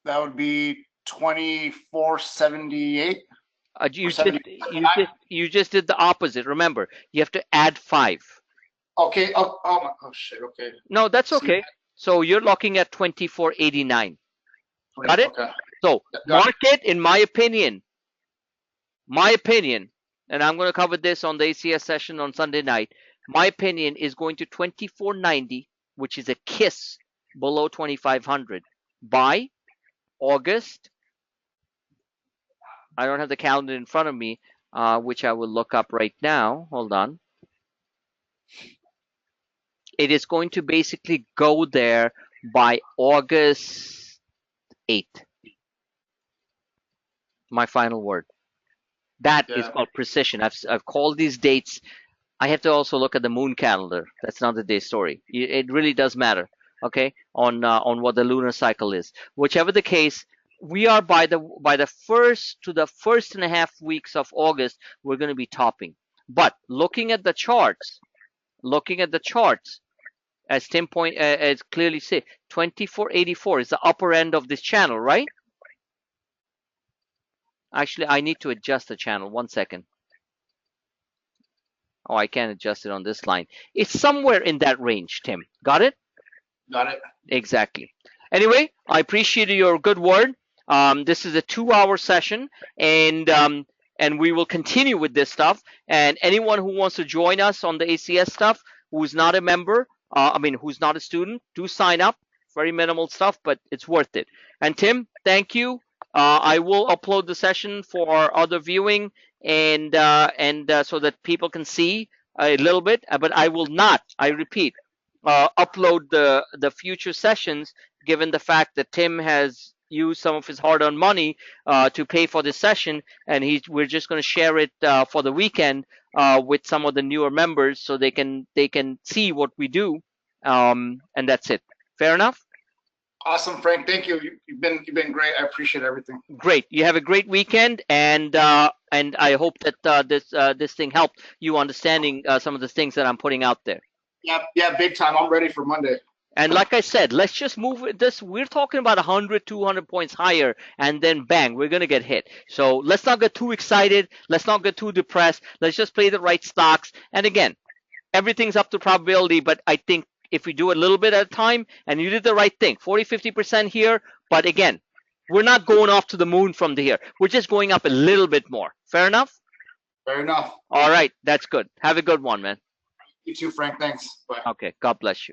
That would be 2478. You just did the opposite. Remember, you have to add 5. Okay. Oh shit. Okay. No, that's okay. So you're looking at 2489. Got it? Okay. So market, in my opinion, and I'm going to cover this on the ACS session on Sunday night. My opinion is going to 2490, which is a kiss below 2500 by August. I don't have the calendar in front of me, which I will look up right now. Hold on. It is going to basically go there by August 8th. My final word. That is called precision. I've called these dates. I have to also look at the moon calendar. That's another day story. It really does matter, okay, on what the lunar cycle is. Whichever the case, we are by the first and a half weeks of August, we're going to be topping. But looking at the charts, as Tim point as clearly said, 2484 is the upper end of this channel, right? Actually, I need to adjust the channel. 1 second. Oh, I can't adjust it on this line. It's somewhere in that range, Tim. Got it? Got it. Exactly. Anyway, I appreciate your good word. This is a 2-hour session, and we will continue with this stuff. And anyone who wants to join us on the ACS stuff, who's not a member, who's not a student, do sign up. Very minimal stuff, but it's worth it. And Tim, thank you. I will upload the session for other viewing and so that people can see a little bit. But I will not, I repeat, upload the future sessions, given the fact that Tim has used some of his hard-earned money to pay for this session, and we're just going to share it for the weekend with some of the newer members so they can see what we do, and that's it. Fair enough? Awesome, Frank. Thank you. You've been great. I appreciate everything. Great. You have a great weekend, and I hope that this thing helped you understanding some of the things that I'm putting out there. Yeah, big time. I'm ready for Monday. And like I said, let's just move this. We're talking about 100, 200 points higher, and then bang, we're going to get hit. So let's not get too excited. Let's not get too depressed. Let's just play the right stocks. And again, everything's up to probability, but I think if we do it a little bit at a time, and you did the right thing, 40, 50% here. But again, we're not going off to the moon from here. We're just going up a little bit more. Fair enough? Fair enough. All right. That's good. Have a good one, man. You too, Frank. Thanks. Bye. Okay. God bless you.